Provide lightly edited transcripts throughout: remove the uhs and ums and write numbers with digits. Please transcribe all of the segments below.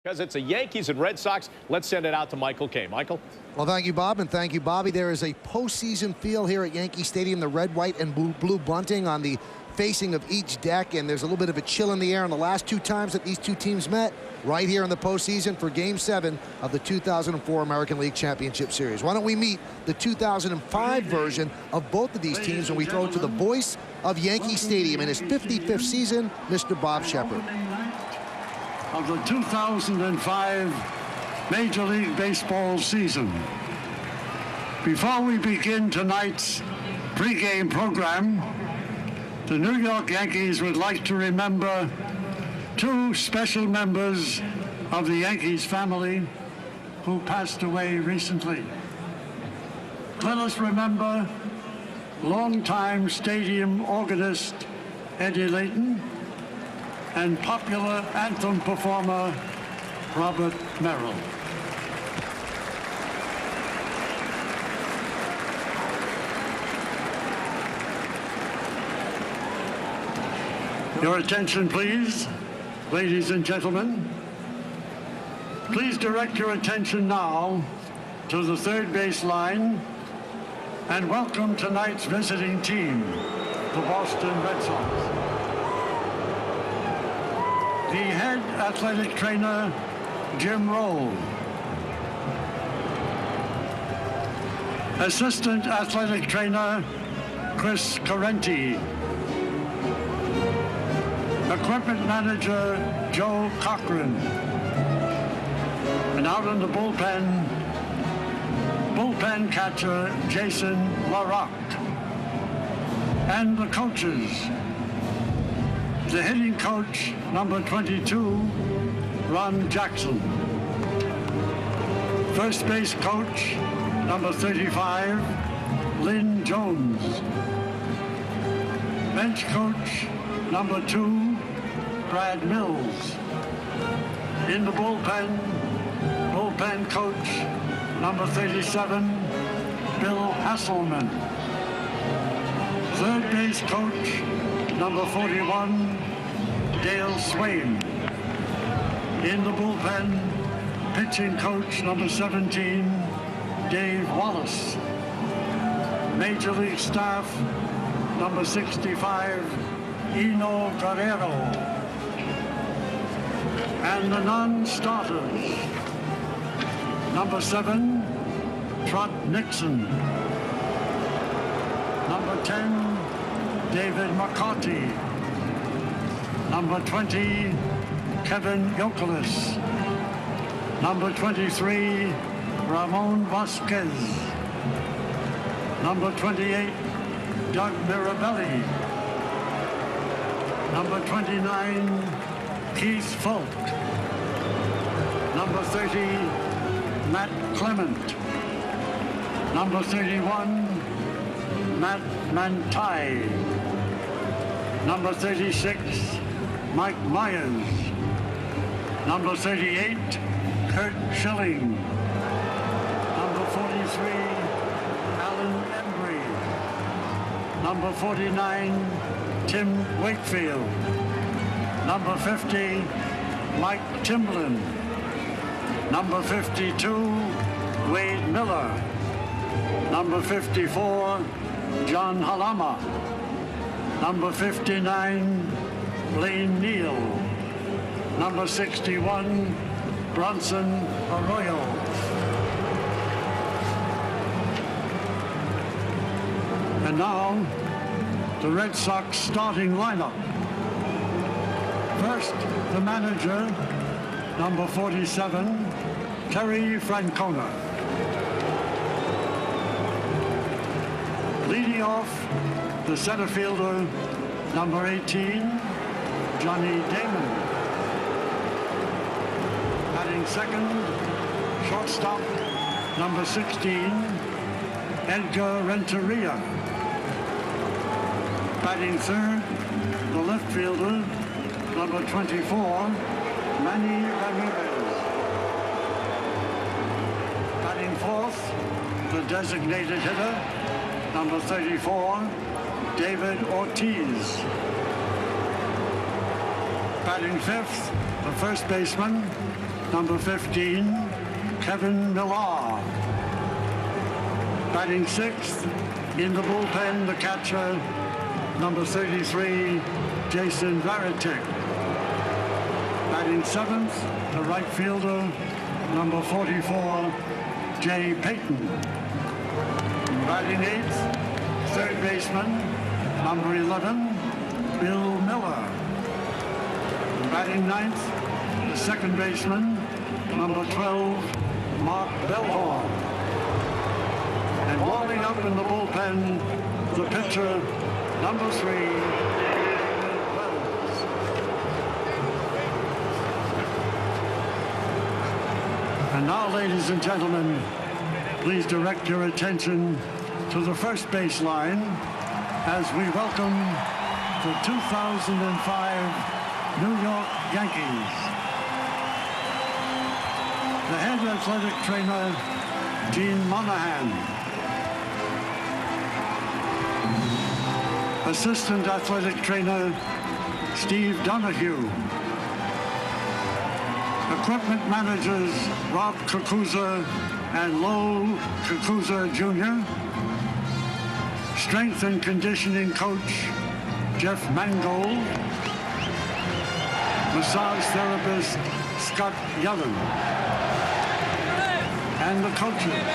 Because it's a Yankees and Red Sox, let's send it out to Michael Kay. Michael? Well, thank you, Bob, and thank you, Bobby. There is a postseason feel here at Yankee Stadium, the red, white, and blue bunting on the facing of each deck, and there's a little bit of a chill in the air. And the last two times that these two teams met, right here in the postseason for Game 7 of the 2004 American League Championship Series. Why don't we meet the 2005 version of both of these teams when we throw it to the voice of Yankee Stadium in his 55th season, Mr. Bob Shepard. Of the 2005 Major League Baseball season. Before we begin tonight's pregame program, the New York Yankees would like to remember two special members of the Yankees family who passed away recently. Let us remember longtime stadium organist Eddie Layton and popular anthem performer Robert Merrill. Your attention, please, ladies and gentlemen. Please direct your attention now to the third base line and welcome tonight's visiting team, the Boston Red Sox. The head athletic trainer, Jim Roll. Assistant athletic trainer, Chris Carenti. Equipment manager, Joe Cochran. And out in the bullpen catcher, Jason LaRocque. And the coaches. The hitting coach, number 22, Ron Jackson. First base coach, number 35, Lynn Jones. Bench coach, number 2, Brad Mills. In the bullpen coach, number 37, Bill Hasselman. Third base coach, number 41, Dale Swain. In the bullpen, pitching coach number 17, Dave Wallace. Major League staff, number 65, Eno Guerrero. And the non-starters, number 7, Trot Nixon. Number 10, David McCarty. Number 20, Kevin Youkilis. Number 23, Ramon Vasquez. Number 28, Doug Mirabelli. Number 29, Keith Falk. Number 30, Matt Clement. Number 31, Matt Manti. Number 36, Mike Myers. Number 38, Kurt Schilling. Number 43, Alan Embry. Number 49, Tim Wakefield. Number 50, Mike Timlin. Number 52, Wade Miller. Number 54, John Halama. Number 59, Blaine Neal. Number 61, Bronson Arroyo. And now, the Red Sox starting lineup. First, the manager, number 47, Terry Francona. Leading off, the center fielder, number 18, Johnny Damon. Batting second, shortstop, number 16, Edgar Renteria. Batting third, the left fielder, number 24, Manny Ramirez. Batting fourth, the designated hitter, number 34, David Ortiz. Batting fifth, the first baseman, number 15, Kevin Millar. Batting sixth, in the bullpen, the catcher, number 33, Jason Varitek. Batting seventh, the right fielder, number 44, Jay Payton. Batting eighth, third baseman, number 11, Bill Miller. Batting ninth, the second baseman, number 12, Mark Bellhorn. And warming up in the bullpen, the pitcher, number 3, Wells. And now, ladies and gentlemen, please direct your attention to the first base line as we welcome the 2005 New York Yankees. The head athletic trainer, Gene Monahan. Assistant athletic trainer, Steve Donahue. Equipment managers, Rob Kakuza and Lou Kakuza Jr. Strength and conditioning coach, Jeff Mangold. Massage therapist, Scott Yellen. And the coaches.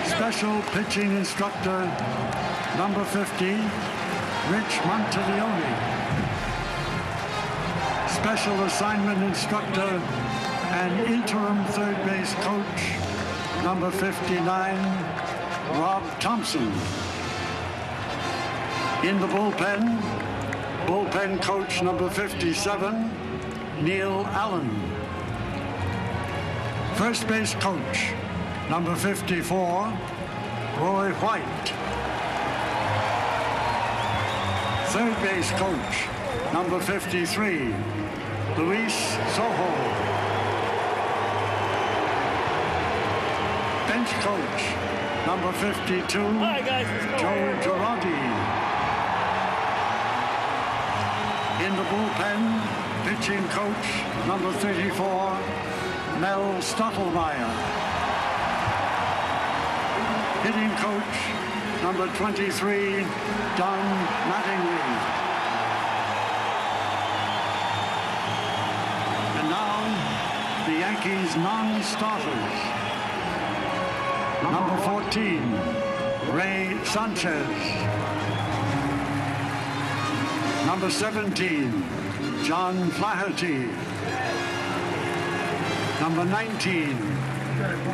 Special pitching instructor, number 50, Rich Monteleone. Special assignment instructor and interim third base coach, number 59, Rob Thompson. In the bullpen, bullpen coach number 57, Neil Allen. First base coach, number 54, Roy White. Third base coach, number 53, Luis Sojo. Bench coach, number 52, Joe Girardi. In the bullpen, pitching coach, number 34, Mel Stottlemyre. Hitting coach, number 23, Don Mattingly. And now, the Yankees non-starters. Number 14, Ray Sanchez. Number 17, John Flaherty. Number 19,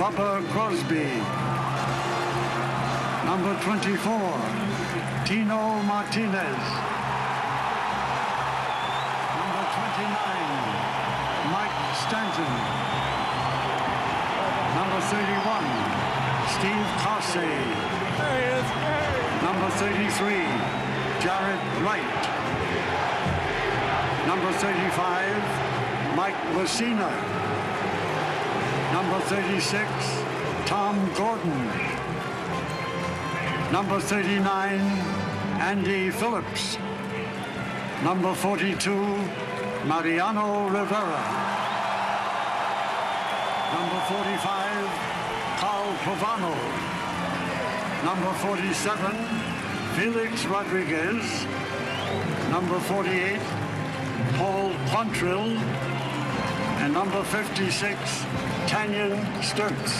Bubba Crosby. Number 24, Tino Martinez. Number 29, Mike Stanton. Number 31, Steve Carsey. There he is. Number 33, Jared Wright. Number 35, Mike Messina. Number 36, Tom Gordon. Number 39, Andy Phillips. Number 42, Mariano Rivera. Number 45, Carl Pavano. Number 47, Felix Rodriguez. Number 48, Paul Quantrill. And number 56, Tanyan Sturtz.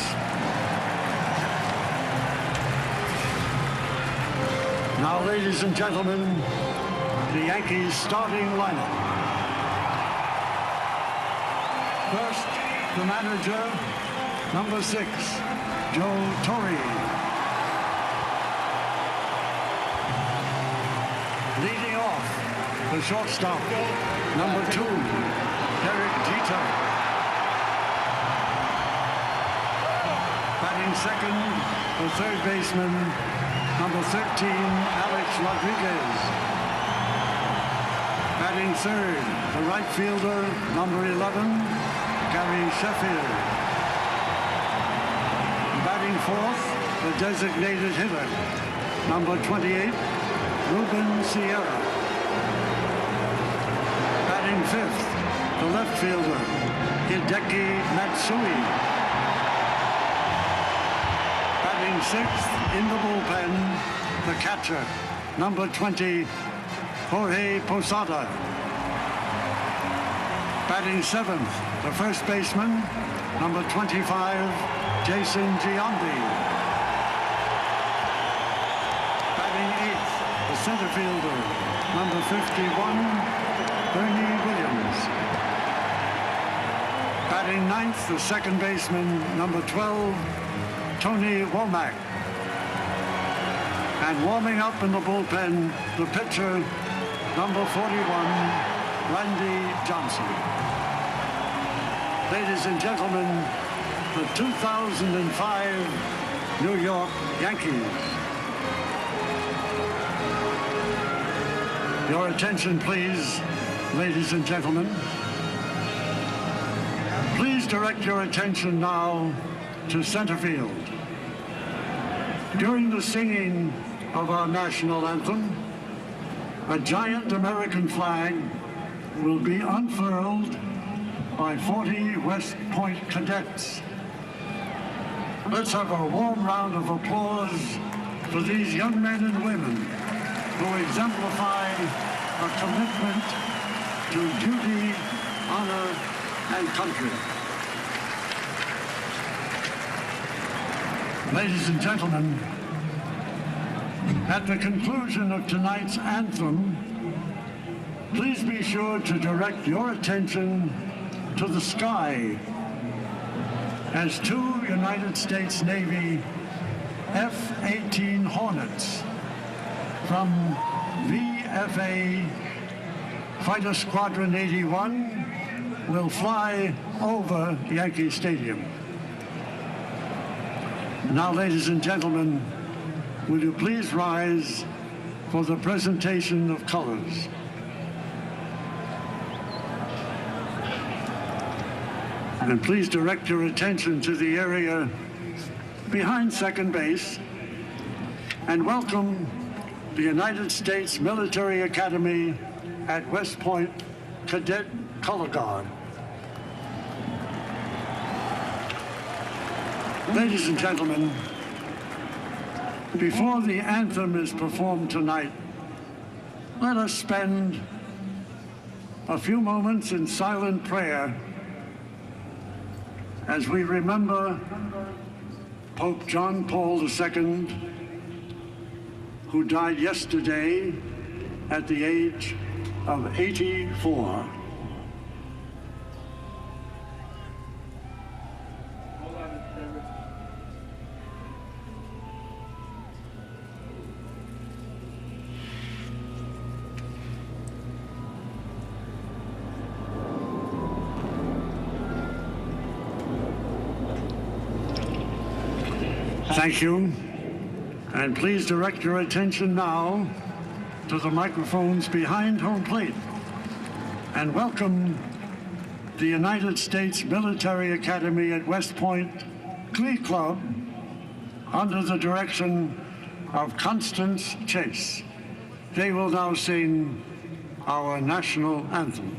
Now, ladies and gentlemen, the Yankees starting lineup. First, the manager, number 6, Joe Torre. Leading off, the shortstop, number 2, Derek Jeter. Batting second, the third baseman, number 13, Alex Rodriguez. Batting third, the right fielder, number 11, Gary Sheffield. Batting fourth, the designated hitter, number 28, Ruben Sierra. Batting fifth, the left fielder, Hideki Matsui. Batting sixth in the bullpen, the catcher, number 20, Jorge Posada. Batting seventh, the first baseman, number 25, Jason Giambi. Batting eighth, the center fielder, number 51, Bernie Williams. Batting ninth, the second baseman, number 12, Tony Womack. And warming up in the bullpen, the pitcher, number 41, Randy Johnson. Ladies and gentlemen, the 2005 New York Yankees. Your attention, please, ladies and gentlemen. Please direct your attention now to center field. During the singing of our national anthem, a giant American flag will be unfurled by 40 West Point cadets. Let's have a warm round of applause for these young men and women who exemplify a commitment to duty, honor, and country. Ladies and gentlemen, at the conclusion of tonight's anthem, please be sure to direct your attention to the sky as two United States Navy F-18 Hornets from VFA Fighter Squadron 81 will fly over Yankee Stadium. Now, ladies and gentlemen, will you please rise for the presentation of colors? And please direct your attention to the area behind second base and welcome the United States Military Academy at West Point Cadet Color Guard. Ladies and gentlemen, before the anthem is performed tonight, let us spend a few moments in silent prayer as we remember Pope John Paul II, who died yesterday at the age of 84. Thank you. And please direct your attention now to the microphones behind home plate and welcome the United States Military Academy at West Point Glee Club under the direction of Constance Chase. They will now sing our national anthem.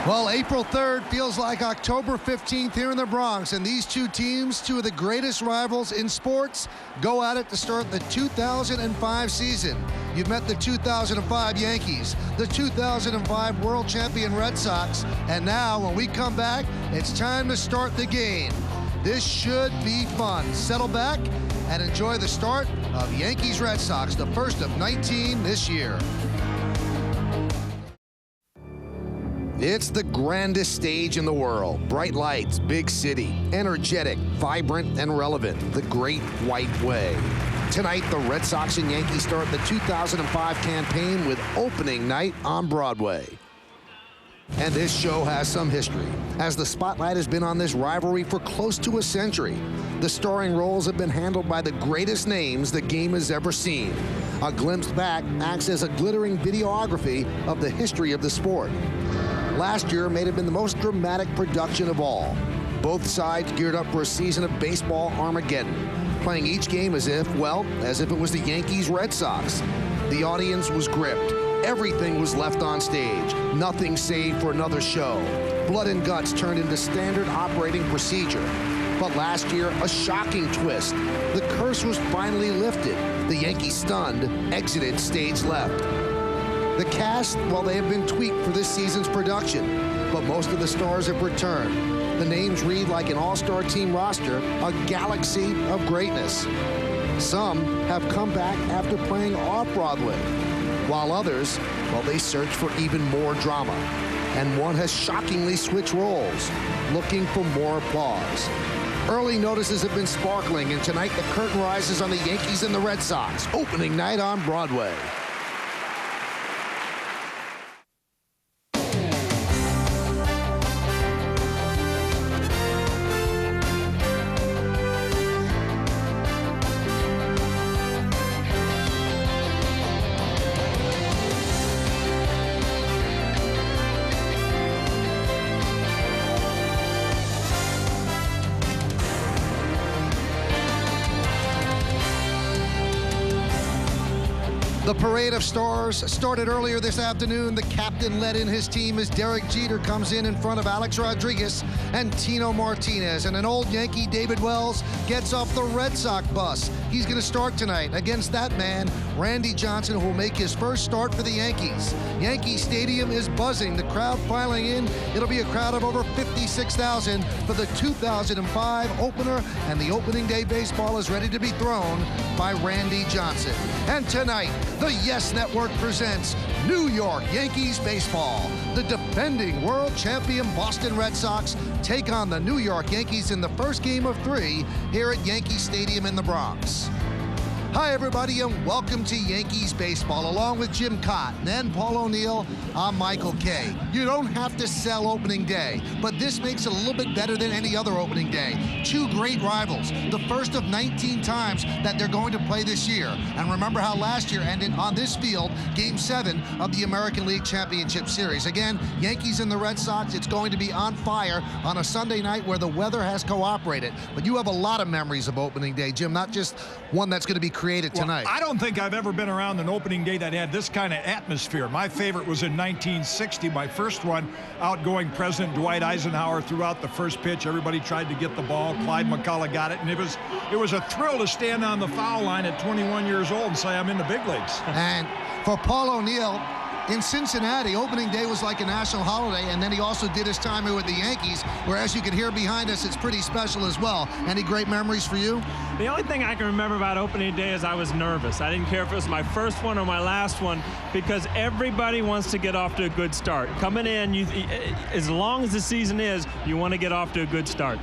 Well, April 3rd feels like October 15th here in the Bronx, and these two teams, two of the greatest rivals in sports, go at it to start the 2005 season. You've met the 2005 Yankees, the 2005 World Champion Red Sox, and now when we come back, it's time to start the game. This should be fun. Settle back and enjoy the start of Yankees-Red Sox, the first of 19 this year. It's the grandest stage in the world. Bright lights, big city, energetic, vibrant, and relevant. The Great White Way. Tonight, the Red Sox and Yankees start the 2005 campaign with opening night on Broadway. And this show has some history, as the spotlight has been on this rivalry for close to a century. The starring roles have been handled by the greatest names the game has ever seen. A glimpse back acts as a glittering videography of the history of the sport. Last year may have been the most dramatic production of all. Both sides geared up for a season of baseball Armageddon, playing each game as if it was the Yankees-Red Sox. The audience was gripped. Everything was left on stage. Nothing saved for another show. Blood and guts turned into standard operating procedure. But last year, a shocking twist. The curse was finally lifted. The Yankees, stunned, exited stage left. The cast, well, they have been tweaked for this season's production, but most of the stars have returned. The names read like an all-star team roster, a galaxy of greatness. Some have come back after playing off-Broadway, while others, well, they search for even more drama. And one has shockingly switched roles, looking for more applause. Early notices have been sparkling, and tonight the curtain rises on the Yankees and the Red Sox, opening night on Broadway. The parade of stars started earlier this afternoon. The captain led in his team as Derek Jeter comes in front of Alex Rodriguez and Tino Martinez. And an old Yankee, David Wells, gets off the Red Sox bus. He's going to start tonight against that man, Randy Johnson, who will make his first start for the Yankees. Yankee Stadium is buzzing. The crowd filing in. It'll be a crowd of over 56,000 for the 2005 opener, and the opening day baseball is ready to be thrown by Randy Johnson. And tonight, the Yes Network presents New York Yankees baseball. The defending world champion Boston Red Sox take on the New York Yankees in the first game of 3 here at Yankee Stadium in the Bronx. Hi, everybody, and welcome to Yankees baseball. Along with Jim Cott and Paul O'Neill, I'm Michael Kay. You don't have to sell opening day, but this makes it a little bit better than any other opening day. Two great rivals, the first of 19 times that they're going to play this year. And remember how last year ended on this field, Game 7 of the American League Championship Series. Again, Yankees and the Red Sox, it's going to be on fire on a Sunday night where the weather has cooperated. But you have a lot of memories of opening day, Jim, not just one that's going to be created tonight. Well, I don't think I've ever been around an opening day that had this kind of atmosphere. My favorite was in 1960, my first one. Outgoing President Dwight Eisenhower threw out the first pitch. Everybody tried to get the ball. Clyde McCullough got it, and it was a thrill to stand on the foul line at 21 years old and say, I'm in the big leagues. And for Paul O'Neill, in Cincinnati, opening day was like a national holiday, and then he also did his time here with the Yankees, where, as you can hear behind us, it's pretty special as well. Any great memories for you? The only thing I can remember about opening day is I was nervous. I didn't care if it was my first one or my last one, because everybody wants to get off to a good start. Coming in, as long as the season is, you want to get off to a good start.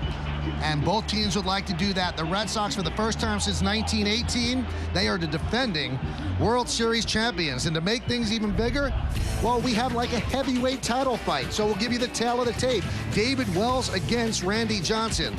And both teams would like to do that. The Red Sox, for the first time since 1918, they are the defending World Series champions. And to make things even bigger, well, we have like a heavyweight title fight. So we'll give you the tail of the tape. David Wells against Randy Johnson.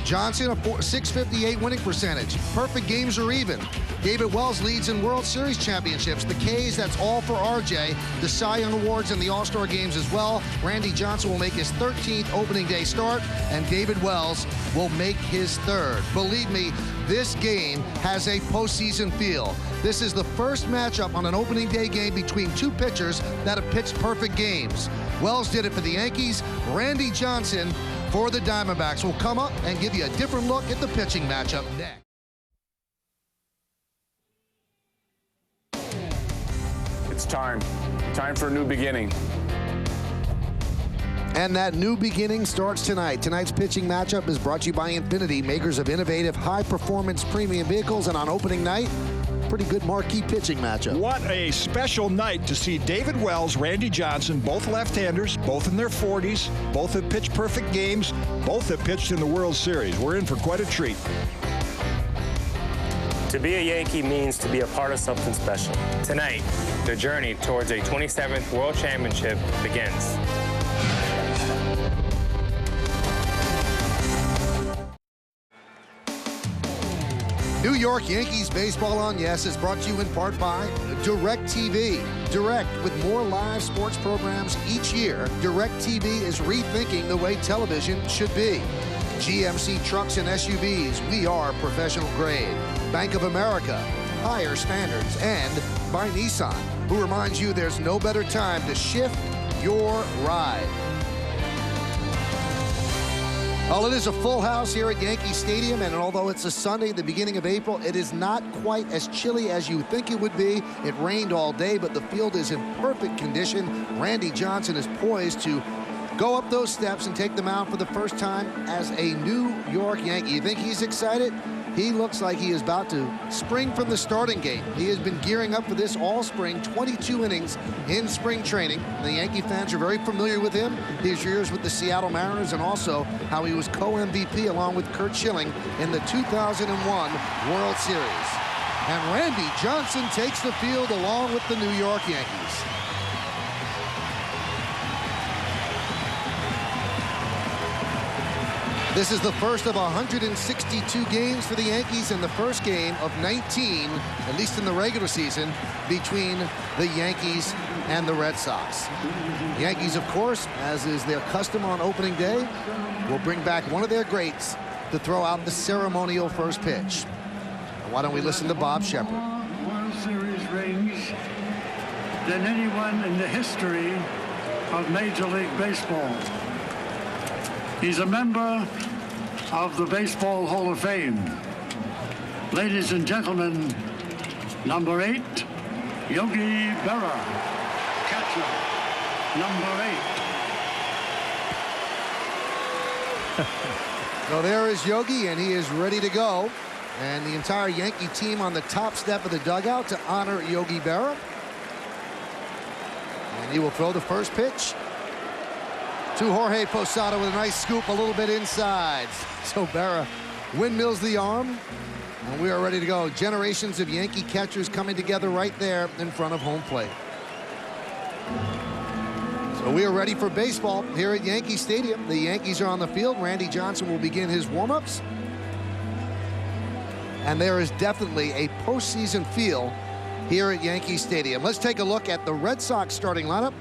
Johnson, a .658 winning percentage. Perfect games are even. David Wells leads in World Series championships. The K's, that's all for RJ. The Cy Young Awards and the All-Star games as well. Randy Johnson will make his 13th opening day start, and David Wells will make his 3rd. Believe me, this game has a postseason feel. This is the first matchup on an opening day game between two pitchers that have pitched perfect games. Wells did it for the Yankees. Randy Johnson for the Diamondbacks. We'll come up and give you a different look at the pitching matchup next. It's time for a new beginning. And that new beginning starts tonight. Tonight's pitching matchup is brought to you by Infiniti, makers of innovative, high-performance premium vehicles. And on opening night, pretty good marquee pitching matchup. What a special night to see David Wells, Randy Johnson, both left-handers, both in their 40s, both have pitched perfect games, both have pitched in the World Series. We're in for quite a treat. To be a Yankee means to be a part of something special. Tonight, the journey towards a 27th World Championship begins. New York Yankees baseball on Yes is brought to you in part by DirecTV. Direct, with more live sports programs each year, DirecTV is rethinking the way television should be. GMC trucks and SUVs, we are professional grade. Bank of America, higher standards. And by Nissan, who reminds you there's no better time to shift your ride. Well, it is a full house here at Yankee Stadium, and although it's a Sunday at the beginning of April, it is not quite as chilly as you think it would be. It rained all day, but the field is in perfect condition. Randy Johnson is poised to go up those steps and take the mound for the first time as a New York Yankee. You think he's excited? He looks like he is about to spring from the starting gate. He has been gearing up for this all spring, 22 innings in spring training. The Yankee fans are very familiar with him, his years with the Seattle Mariners, and also how he was co-MVP along with Curt Schilling in the 2001 World Series. And Randy Johnson takes the field along with the New York Yankees. This is the first of 162 games for the Yankees and the first game of 19, at least in the regular season, between the Yankees and the Red Sox. The Yankees, of course, as is their custom on opening day, will bring back one of their greats to throw out the ceremonial first pitch. Why don't we listen to Bob Shepard? World Series rings than anyone in the history of Major League Baseball. He's a member of the Baseball Hall of Fame. Ladies and gentlemen, number 8, Yogi Berra, catcher, number 8. So there is Yogi, and he is ready to go. And the entire Yankee team on the top step of the dugout to honor Yogi Berra. And he will throw the first pitch to Jorge Posada with a nice scoop a little bit inside. So Berra windmills the arm, and we are ready to go. Generations of Yankee catchers coming together right there in front of home plate. So we are ready for baseball here at Yankee Stadium. The Yankees are on the field. Randy Johnson will begin his warm-ups. And there is definitely a postseason feel here at Yankee Stadium. Let's take a look at the Red Sox starting lineup,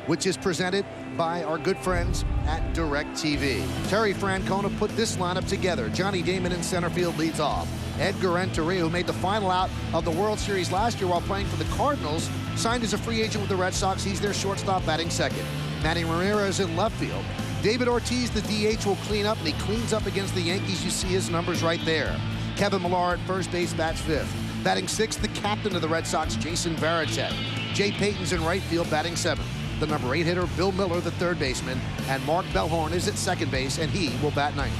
which is presented by our good friends at DirecTV. Terry Francona put this lineup together. Johnny Damon in center field leads off. Edgar Renteria, who made the final out of the World Series last year while playing for the Cardinals, signed as a free agent with the Red Sox. He's their shortstop, batting second. Manny Ramirez in left field. David Ortiz, the DH, will clean up, and he cleans up against the Yankees. You see his numbers right there. Kevin Millar at first base, bats fifth. Batting sixth, the captain of the Red Sox, Jason Varitek. Jay Payton's in right field, batting seventh. The number 8 hitter, Bill Miller, the third baseman, and Mark Bellhorn is at second base, and he will bat ninth.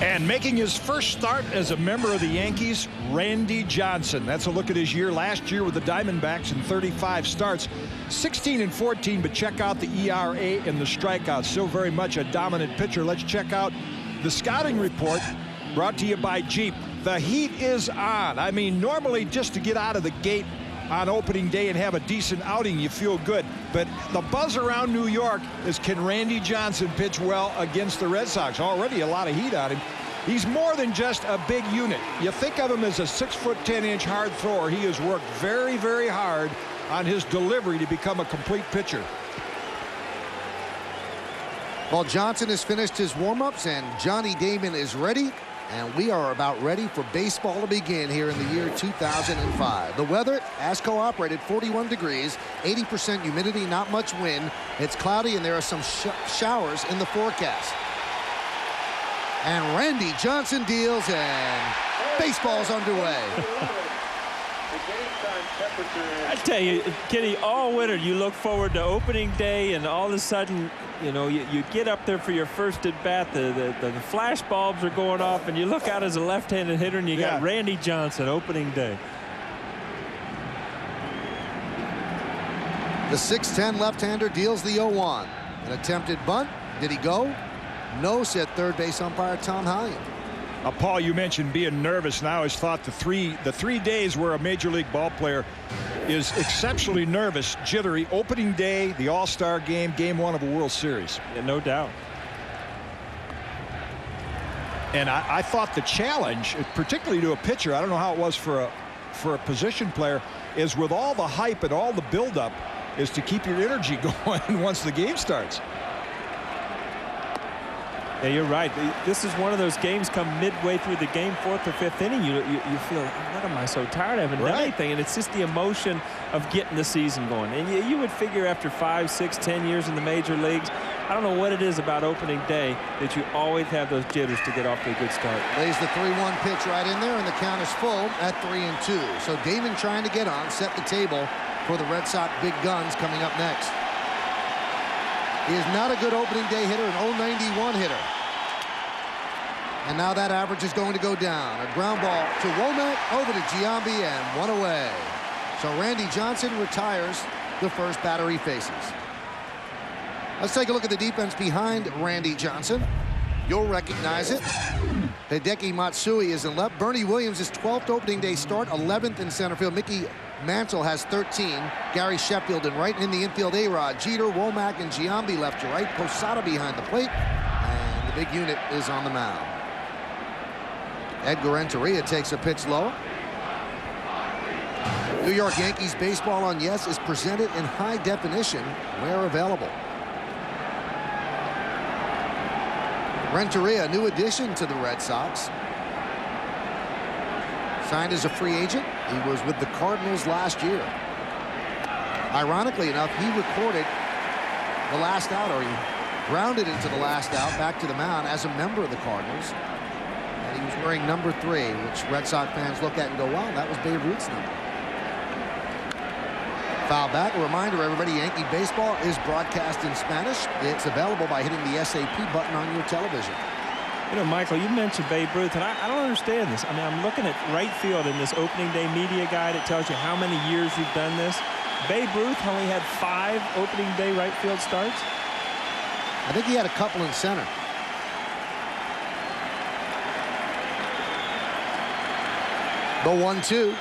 And making his first start as a member of the Yankees, Randy Johnson. That's a look at his year last year with the Diamondbacks in 35 starts. 16-14, but check out the ERA and the strikeouts. Still very much a dominant pitcher. Let's check out the scouting report brought to you by Jeep. The heat is on. I mean, normally just to get out of the gate on opening day and have a decent outing, you feel good. But the buzz around New York is, can Randy Johnson pitch well against the Red Sox? Already a lot of heat on him. He's more than just a big unit. You think of him as a 6'10" hard thrower. He has worked very, very hard on his delivery to become a complete pitcher. Well, Johnson has finished his warm-ups, and Johnny Damon is ready. And we are about ready for baseball to begin here in the year 2005. The weather, as cooperated, 41 degrees, 80% humidity, not much wind. It's cloudy, and there are some showers in the forecast. And Randy Johnson deals, and baseball's underway. I tell you, Kenny, all winter you look forward to opening day, and all of a sudden, you know, you get up there for your first at bat, the flash bulbs are going off, and you look out as a left-handed hitter, and you got Randy Johnson opening day. The 6'10 left-hander deals the 0-1. An attempted bunt. Did he go? No, said third base umpire Tom Hallion. Paul, you mentioned being nervous. Now is thought the three days where a major league ball player is exceptionally nervous, jittery. Opening day, the All-Star game, game 1 of a World Series. Yeah, no doubt. And I thought the challenge, particularly to a pitcher, I don't know how it was for a position player, is with all the hype and all the buildup, is to keep your energy going once the game starts. Yeah, you're right. This is one of those games come midway through the game, 4th or 5th inning. You feel, what am I so tired? I haven't done anything. And it's just the emotion of getting the season going. And you would figure after 5, 6, 10 years in the major leagues, I don't know what it is about opening day that you always have those jitters to get off to a good start. Lays the 3-1 pitch right in there, and the count is full at 3-2. So Damon trying to get on, set the table for the Red Sox big guns coming up next. He is not a good opening day hitter, an 091 hitter. And now that average is going to go down. A ground ball to Womack, over to Giambi, and one away. So Randy Johnson retires the first batter he faces. Let's take a look at the defense behind Randy Johnson. You'll recognize it. Hideki Matsui is in left. Bernie Williams' 12th opening day start, 11th in center field. Mickey Mantle has 13. Gary Sheffield in right. In the infield, A-Rod, Jeter, Womack, and Giambi left to right. Posada behind the plate. And the big unit is on the mound. Edgar Renteria takes a pitch low. New York Yankees baseball on Yes is presented in high definition where available. Renteria, new addition to the Red Sox. Signed as a free agent. He was with the Cardinals last year. Ironically enough, he recorded the last out, or he grounded into the last out back to the mound as a member of the Cardinals. And he was wearing number 3, which Red Sox fans look at and go, wow, that was Babe Ruth's number. Foul back. A reminder, everybody, Yankee baseball is broadcast in Spanish. It's available by hitting the SAP button on your television. You know, Michael, you mentioned Babe Ruth, and I don't understand this. I mean, I'm looking at right field in this opening day media guide. It tells you how many years you've done this. Babe Ruth only had 5 opening day right field starts. I think he had a couple in center. The 1-2.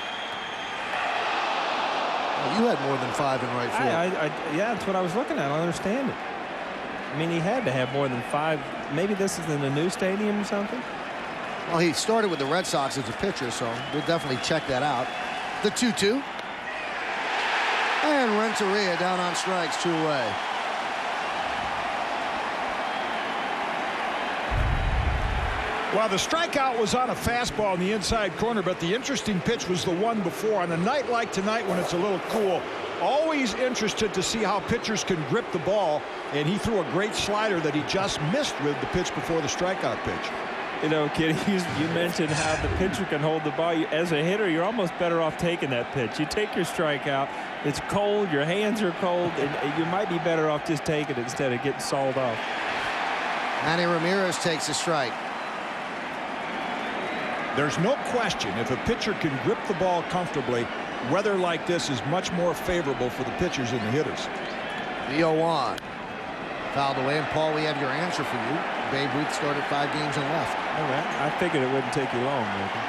Well, you had more than 5 in right field. Yeah, that's what I was looking at. I don't understand it. I mean, he had to have more than 5. Maybe this is in a new stadium or something. Well, he started with the Red Sox as a pitcher, so we'll definitely check that out. The 2-2. And Renteria down on strikes, 2 away. Well, the strikeout was on a fastball in the inside corner, but the interesting pitch was the one before. On a night like tonight when it's a little cool, always interested to see how pitchers can grip the ball, and he threw a great slider that he just missed with the pitch before the strikeout pitch. You know, Kitty, you mentioned how the pitcher can hold the ball. As a hitter, you're almost better off taking that pitch. You take your strikeout, it's cold, your hands are cold, and you might be better off just taking it instead of getting sawed off. Manny Ramirez takes a strike. There's no question, if a pitcher can grip the ball comfortably, weather like this is much more favorable for the pitchers than the hitters. The 0-1. Fouled away, and Paul, we have your answer for you. Babe Ruth started 5 games and left. All right. I figured it wouldn't take you long, maybe.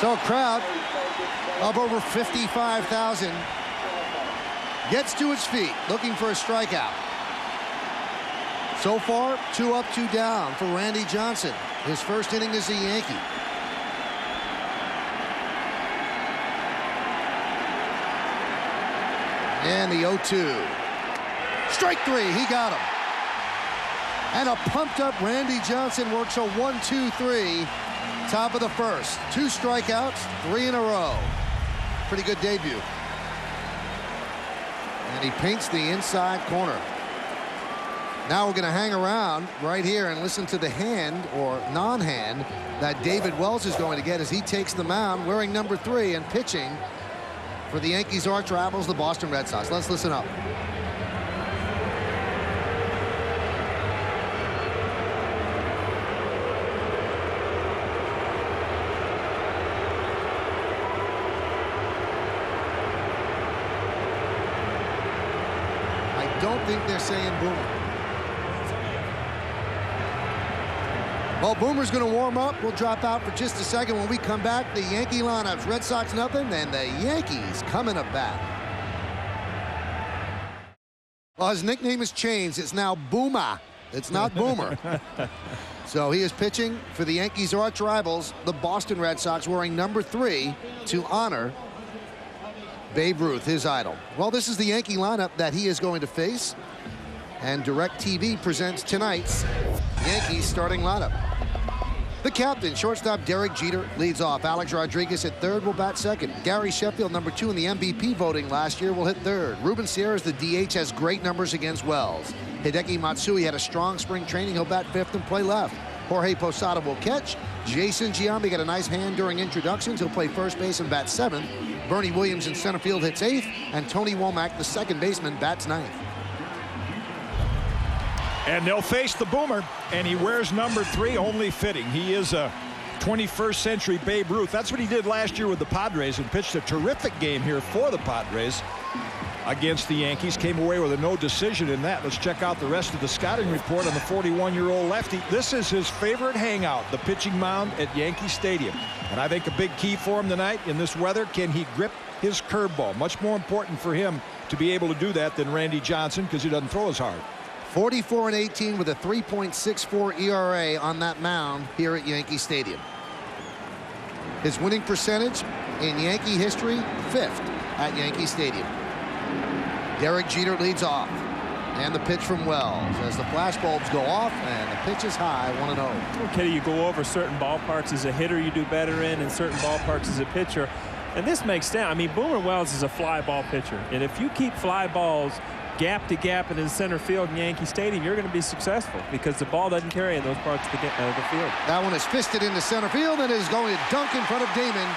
So a crowd of over 55,000 gets to its feet looking for a strikeout. So far, 2 up, 2 down for Randy Johnson. His first inning as a Yankee. And the 0-2. Strike 3, he got him. And a pumped-up Randy Johnson works a 1-2-3. Top of the first. 2 strikeouts, 3 in a row. Pretty good debut. And he paints the inside corner. Now we're going to hang around right here and listen to the hand or non-hand that David Wells is going to get as he takes the mound wearing number 3 and pitching for the Yankees' arch rivals, the Boston Red Sox. Let's listen up. I don't think they're saying Boomer. Well, Boomer's going to warm up. We'll drop out for just a second. When we come back, the Yankee lineups. Red Sox nothing, and the Yankees coming to bat. Well, his nickname has changed. It's now Boomer. It's not Boomer. So he is pitching for the Yankees' arch rivals, the Boston Red Sox, wearing number 3 to honor Babe Ruth, his idol. Well, this is the Yankee lineup that he is going to face. And DirecTV presents tonight's Yankees starting lineup. The captain, shortstop Derek Jeter, leads off. Alex Rodriguez at third will bat second. Gary Sheffield, number 2 in the MVP voting last year, will hit third. Ruben Sierras, the DH, has great numbers against Wells. Hideki Matsui had a strong spring training. He'll bat fifth and play left. Jorge Posada will catch. Jason Giambi got a nice hand during introductions. He'll play first base and bat seventh. Bernie Williams in center field hits eighth. And Tony Womack, the second baseman, bats ninth. And they'll face the Boomer, and he wears number 3, only fitting. He is a 21st century Babe Ruth. That's what he did last year with the Padres and pitched a terrific game here for the Padres against the Yankees. Came away with a no decision in that. Let's check out the rest of the scouting report on the 41-year-old lefty. This is his favorite hangout, the pitching mound at Yankee Stadium. And I think a big key for him tonight in this weather, can he grip his curveball? Much more important for him to be able to do that than Randy Johnson because he doesn't throw as hard. 44-18 with a 3.64 ERA on that mound here at Yankee Stadium. His winning percentage in Yankee history, 5th at Yankee Stadium. Derek Jeter leads off. And the pitch from Wells as the flash bulbs go off and the pitch is high, 1-0. Okay, you go over certain ballparks as a hitter you do better in, and certain ballparks as a pitcher. And this makes sense. I mean, Boomer Wells is a fly ball pitcher. And if you keep fly balls gap to gap in center field in Yankee Stadium, you're going to be successful because the ball doesn't carry in those parts of the field. That one is fisted into center field and is going to dunk in front of Damon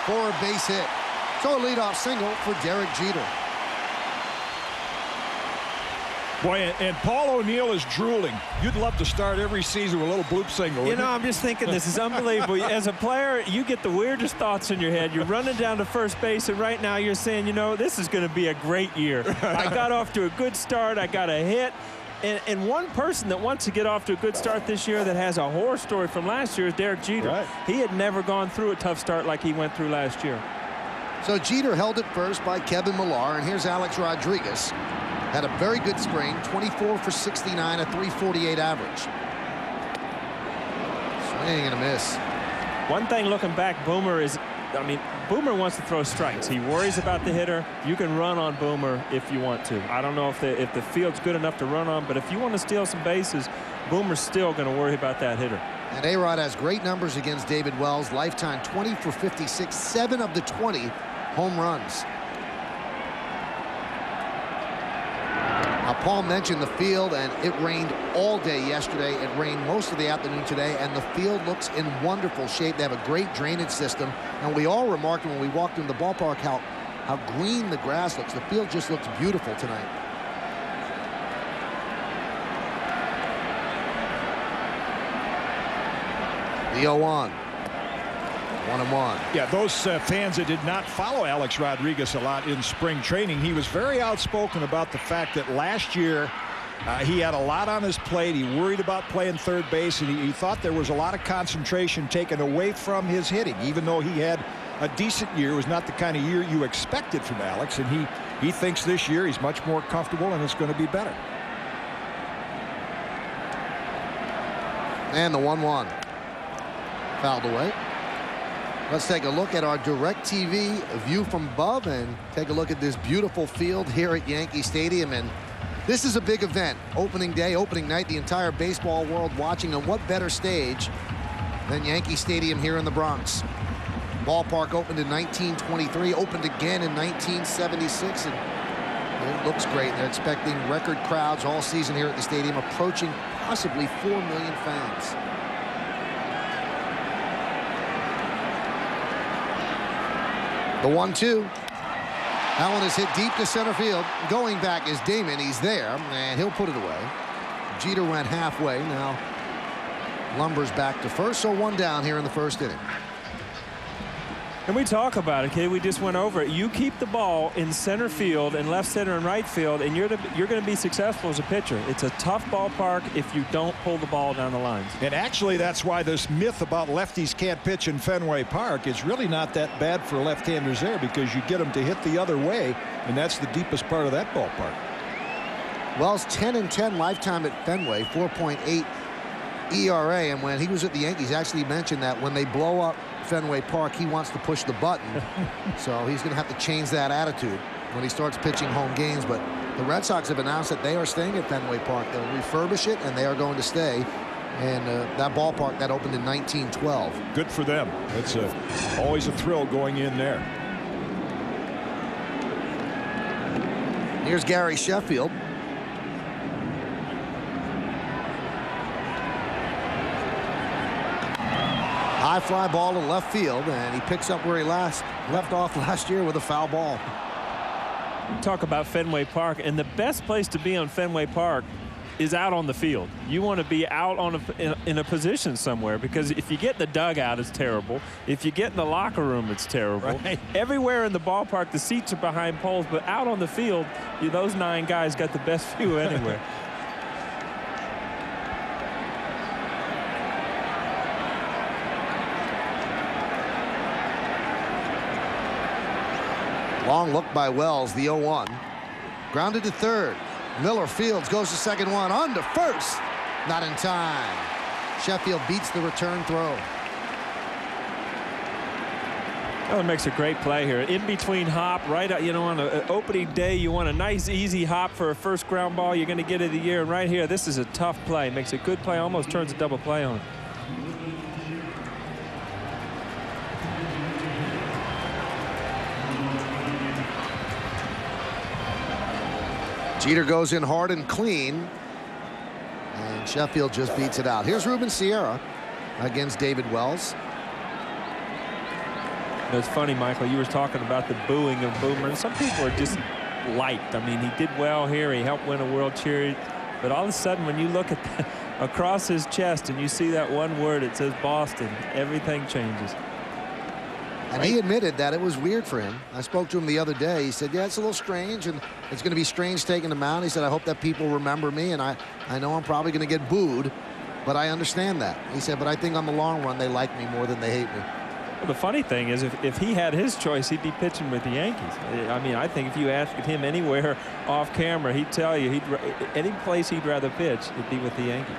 for a base hit. So a leadoff single for Derek Jeter. Boy, and Paul O'Neill is drooling. You'd love to start every season with a little bloop single. You know, I'm just thinking this is unbelievable. As a player, you get the weirdest thoughts in your head. You're running down to first base, and right now you're saying, you know, this is going to be a great year. I got off to a good start. I got a hit. And one person that wants to get off to a good start this year that has a horror story from last year is Derek Jeter. Right. He had never gone through a tough start like he went through last year. So Jeter held it first by Kevin Millar, and here's Alex Rodriguez. Had a very good spring, 24 for 69, a 348 average. Swing and a miss. One thing looking back, Boomer is, I mean, Boomer wants to throw strikes. He worries about the hitter. You can run on Boomer if you want to. I don't know if the field's good enough to run on, but if you want to steal some bases, Boomer's still going to worry about that hitter. And A-Rod has great numbers against David Wells. Lifetime 20 for 56, 7 of the 20 home runs. Now, Paul mentioned the field, and it rained all day yesterday. It rained most of the afternoon today, and the field looks in wonderful shape. They have a great drainage system, and we all remarked when we walked into the ballpark how green the grass looks. The field just looks beautiful tonight. The 0-1. 1-1. Yeah, those fans that did not follow Alex Rodriguez a lot in spring training, he was very outspoken about the fact that last year he had a lot on his plate. He worried about playing third base, and he thought there was a lot of concentration taken away from his hitting. Even though he had a decent year, it was not the kind of year you expected from Alex, and he thinks this year he's much more comfortable and it's going to be better. And the 1-1. Fouled away. Let's take a look at our DirecTV view from above and take a look at this beautiful field here at Yankee Stadium. And This is a big event. Opening day, opening night, the entire baseball world watching. And what better stage than Yankee Stadium here in the Bronx? Ballpark opened in 1923, opened again in 1976, and it looks great. They're expecting record crowds all season here at the stadium, approaching possibly 4 million fans. The 1-2. That one is hit deep to center field. Going back is Damon. He's there, and he'll put it away. Jeter went halfway. Now Lumber's back to first, so one down here in the first inning. And we talk about it, kid. We just went over it. You keep the ball in center field and left center and right field, and you're going to be successful as a pitcher. It's a tough ballpark if you don't pull the ball down the lines. And actually, that's why this myth about lefties can't pitch in Fenway Park is really not that bad for left-handers there, because you get them to hit the other way, and that's the deepest part of that ballpark. Wells 10-10 lifetime at Fenway, 4.8 ERA, and when he was at the Yankees, actually mentioned that when they blow up Fenway Park, he wants to push the button. So he's going to have to change that attitude when he starts pitching home games. But the Red Sox have announced that they are staying at Fenway Park. They'll refurbish it, and they are going to stay. And that ballpark that opened in 1912. Good for them. It's always a thrill going in there. Here's Gary Sheffield. High fly ball to left field, and he picks up where he left off last year with a foul ball. Talk about Fenway Park, and the best place to be on Fenway Park is out on the field. You want to be out on in a position somewhere, because if you get in the dugout, it's terrible. If you get in the locker room, it's terrible. Right. Everywhere in the ballpark, the seats are behind poles, but out on the field, those 9 guys got the best view anywhere. Long look by Wells, the 0-1. Grounded to third. Miller fields, goes to second, one on to first. Not in time. Sheffield beats the return throw. Oh, it makes a great play here. In between hop, right out, on an opening day, you want a nice, easy hop for a first ground ball you're going to get of the year. And right here, this is a tough play. Makes a good play, almost turns a double play on it. Jeter goes in hard and clean, and Sheffield just beats it out. Here's Ruben Sierra against David Wells. It's funny, Michael, you were talking about the booing of Boomer, and some people are just liked. I mean, he did well here. He helped win a World Series. But all of a sudden, when you look at across his chest and you see that one word, it says Boston, everything changes. And he admitted that it was weird for him. I spoke to him the other day. He said, yeah, it's a little strange, and it's going to be strange taking the mound. He said, I hope that people remember me, and I know I'm probably going to get booed, but I understand that. He said, but I think on the long run, they like me more than they hate me. Well, the funny thing is, if he had his choice, he'd be pitching with the Yankees. I mean, I think if you asked him anywhere off camera, he'd tell you any place he'd rather pitch, it'd be with the Yankees.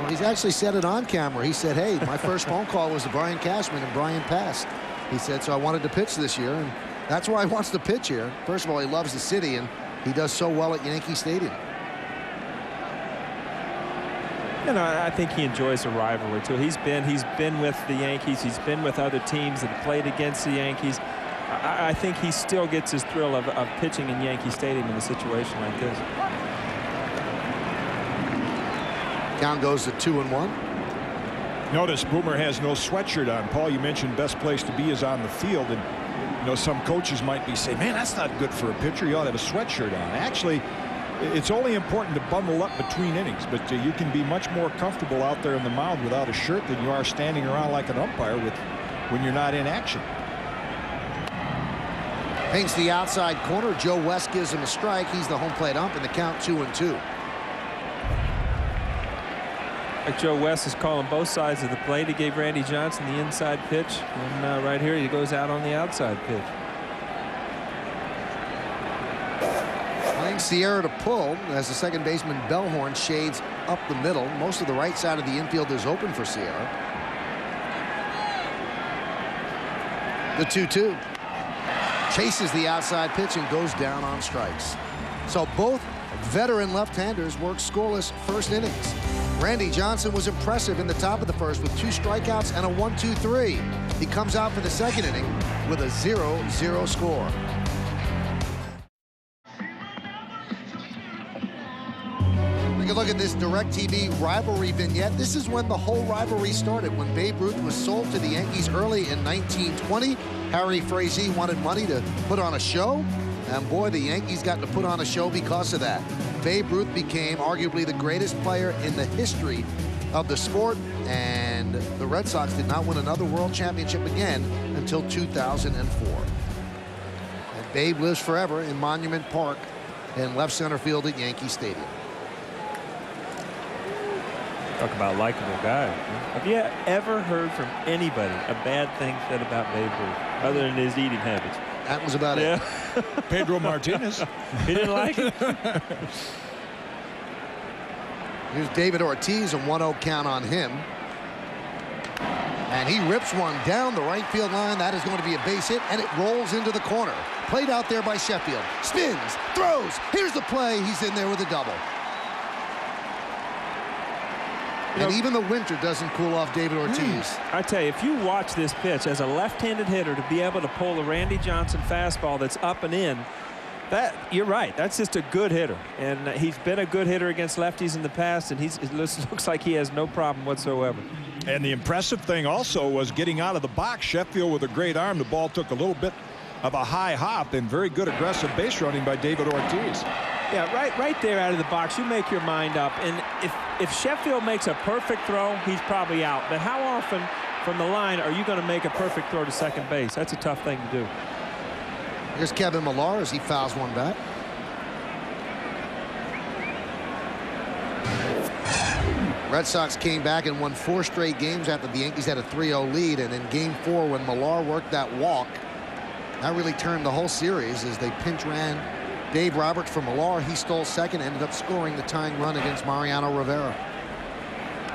Well, he's actually said it on camera. He said, hey, my first phone call was to Brian Cashman, and Brian passed. He said, so I wanted to pitch this year, and that's why he wants to pitch here. First of all, he loves the city, and he does so well at Yankee Stadium. I think he enjoys the rivalry, too. He's been with the Yankees. He's been with other teams that played against the Yankees. I think he still gets his thrill of pitching in Yankee Stadium in a situation like this. Count goes to 2-1. Notice Boomer has no sweatshirt on. Paul, you mentioned best place to be is on the field, and some coaches might be saying, man, that's not good for a pitcher. You ought to have a sweatshirt on. Actually, it's only important to bundle up between innings, but you can be much more comfortable out there in the mound without a shirt than you are standing around like an umpire when you're not in action. Paints the outside corner. Joe West gives him a strike. He's the home plate ump, and the count 2-2. Like Joe West is calling both sides of the plate. He gave Randy Johnson the inside pitch, and right here he goes out on the outside pitch. Playing Sierra to pull as the second baseman Bellhorn shades up the middle. Most of the right side of the infield is open for Sierra. The 2-2. Chases the outside pitch and goes down on strikes. So both veteran left-handers worked scoreless first innings. Randy Johnson was impressive in the top of the first with 2 strikeouts and a 1-2-3. He comes out for the second inning with a 0-0 score. Take a look at this DirecTV rivalry vignette. This is when the whole rivalry started, when Babe Ruth was sold to the Yankees early in 1920. Harry Frazee wanted money to put on a show, and boy, the Yankees got to put on a show because of that. Babe Ruth became arguably the greatest player in the history of the sport, and the Red Sox did not win another world championship again until 2004. And Babe lives forever in Monument Park in left center field at Yankee Stadium. Talk about likable guy. Have you ever heard from anybody a bad thing said about Babe Ruth other than his eating habits? That was about it. Pedro Martinez. He didn't like it. Here's David Ortiz, a 1-0 count on him. And he rips one down the right field line. That is going to be a base hit, and it rolls into the corner. Played out there by Sheffield. Spins, throws. Here's the play. He's in there with a double. And even the winter doesn't cool off David Ortiz. I tell you, if you watch this pitch as a left-handed hitter to be able to pull a Randy Johnson fastball that's up and in, that you're right. That's just a good hitter, and he's been a good hitter against lefties in the past, and it looks like he has no problem whatsoever. And the impressive thing also was getting out of the box. Sheffield with a great arm. The ball took a little bit of a high hop, and very good aggressive base running by David Ortiz. Yeah, right there out of the box, you make your mind up. And if Sheffield makes a perfect throw, he's probably out. But how often from the line are you going to make a perfect throw to second base? That's a tough thing to do. Here's Kevin Millar as he fouls one back. Red Sox came back and won 4 straight games after the Yankees had a 3-0 lead. And in Game 4, when Millar worked that walk, that really turned the whole series as they pinch ran Dave Roberts from Millar. He stole second, ended up scoring the tying run against Mariano Rivera.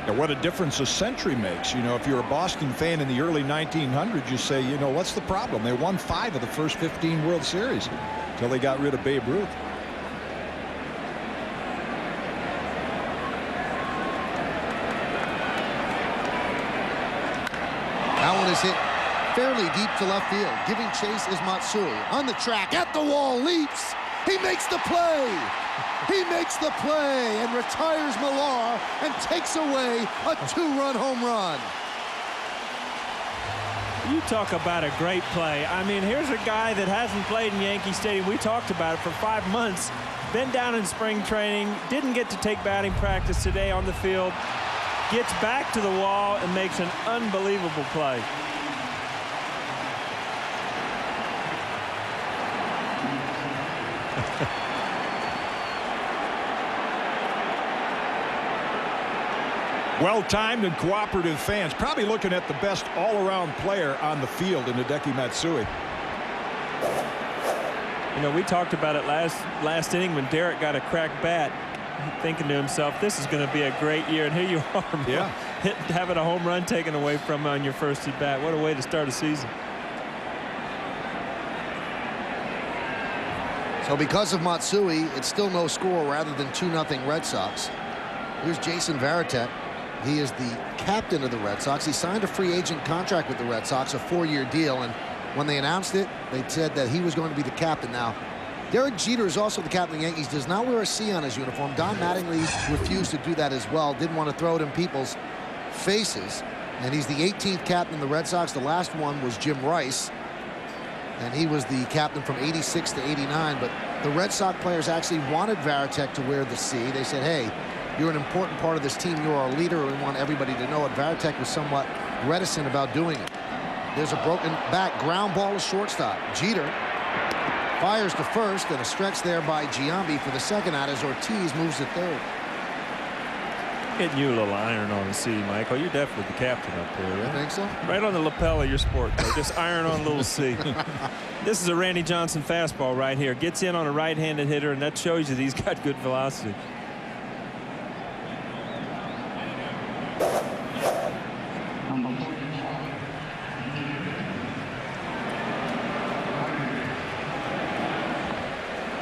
Now, what a difference a century makes. You know, if you're a Boston fan in the early 1900s, you say, you know, what's the problem? They won 5 of the first 15 World Series until they got rid of Babe Ruth. That one is hit fairly deep to left field. Giving chase is Matsui. On the track, at the wall, leaps. He makes the play. He makes the play and retires Millar and takes away a 2-run home run. You talk about a great play. I mean, here's a guy that hasn't played in Yankee Stadium. We talked about it for 5 months. Been down in spring training. Didn't get to take batting practice today on the field. Gets back to the wall and makes an unbelievable play. Well-timed and cooperative fans. Probably looking at the best all-around player on the field in Hideki Matsui. You know, we talked about it last inning when Derek got a cracked bat, thinking to himself, this is going to be a great year. And here you are, yeah, having a home run taken away from you on your first at bat. What a way to start a season. So because of Matsui, it's still no score rather than 2-0 Red Sox. Here's Jason Varitek. He is the captain of the Red Sox. He signed a free agent contract with the Red Sox, a 4-year deal. And when they announced it, they said that he was going to be the captain. Now, Derek Jeter is also the captain of the Yankees, does not wear a C on his uniform. Don Mattingly refused to do that as well, didn't want to throw it in people's faces. And he's the 18th captain of the Red Sox. The last one was Jim Rice, and he was the captain from 86 to 89. But the Red Sox players actually wanted Varitek to wear the C. They said, hey, you're an important part of this team. You're our leader. We want everybody to know it. Varitek was somewhat reticent about doing it. There's a broken back ground ball to shortstop. Jeter fires to first, and a stretch there by Giambi for the second out as Ortiz moves to third. Getting you a little iron on the C, Michael. You're definitely the captain up there, right? I think so. Right on the lapel of your sport coat. Just iron on a little C. This is a Randy Johnson fastball right here. Gets in on a right-handed hitter, and that shows you that he's got good velocity.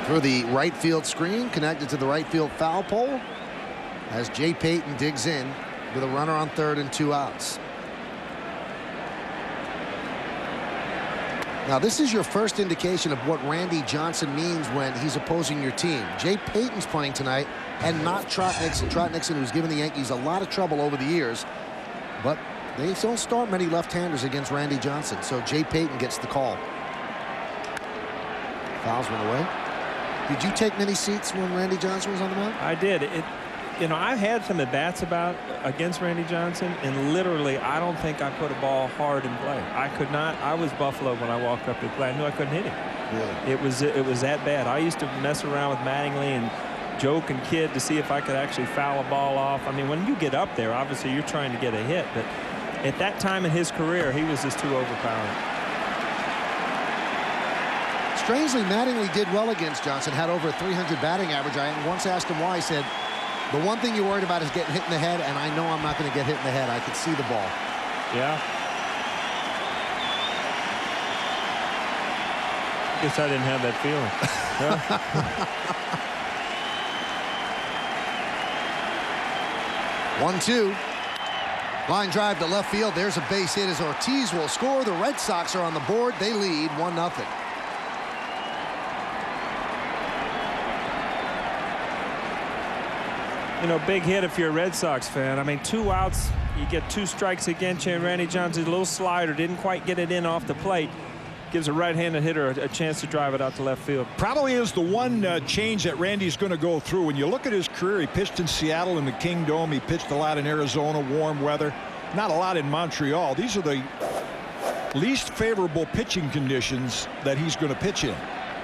Through the right field screen, connected to the right field foul pole, as Jay Payton digs in with a runner on third and 2 outs. Now, this is your first indication of what Randy Johnson means when he's opposing your team. Jay Payton's playing tonight, and not Trot Nixon. Trot Nixon, who's given the Yankees a lot of trouble over the years, but they don't start many left-handers against Randy Johnson, so Jay Payton gets the call. Fouls one away. Did you take many seats when Randy Johnson was on the mound? I did. You know, I've had some at-bats against Randy Johnson, and literally, I don't think I put a ball hard in play. I could not. I was Buffalo when I walked up to play. I knew I couldn't hit him. Really? It was that bad. I used to mess around with Mattingly and joke and kid to see if I could actually foul a ball off. I mean, when you get up there, obviously you're trying to get a hit, but at that time in his career, he was just too overpowering. Strangely, Mattingly did well against Johnson, had over a 300 batting average. I once asked him why. He said, the one thing you're worried about is getting hit in the head, and I know I'm not going to get hit in the head. I can see the ball. Yeah. Guess I didn't have that feeling. 1-2. Line drive to left field. There's a base hit as Ortiz will score. The Red Sox are on the board. They lead 1-0. You know, big hit if you're a Red Sox fan. I mean, 2 outs, you get 2 strikes against you, and Randy Johnson's little slider didn't quite get it in off the plate. Gives a right-handed hitter a chance to drive it out to left field. Probably is the one change that Randy's going to go through. When you look at his career, he pitched in Seattle in the King Dome. He pitched a lot in Arizona, warm weather. Not a lot in Montreal. These are the least favorable pitching conditions that he's going to pitch in,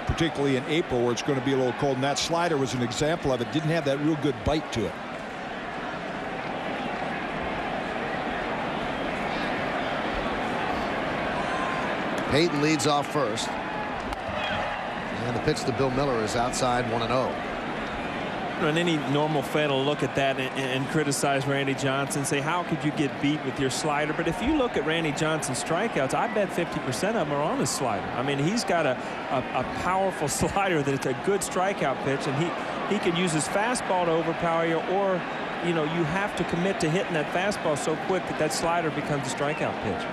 particularly in April where it's going to be a little cold. And that slider was an example of it. Didn't have that real good bite to it. Payton leads off first. And the pitch to Bill Miller is outside 1-0. And any normal fan will look at that and criticize Randy Johnson, say, how could you get beat with your slider? But if you look at Randy Johnson's strikeouts, I bet 50% of them are on his slider. I mean, he's got a powerful slider that it's a good strikeout pitch, and he can use his fastball to overpower you, or, you know, you have to commit to hitting that fastball so quick that that slider becomes a strikeout pitch.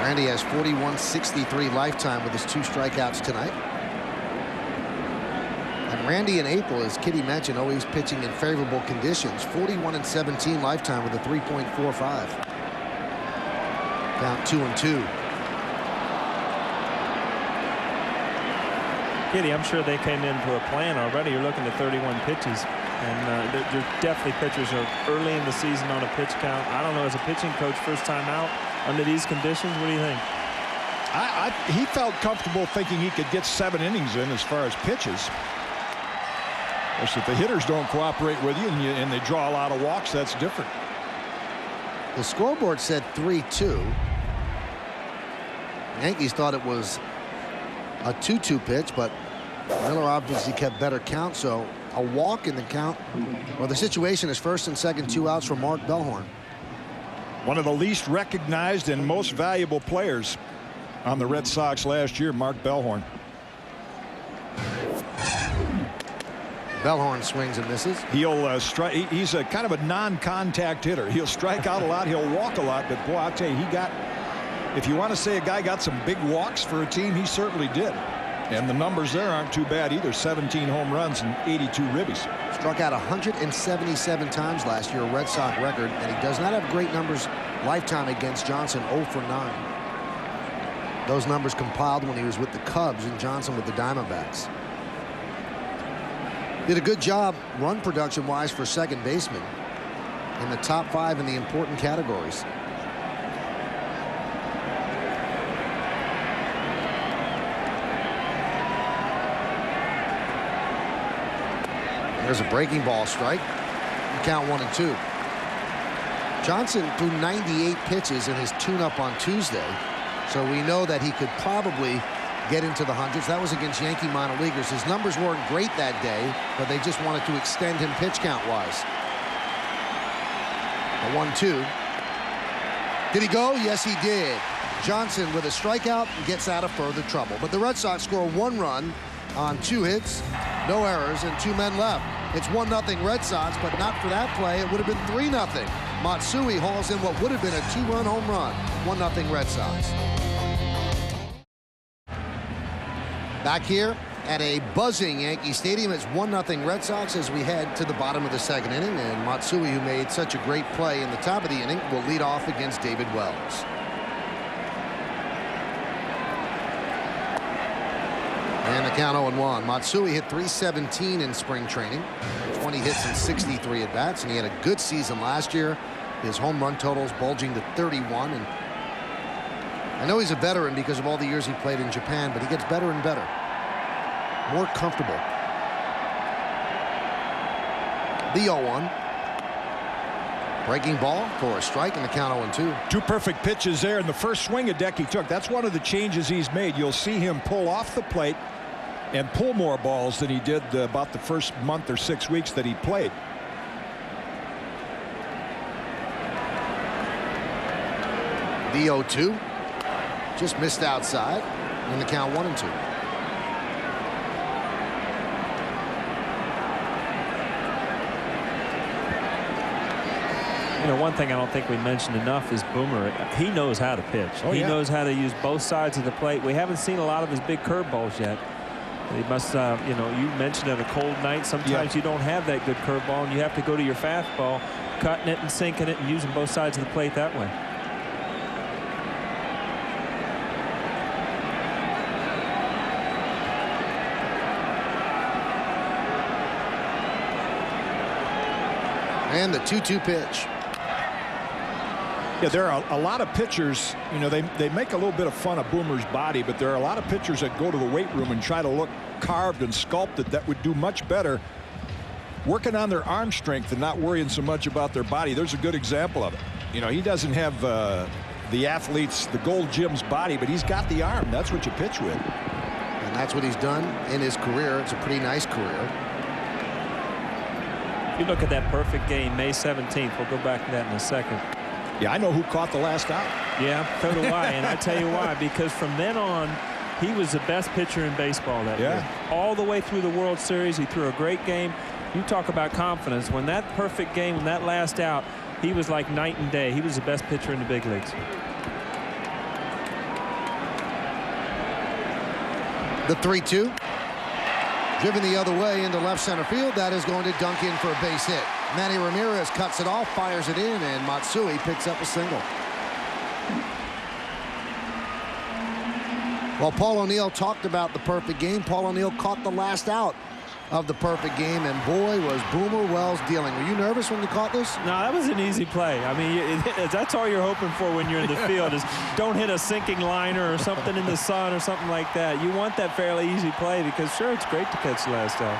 Randy has 41.63 lifetime with his 2 strikeouts tonight. And Randy in April, as Kitty mentioned, always pitching in favorable conditions. 41-17 lifetime with a 3.45. Count 2-2. Kitty, I'm sure they came into a plan already. You're looking at 31 pitches. And they're definitely pitchers are early in the season on a pitch count. I don't know, as a pitching coach, first time out under these conditions, what do you think? He felt comfortable thinking he could get 7 innings in as far as pitches. Of course, if the hitters don't cooperate with you and they draw a lot of walks, that's different. The scoreboard said 3-2. Yankees thought it was a 2-2 pitch, but Miller obviously kept better count, so a walk in the count. Well, the situation is first and second, 2 outs for Mark Bellhorn. One of the least recognized and most valuable players on the Red Sox last year, Mark Bellhorn. Bellhorn swings and misses. He'll strike. He's a kind of a non-contact hitter. He'll strike out a lot. He'll walk a lot. But boy, I'll tell you, if you want to say a guy got some big walks for a team, he certainly did. And the numbers there aren't too bad either. 17 home runs and 82 ribbies. Struck out 177 times last year, a Red Sox record, and he does not have great numbers lifetime against Johnson, 0 for 9. Those numbers compiled when he was with the Cubs and Johnson with the Diamondbacks. Did a good job run production-wise for second baseman in the top 5 in the important categories. There's a breaking ball strike. Count 1-2. Johnson threw 98 pitches in his tune-up on Tuesday, so we know that he could probably get into the hundreds. That was against Yankee minor leaguers. His numbers weren't great that day, but they just wanted to extend him pitch count-wise. A 1-2. Did he go? Yes, he did. Johnson with a strikeout gets out of further trouble. But the Red Sox score 1 run on 2 hits, no errors, and 2 men left. It's 1-0 Red Sox, but not for that play. It would have been 3-0. Matsui hauls in what would have been a 2-run home run. 1-0 Red Sox. Back here at a buzzing Yankee Stadium, it's 1-0 Red Sox as we head to the bottom of the 2nd inning. And Matsui, who made such a great play in the top of the inning, will lead off against David Wells. And the count 0-1. Matsui hit .317 in spring training, 20 hits and 63 at-bats, and he had a good season last year. His home run totals bulging to 31. And I know he's a veteran because of all the years he played in Japan, but he gets better and better. More comfortable. The 0-1. Breaking ball for a strike, and the count 0-2. 2 perfect pitches there in the first swing of deck he took. That's one of the changes he's made. You'll see him pull off the plate and pull more balls than he did about the first month or 6 weeks that he played. The 0-2. Just missed outside, and the count 1-2. You know, one thing I don't think we mentioned enough is Boomer. He knows how to pitch. He knows how to use both sides of the plate. We haven't seen a lot of his big curveballs yet. He must, you know, you mentioned on a cold night, sometimes you don't have that good curveball, and you have to go to your fastball, cutting it and sinking it and using both sides of the plate that way. And the 2-2 pitch. Yeah, there are a lot of pitchers, you know, they make a little bit of fun of Boomer's body, but there are a lot of pitchers that go to the weight room and try to look carved and sculpted that would do much better working on their arm strength and not worrying so much about their body. There's a good example of it. You know, he doesn't have the athlete's, the Gold Gym's body, but he's got the arm. That's what you pitch with. And that's what he's done in his career. It's a pretty nice career. If you look at that perfect game, May 17th, we'll go back to that in a second. Yeah, I know who caught the last out. Yeah, so do I, and I tell you why. Because from then on, he was the best pitcher in baseball that year. All the way through the World Series, he threw a great game. You talk about confidence. When that perfect game, when that last out, he was like night and day. He was the best pitcher in the big leagues. The 3-2. Driven the other way into left center field. That is going to dunk in for a base hit. Manny Ramirez cuts it off, fires it in, and Matsui picks up a single. Well, Paul O'Neill talked about the perfect game. Paul O'Neill caught the last out of the perfect game, and boy, was Boomer Wells dealing. Were you nervous when you caught this? No, that was an easy play. I mean, that's all you're hoping for when you're in the field is don't hit a sinking liner or something in the sun or something like that. You want that fairly easy play because, sure, it's great to catch the last out.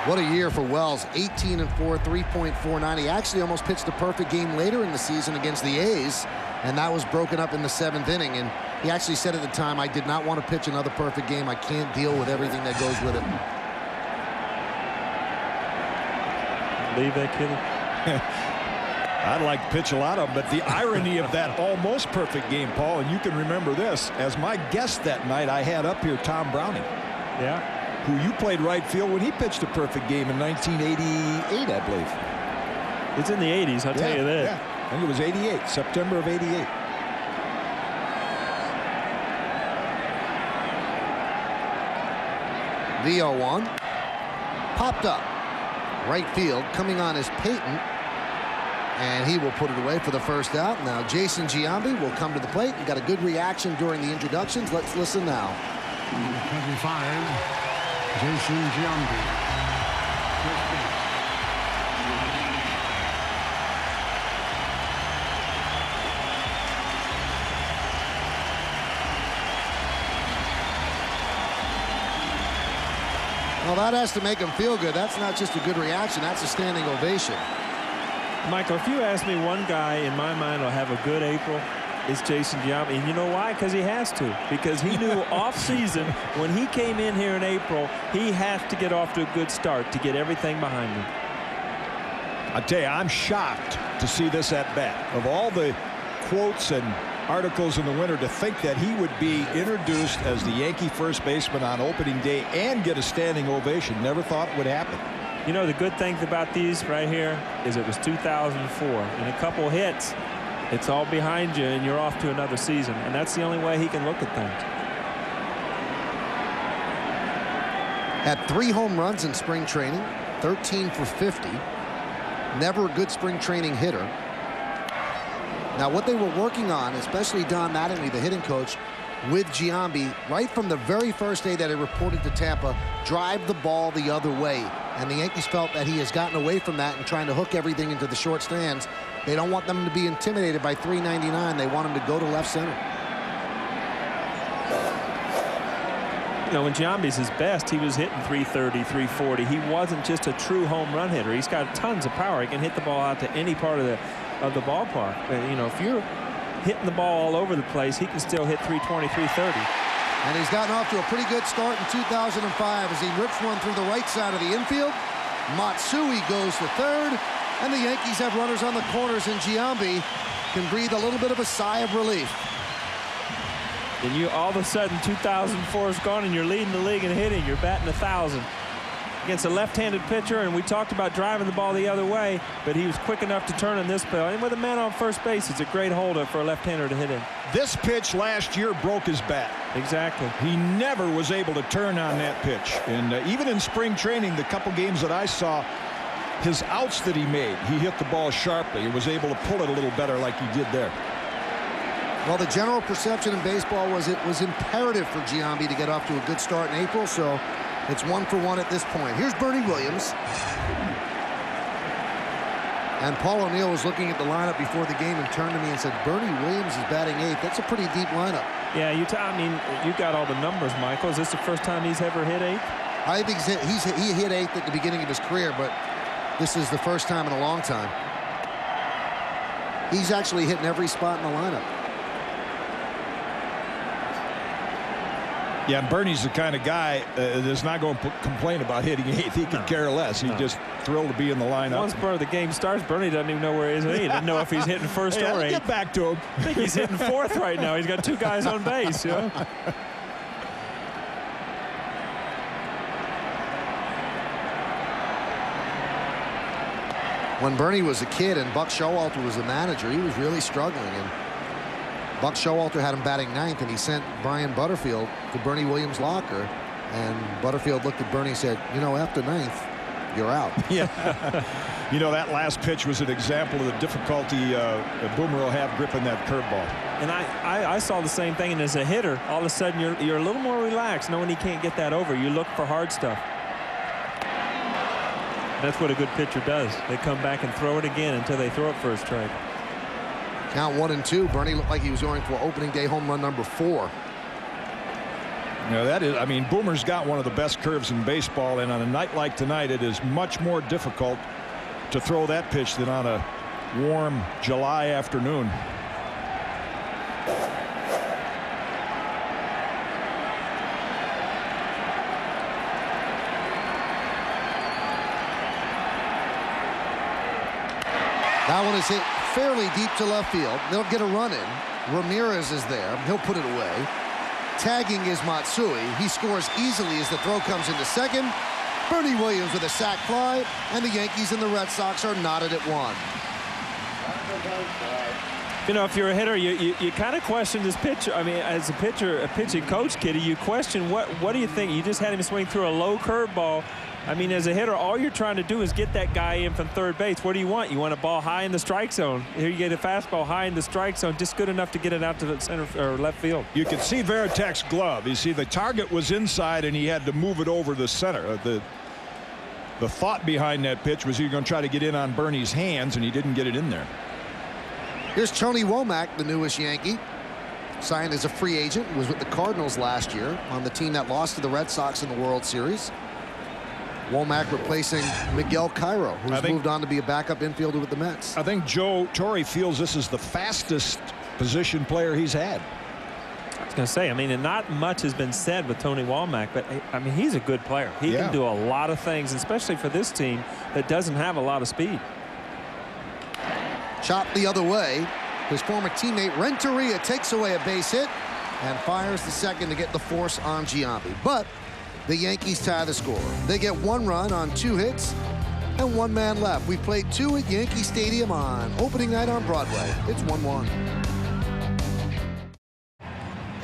What a year for Wells. 18-4, 3.49. He actually almost pitched a perfect game later in the season against the A's, and that was broken up in the 7th inning. And he actually said at the time, I did not want to pitch another perfect game. I can't deal with everything that goes with it. Leave that kid. I'd like to pitch a lot of them, but the irony of that almost perfect game, Paul, and you can remember this, as my guest that night, I had up here Tom Browning. Yeah. Who you played right field when he pitched a perfect game in 1988, I believe. It's in the 80s, I'll tell you that. Yeah, I think it was 88, September of 88. The 0-1. Popped up. Right field, coming on is Payton. And he will put it away for the first out. Now Jason Giambi will come to the plate. We got a good reaction during the introductions. Let's listen now. 25. Jason Giambi. Well, that has to make him feel good. That's not just a good reaction. That's a standing ovation. Michael, if you ask me one guy in my mind will have a good April, it's Jason Giambi. And you know why? Because he has to. Because he knew off-season, when he came in here in April, he has to get off to a good start to get everything behind him. I tell you, I'm shocked to see this at bat. Of all the quotes and articles in the winter, to think that he would be introduced as the Yankee first baseman on opening day and get a standing ovation. Never thought it would happen. You know, the good thing about these right here is it was 2004. In a couple hits, it's all behind you and you're off to another season. And that's the only way he can look at things. Had 3 home runs in spring training, 13 for 50. Never a good spring training hitter. Now, what they were working on, especially Don Mattingly, the hitting coach, with Giambi, right from the very first day that he reported to Tampa, drive the ball the other way. And the Yankees felt that he has gotten away from that and trying to hook everything into the short stands. They don't want them to be intimidated by 399. They want him to go to left center. You know, when Giambi's his best, he was hitting 330, 340. He wasn't just a true home run hitter. He's got tons of power. He can hit the ball out to any part of the ballpark. You know, if you're hitting the ball all over the place, he can still hit 320, 330. And he's gotten off to a pretty good start in 2005 as he rips one through the right side of the infield. Matsui goes to third, and the Yankees have runners on the corners, and Giambi can breathe a little bit of a sigh of relief. And you all of a sudden 2004 is gone and you're leading the league in hitting. You're batting 1,000 against a left-handed pitcher, and we talked about driving the ball the other way, but he was quick enough to turn in this play. And with a man on first base, it's a great holdup for a left-hander to hit in. This pitch last year broke his bat. Exactly. He never was able to turn on that pitch. And even in spring training, the couple games that I saw, his outs that he made, he hit the ball sharply and was able to pull it a little better like he did there. Well, the general perception in baseball was it was imperative for Giambi to get off to a good start in April, so it's 1-for-1 at this point. Here's Bernie Williams. And Paul O'Neill was looking at the lineup before the game and turned to me and said, Bernie Williams is batting 8th. That's a pretty deep lineup. Yeah, I mean, you got all the numbers, Michael. Is this the first time he's ever hit 8th? I think he hit 8th at the beginning of his career, but this is the first time in a long time. He's actually hitting every spot in the lineup. Yeah, Bernie's the kind of guy that's not going to complain about hitting 8th. He could care less. He's just thrilled to be in the lineup. Once the game starts, Bernie doesn't even know where he is. He doesn't know if he's hitting first or 8th. Get back to him. I think he's hitting 4th right now. He's got 2 guys on base. You know? When Bernie was a kid and Buck Showalter was the manager, he was really struggling. And Buck Showalter had him batting 9th, and he sent Brian Butterfield to Bernie Williams' locker. And Butterfield looked at Bernie and said, you know, after 9th, you're out. Yeah. You know, that last pitch was an example of the difficulty Boomer will have gripping that curveball. And I saw the same thing. And as a hitter, all of a sudden you're a little more relaxed knowing he can't get that over. You look for hard stuff. That's what a good pitcher does. They come back and throw it again until they throw it for a strike. Count 1-2. Bernie looked like he was going for opening day home run number 4. You know, that is, I mean, Boomer's got one of the best curves in baseball, and on a night like tonight, it is much more difficult to throw that pitch than on a warm July afternoon. That one is hit fairly deep to left field. They'll get a run in. Ramirez is there. He'll put it away. Tagging is Matsui. He scores easily as the throw comes into second. Bernie Williams with a sac fly, and the Yankees and the Red Sox are knotted at 1. You know, if you're a hitter, you kind of question this pitcher. I mean, as a pitcher, a pitching coach, Kitty, you question what do you think? You just had him swing through a low curveball. I mean, as a hitter, all you're trying to do is get that guy in from third base. What do you want? You want a ball high in the strike zone. Here you get a fastball high in the strike zone, just good enough to get it out to the center or left field. You can see Varitek's glove. You see the target was inside, and he had to move it over the center. The thought behind that pitch was you're going to try to get in on Bernie's hands, and he didn't get it in there. Here's Tony Womack, the newest Yankee. Signed as a free agent. Was with the Cardinals last year on the team that lost to the Red Sox in the World Series. Womack replacing Miguel Cairo, who's moved on to be a backup infielder with the Mets. I think Joe Torre feels this is the fastest position player he's had. I was going to say, I mean, and not much has been said with Tony Womack, but I mean, he's a good player. He can do a lot of things, especially for this team that doesn't have a lot of speed. Chopped the other way. His former teammate Renteria takes away a base hit and fires the second to get the force on Giambi. But the Yankees tie the score. They get 1 run on 2 hits and 1 man left. We played 2 at Yankee Stadium on opening night on Broadway. It's 1-1.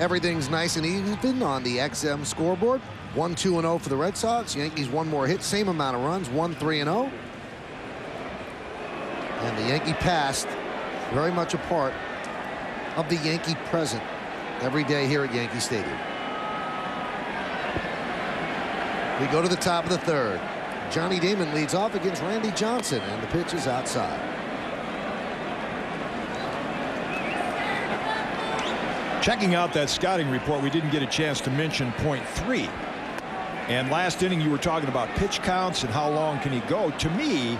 Everything's nice and even on the XM scoreboard. 1-2-0 for the Red Sox. Yankees 1 more hit, same amount of runs, 1-3-0. And the Yankee past very much a part of the Yankee present every day here at Yankee Stadium. We go to the top of the 3rd. Johnny Damon leads off against Randy Johnson, and the pitch is outside. Checking out that scouting report, we didn't get a chance to mention point 3. And last inning, you were talking about pitch counts and how long can he go. To me,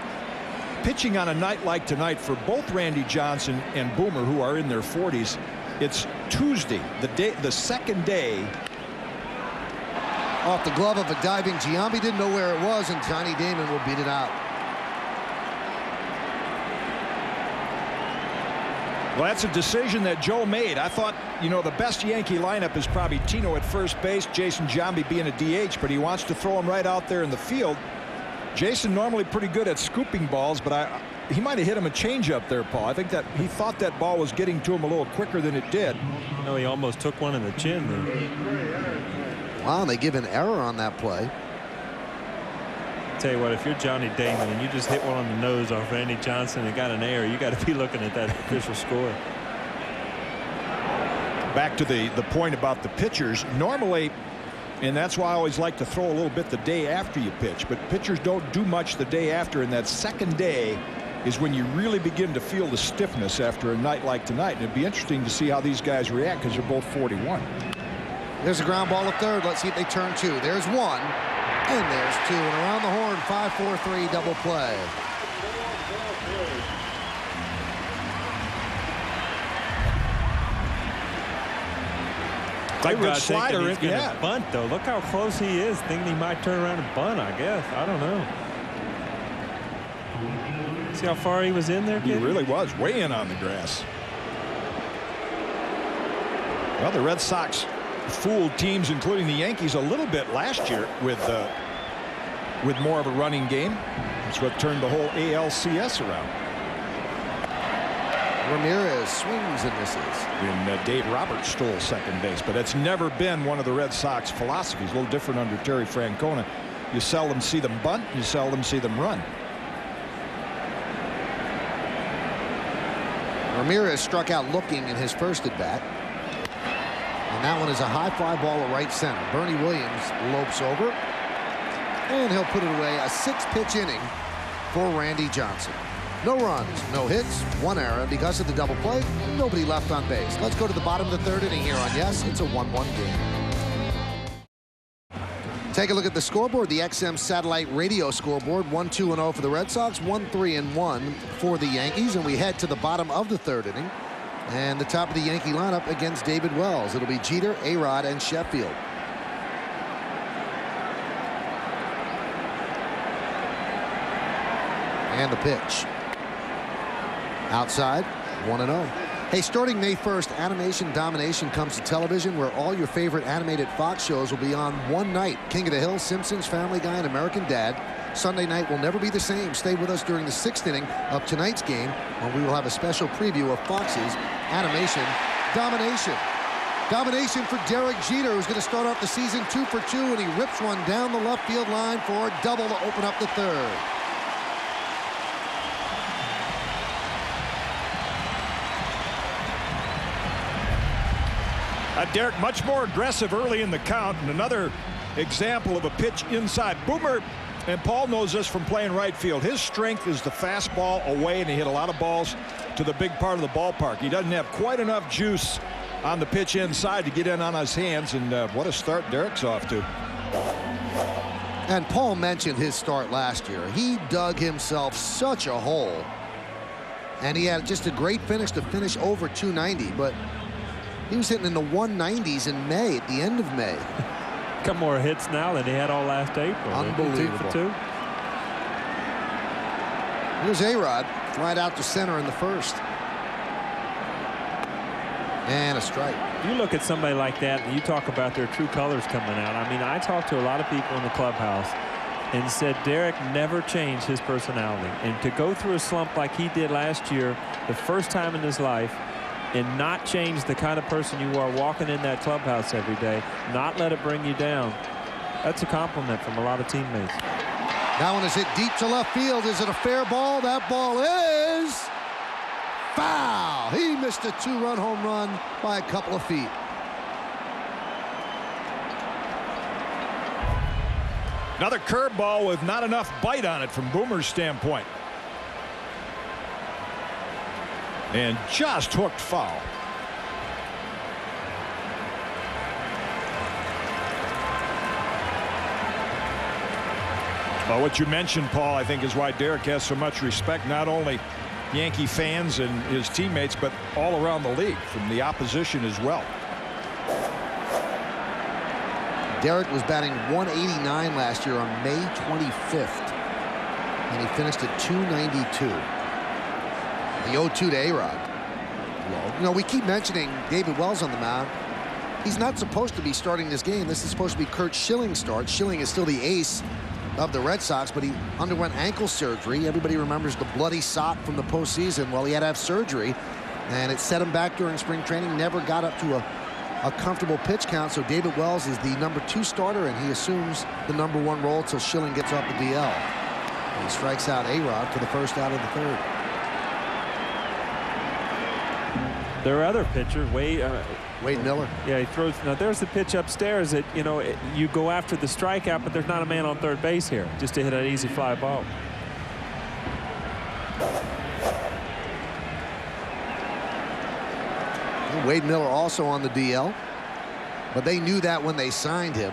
pitching on a night like tonight for both Randy Johnson and Boomer, who are in their 40s, it's Tuesday, the second day. Off the glove of a diving Giambi, didn't know where it was, and Johnny Damon will beat it out. Well, that's a decision that Joe made. I thought, you know, the best Yankee lineup is probably Tino at first base, Jason Giambi being a DH, but he wants to throw him right out there in the field. Jason normally pretty good at scooping balls, but he might have hit him a changeup there, Paul. I think that he thought that ball was getting to him a little quicker than it did. No, he almost took one in the chin there. Wow, they give an error on that play. Tell you what, if you're Johnny Damon and you just hit one on the nose off Randy Johnson and got an error, you got to be looking at that official score. Back to the point about the pitchers. Normally, and that's why I always like to throw a little bit the day after you pitch, but pitchers don't do much the day after, and that second day is when you really begin to feel the stiffness after a night like tonight. And it'd be interesting to see how these guys react because they're both 41. There's a ground ball at 3rd. Let's see if they turn 2. There's 1, and there's 2, and around the horn, 5-4-3 double play. Like Rich Slider, he's gonna bunt though. Look how close he is. Thinking he might turn around and bunt. I guess. I don't know. See how far he was in there, kid? He really was way in on the grass. Well, the Red Sox fooled teams, including the Yankees, a little bit last year with more of a running game. That's what turned the whole ALCS around. Ramirez swings and misses. When Dave Roberts stole second base, but it's never been one of the Red Sox philosophies. A little different under Terry Francona. You seldom see them bunt. You seldom see them run. Ramirez struck out looking in his first at bat. And that one is a high fly ball at right center. Bernie Williams lopes over. And he'll put it away. A 6-pitch inning for Randy Johnson. No runs, no hits, 1 error. Because of the double play, nobody left on base. Let's go to the bottom of the 3rd inning here on Yes. It's a 1-1 game. Take a look at the scoreboard, the XM satellite radio scoreboard. 1-2-0 for the Red Sox, 1-3-1 for the Yankees. And we head to the bottom of the 3rd inning. And the top of the Yankee lineup against David Wells. It'll be Jeter, A-Rod, and Sheffield. And the pitch. Outside, 1-0. Hey, starting May 1st, Animation Domination comes to television, where all your favorite animated Fox shows will be on one night. King of the Hill, Simpsons, Family Guy, and American Dad. Sunday night will never be the same. Stay with us during the 6th inning of tonight's game, when we will have a special preview of Fox's Animation Domination. Domination for Derek Jeter, who's going to start off the season 2 for 2, and he rips one down the left field line for a double to open up the 3rd. Derek much more aggressive early in the count, and another example of a pitch inside. Boomer, and Paul knows this from playing right field, his strength is the fastball away, and he hit a lot of balls to the big part of the ballpark. He doesn't have quite enough juice on the pitch inside to get in on his hands, and what a start Derek's off to. And Paul mentioned his start last year. He dug himself such a hole, and he had just a great finish to finish over 290, but he was hitting in the 190s in May, at the end of May. Got more hits now than he had all last April. Unbelievable. 2 for 2. Here's A-Rod, flied out to center in the first. And a strike. You look at somebody like that and you talk about their true colors coming out. I mean, I talked to a lot of people in the clubhouse and said Derek never changed his personality. And to go through a slump like he did last year, the first time in his life, and not change the kind of person you are walking in that clubhouse every day, not let it bring you down, that's a compliment from a lot of teammates. That one is hit deep to left field. Is it a fair ball? That ball is foul. He missed a two-run home run by a couple of feet. Another curveball with not enough bite on it from Boomer's standpoint. And just hooked foul. Well, what you mentioned, Paul, I think is why Derek has so much respect, not only Yankee fans and his teammates, but all around the league, from the opposition as well. Derek was batting 189 last year on May 25th, and he finished at 292. The 0-2 to A-Rod. Well, you know, we keep mentioning David Wells on the mound. He's not supposed to be starting this game. This is supposed to be Curt Schilling's start. Schilling is still the ace of the Red Sox, but he underwent ankle surgery. Everybody remembers the bloody sock from the postseason. Well, he had to have surgery, and it set him back during spring training. Never got up to a comfortable pitch count, so David Wells is the #2 starter, and he assumes the #1 role until Schilling gets off the DL. And he strikes out A-Rod for the first out of the third. Their other pitcher, Wade Miller. Yeah, he throws. Now there's the pitch upstairs that, you know, you go after the strikeout, but there's not a man on third base here just to hit an easy fly ball. Wade Miller also on the DL, but they knew that when they signed him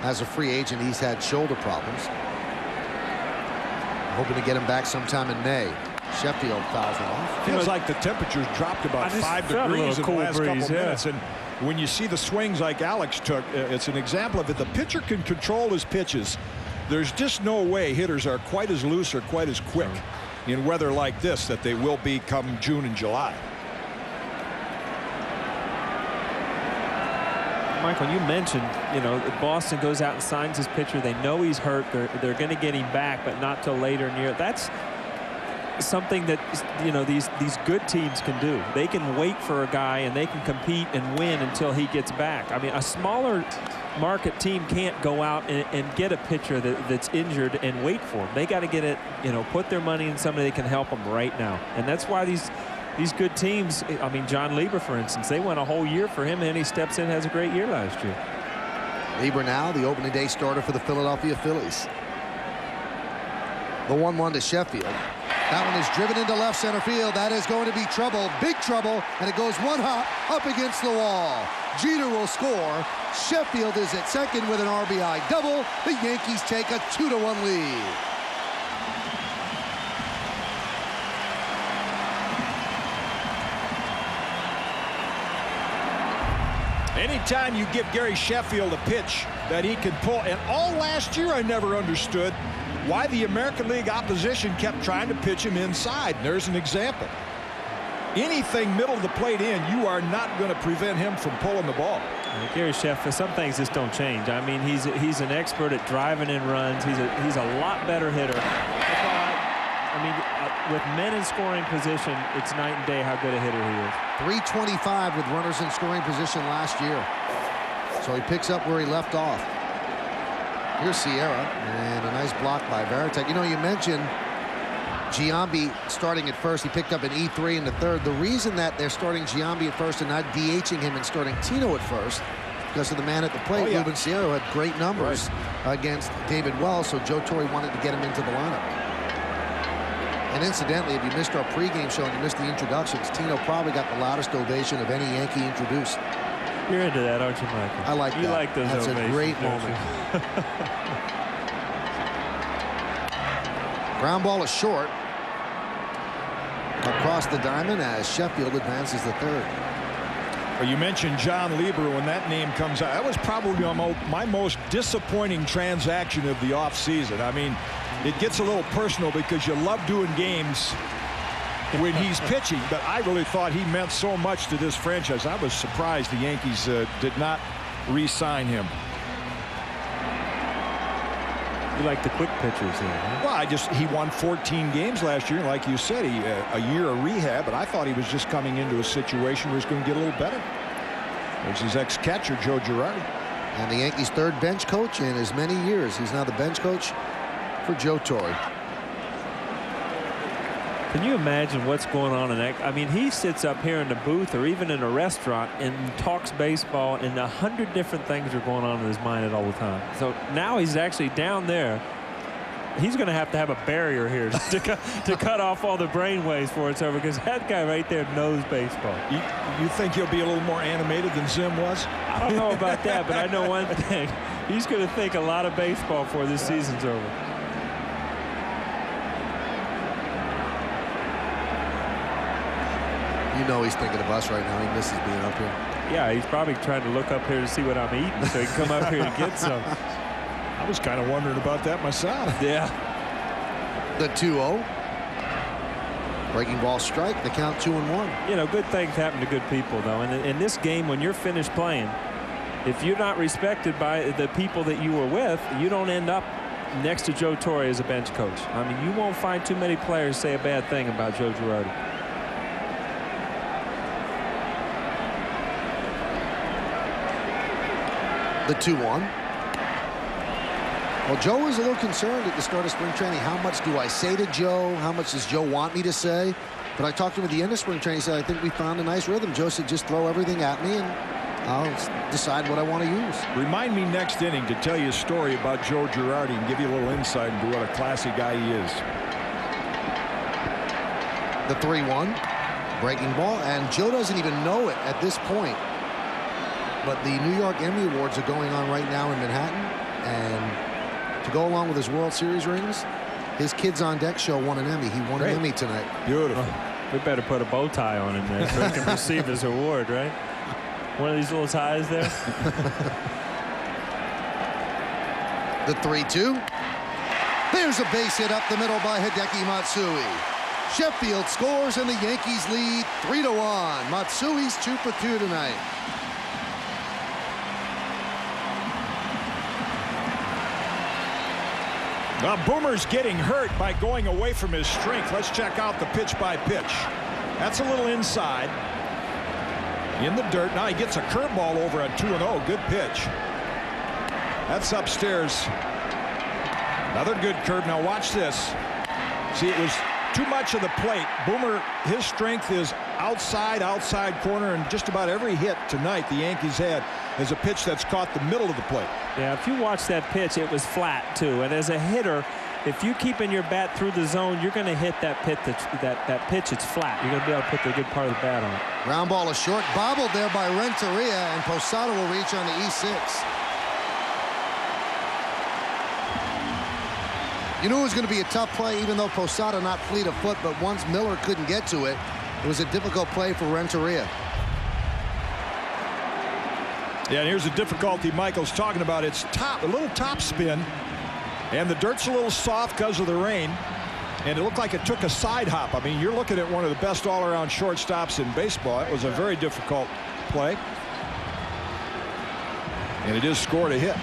as a free agent. He's had shoulder problems. Hoping to get him back sometime in May. Sheffield fouls it off. Feels like the temperatures dropped about 5 degrees in the last couple minutes. And when you see the swings like Alex took, it's an example of it. The pitcher can control his pitches. There's just no way hitters are quite as loose or quite as quick in weather like this that they will be come June and July. Michael, you mentioned, you know, Boston goes out and signs his pitcher. They know he's hurt. They're going to get him back, but not till later in the year. That's something that, you know, these good teams can do. They can wait for a guy and they can compete and win until he gets back. I mean, a smaller market team can't go out and get a pitcher that's injured and wait for him. They got to get it, you know, put their money in somebody that can help them right now. And that's why these good teams, I mean, John Lieber, for instance, they went a whole year for him, and he steps in, has a great year last year. Lieber now the opening day starter for the Philadelphia Phillies. The 1-1 to Sheffield. That one is driven into left center field. That is going to be trouble, big trouble, and it goes one hop up against the wall. Jeter will score. Sheffield is at second with an RBI double. The Yankees take a 2-1 lead. Anytime you give Gary Sheffield a pitch that he can pull, and all last year I never understood why the American League opposition kept trying to pitch him inside. And there's an example. Anything middle of the plate in, you are not going to prevent him from pulling the ball. Gary Sheffield, some things just don't change. I mean, he's an expert at driving in runs. He's a lot better hitter. I mean, with men in scoring position, it's night and day how good a hitter he is. 325 with runners in scoring position last year. So he picks up where he left off. Here's Sierra, and a nice block by Varitek. You know, you mentioned Giambi starting at first. He picked up an E3 in the third. The reason that they're starting Giambi at first and not DHing him and starting Tino at first, because of the man at the plate. Ruben Sierra had great numbers against David Wells, so Joe Torre wanted to get him into the lineup. And incidentally, if you missed our pregame show and you missed the introductions, Tino probably got the loudest ovation of any Yankee introduced. You're into that, aren't you, Michael? I like that. You like those That's ovations, a great moment. Ground ball is short. Across the diamond as Sheffield advances the third. Well, you mentioned John Lieber. When that name comes out, that was probably my most disappointing transaction of the offseason. I mean, it gets a little personal because you love doing games when he's pitching, but I really thought he meant so much to this franchise. I was surprised the Yankees did not re-sign him. You like the quick pitchers here, huh? Well, he won 14 games last year. Like you said, a year of rehab, but I thought he was just coming into a situation where he's going to get a little better. There's his ex-catcher, Joe Girardi. And the Yankees' third bench coach in as many years. He's now the bench coach for Joe Torre. Can you imagine what's going on in that? I mean, he sits up here in the booth or even in a restaurant and talks baseball, and 100 different things are going on in his mind at all the time. So now he's actually down there. He's going to have a barrier here to cut off all the brain waves before it's over, because that guy right there knows baseball. You think he'll be a little more animated than Zim was? I don't know about that, but I know one thing. He's going to think a lot of baseball before this season's over. You know he's thinking of us right now. He misses being up here. Yeah, he's probably trying to look up here to see what I'm eating so he can come up here and get some. I was kind of wondering about that myself. Yeah. The 2-0. Breaking ball strike. The count 2-1. You know, good things happen to good people, though. And in this game, when you're finished playing, if you're not respected by the people that you were with, you don't end up next to Joe Torre as a bench coach. I mean, you won't find too many players say a bad thing about Joe Girardi. The 2-1. Well, Joe was a little concerned at the start of spring training. How much do I say to Joe? How much does Joe want me to say? But I talked to him at the end of spring training. He said, I think we found a nice rhythm. Joe said, just throw everything at me and I'll decide what I want to use. Remind me next inning to tell you a story about Joe Girardi and give you a little insight into what a classy guy he is. The 3-1. Breaking ball. And Joe doesn't even know it at this point. But the New York Emmy Awards are going on right now in Manhattan. And to go along with his World Series rings, his Kids on Deck show won an Emmy. He won an Emmy tonight. Beautiful. We better put a bow tie on him there so he can receive his award, right? One of these little ties there. The 3-2. There's a base hit up the middle by Hideki Matsui. Sheffield scores and the Yankees lead 3-1. Matsui's 2 for 2 tonight. Now, Boomer's getting hurt by going away from his strength. Let's check out the pitch by pitch. That's a little inside. In the dirt. Now he gets a curveball over at 2-0. Good pitch. That's upstairs. Another good curve. Now watch this. See, it was too much of the plate. Boomer, his strength is outside corner, and just about every hit tonight the Yankees had is a pitch that's caught the middle of the plate. Yeah, if you watch that pitch, it was flat too. And as a hitter, if you keep in your bat through the zone, you're going to hit that pitch that's flat. You're going to be able to put the good part of the bat on it. Ground ball is short, bobbled there by Renteria, and Posada will reach on the E6. You knew it was going to be a tough play, even though Posada not fleet of foot, but once Miller couldn't get to it, it was a difficult play for Renteria. Yeah, and here's the difficulty Michael's talking about. It's a little top spin, and the dirt's a little soft because of the rain, and it looked like it took a side hop. I mean, you're looking at one of the best all-around shortstops in baseball. It was a very difficult play, and it is scored a hit.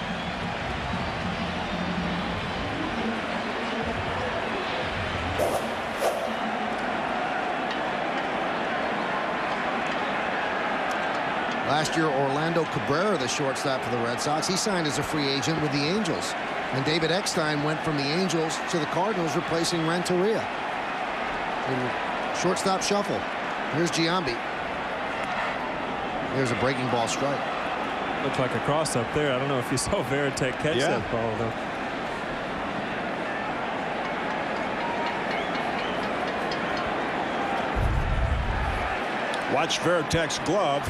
Last year, Orlando Cabrera, the shortstop for the Red Sox, he signed as a free agent with the Angels. And David Eckstein went from the Angels to the Cardinals, replacing Renteria. Shortstop shuffle. Here's Giambi. There's a breaking ball strike. Looked like a cross up there. I don't know if you saw Veritek catch that ball, though. Watch Veritek's glove.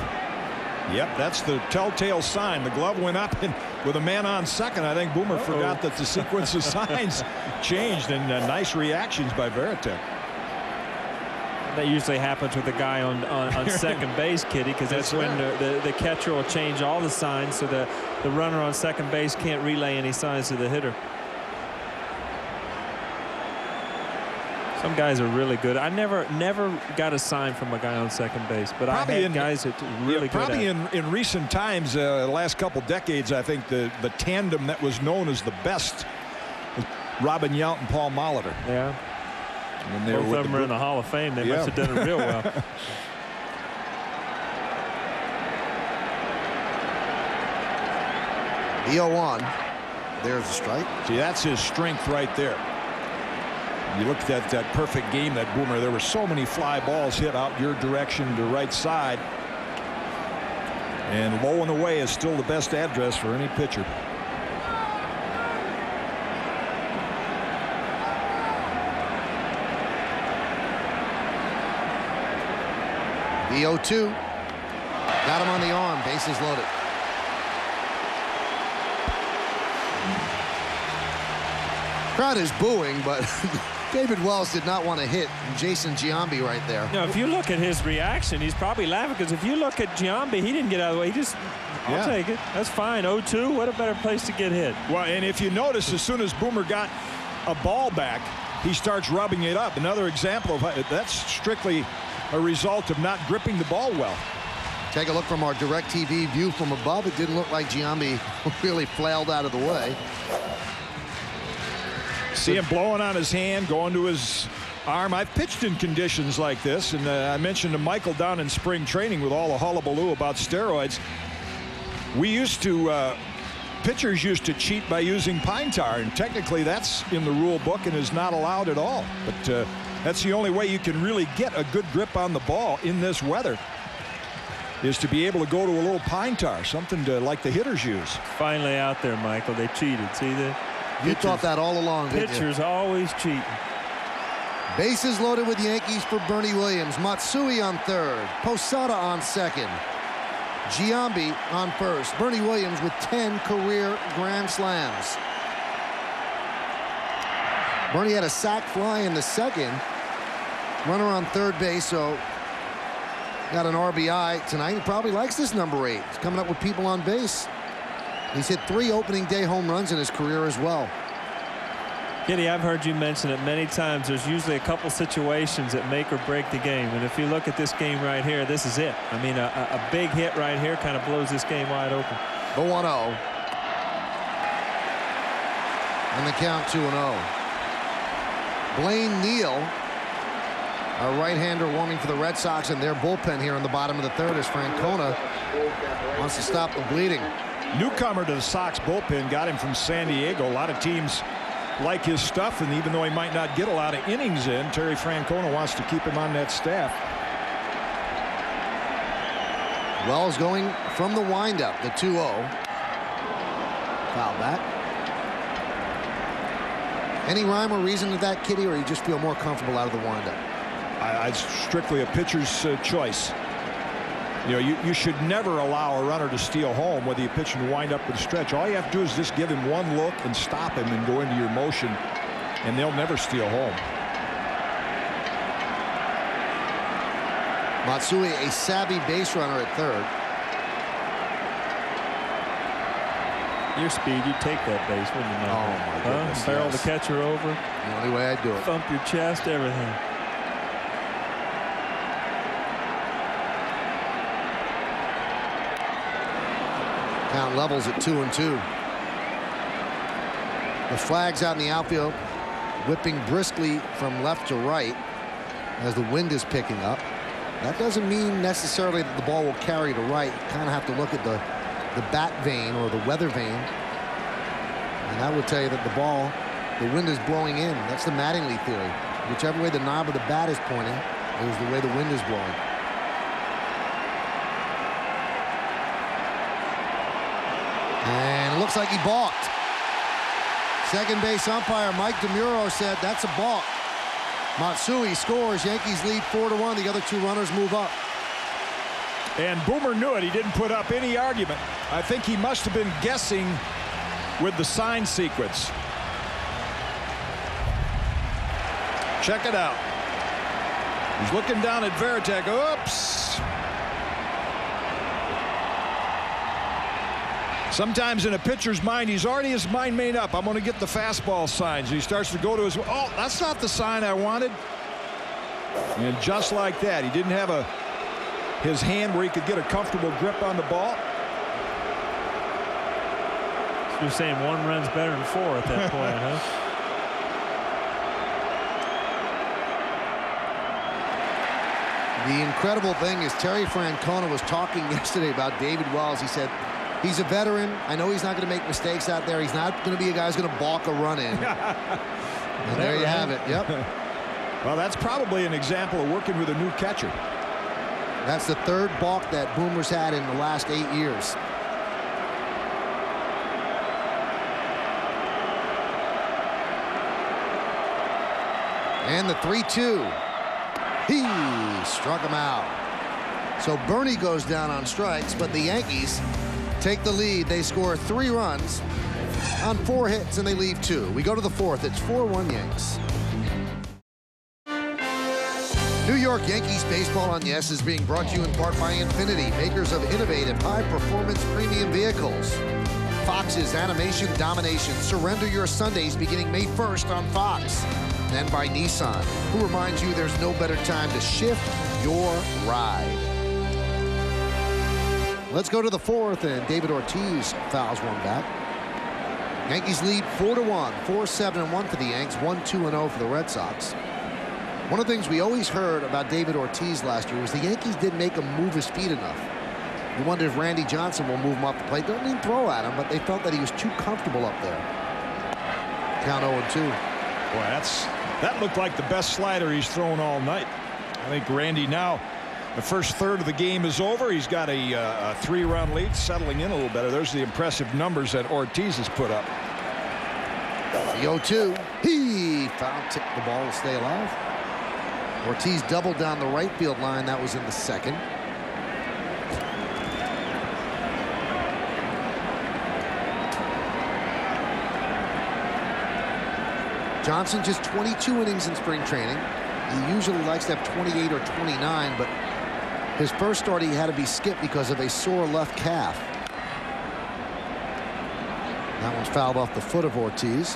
Yep, that's the telltale sign. The glove went up, and with a man on second, I think Boomer forgot that the sequence of signs changed, and nice reactions by Veritek. That usually happens with the guy on second base, Kitty, because that's when the catcher will change all the signs so the runner on second base can't relay any signs to the hitter. Some guys are really good. I never got a sign from a guy on second base, but I had guys that really good probably at it. in recent times, the last couple decades, I think the tandem that was known as the best was Robin Yount and Paul Molitor. Yeah. When they Both of them are in the Hall of Fame. They must have done it real well. The 0-1. There's a strike. See, that's his strength right there. You look at that perfect game, that Boomer. There were so many fly balls hit out your direction to right side. And low and away is still the best address for any pitcher. The 0-2. Got him on the arm. Bases loaded. Crowd is booing, but David Wells did not want to hit Jason Giambi right there. Now, if you look at his reaction, he's probably laughing, because if you look at Giambi, he didn't get out of the way. He just, I'll take it. That's fine. 0-2. What a better place to get hit. Well, and if you notice, as soon as Boomer got a ball back, he starts rubbing it up. Another example of that's strictly a result of not gripping the ball well. Take a look from our DirecTV view from above. It didn't look like Giambi really flailed out of the way. See him blowing on his hand, going to his arm. I've pitched in conditions like this, and I mentioned to Michael down in spring training with all the hullabaloo about steroids. We used to, pitchers used to cheat by using pine tar, and technically that's in the rule book and is not allowed at all. But that's the only way you can really get a good grip on the ball in this weather, is to be able to go to a little pine tar, something to like the hitters use. Finally out there, Michael. They cheated. See that? You thought that all along, didn't you? Pitchers always cheating. Bases loaded with Yankees for Bernie Williams. Matsui on third. Posada on second. Giambi on first. Bernie Williams with 10 career grand slams. Bernie had a sac fly in the second. Runner on third base, so got an RBI tonight. He probably likes this number 8. He's coming up with people on base. He's hit 3 opening day home runs in his career as well. Kitty, I've heard you mention it many times. There's usually a couple situations that make or break the game. And if you look at this game right here, this is it. I mean, a big hit right here kind of blows this game wide open. The 1-0. And the count 2-0. Blaine Neal, a right-hander warming for the Red Sox in their bullpen here in the bottom of the third as Francona wants to stop the bleeding. Newcomer to the Sox bullpen, got him from San Diego. A lot of teams like his stuff, and even though he might not get a lot of innings in, Terry Francona wants to keep him on that staff. Wells going from the windup, the 2-0. Foul back. Any rhyme or reason to that, Kitty, or you just feel more comfortable out of the windup? It's strictly a pitcher's choice. You know, you should never allow a runner to steal home, whether you pitch and wind up with a stretch. All you have to do is just give him one look and stop him and go into your motion, and they'll never steal home. Matsui, a savvy base runner at third. Your speed, you'd take that base, wouldn't you? Oh, my goodness, Barrel yes. the catcher over. The only way I'd do it. Thump your chest, everything. Count levels at 2-2. The flags out in the outfield, whipping briskly from left to right as the wind is picking up. That doesn't mean necessarily that the ball will carry to right. You kind of have to look at the bat vane or the weather vane. And that would tell you that the wind is blowing in. That's the Mattingly theory. Whichever way the knob of the bat is pointing is the way the wind is blowing. And it looks like he balked. Second base umpire Mike DeMuro said that's a balk. Matsui scores. Yankees lead 4-1. The other 2 runners move up. And Boomer knew it. He didn't put up any argument. I think he must have been guessing with the sign sequence. Check it out. He's looking down at Veritek. Oops. Sometimes in a pitcher's mind, he's already his mind made up. I'm going to get the fastball signs. He starts to go to his, oh, that's not the sign I wanted. And just like that, he didn't have his hand where he could get a comfortable grip on the ball. So you're saying 1 run's better than 4 at that point, huh? The incredible thing is Terry Francona was talking yesterday about David Wells. He said, he's a veteran. I know he's not going to make mistakes out there. He's not going to be a guy who's going to balk a run in. And there you have it. Yep. Well, that's probably an example of working with a new catcher. That's the 3rd balk that Boomer's had in the last 8 years. And the 3-2. He struck him out. So Bernie goes down on strikes, but the Yankees take the lead. They score 3 runs on 4 hits, and they leave 2. We go to the 4th. It's 4-1 Yanks. New York Yankees baseball on Yes is being brought to you in part by Infinity, makers of innovative high-performance premium vehicles. Fox's animation domination. Surrender your Sundays beginning May 1st on Fox. And by Nissan, who reminds you there's no better time to shift your ride. Let's go to the 4th, and David Ortiz fouls one back. Yankees lead 4-1, 4-7-1 for the Yanks, 1-2-0 for the Red Sox. One of the things we always heard about David Ortiz last year was the Yankees didn't make him move his feet enough. You wonder if Randy Johnson will move him off the plate. Don't mean throw at him, but they felt that he was too comfortable up there. Count 0-2. Boy, that looked like the best slider he's thrown all night. I think Randy now, the first third of the game is over. He's got a 3-run lead, settling in a little better. There's the impressive numbers that Ortiz has put up. The 0-2. He foul-tipped the ball to stay alive. Ortiz doubled down the right field line. That was in the 2nd. Johnson just 22 innings in spring training. He usually likes to have 28 or 29, but his first start he had to be skipped because of a sore left calf. That one's fouled off the foot of Ortiz.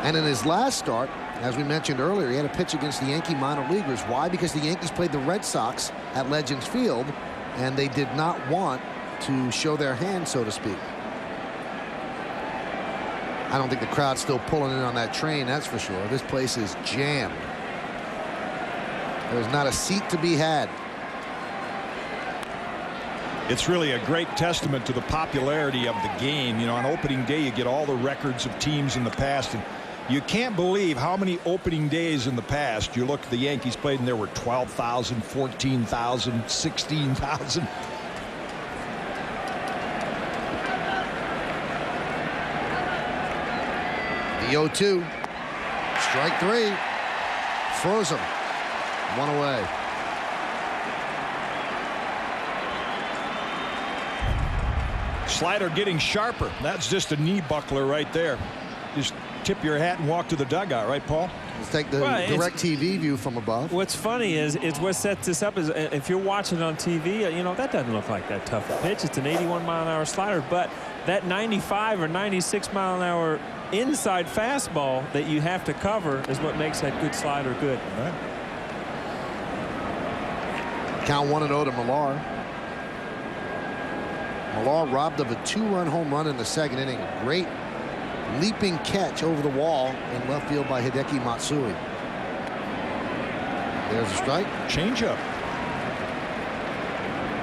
And in his last start, as we mentioned earlier, he had a pitch against the Yankee minor leaguers. Why? Because the Yankees played the Red Sox at Legends Field, and they did not want to show their hand, so to speak. I don't think the crowd's still pulling in on that train, that's for sure. This place is jammed. There's not a seat to be had. It's really a great testament to the popularity of the game. You know, on opening day, you get all the records of teams in the past, and you can't believe how many opening days in the past you look at the Yankees played and there were 12,000, 14,000, 16,000. The 0-2. Strike 3. Froze him. 1 away. Slider getting sharper. That's just a knee buckler right there. Just tip your hat and walk to the dugout, right, Paul? Let's take the direct TV view from above. What's funny is what sets this up is if you're watching it on TV, you know, that doesn't look like that tough a pitch. It's an 81-mile-an-hour slider, but that 95 or 96-mile-an-hour inside fastball that you have to cover is what makes that good slider good. All right. Count 1-0 to Millar. Millar robbed of a 2-run home run in the 2nd inning. Great leaping catch over the wall in left field by Hideki Matsui. There's a strike. Changeup.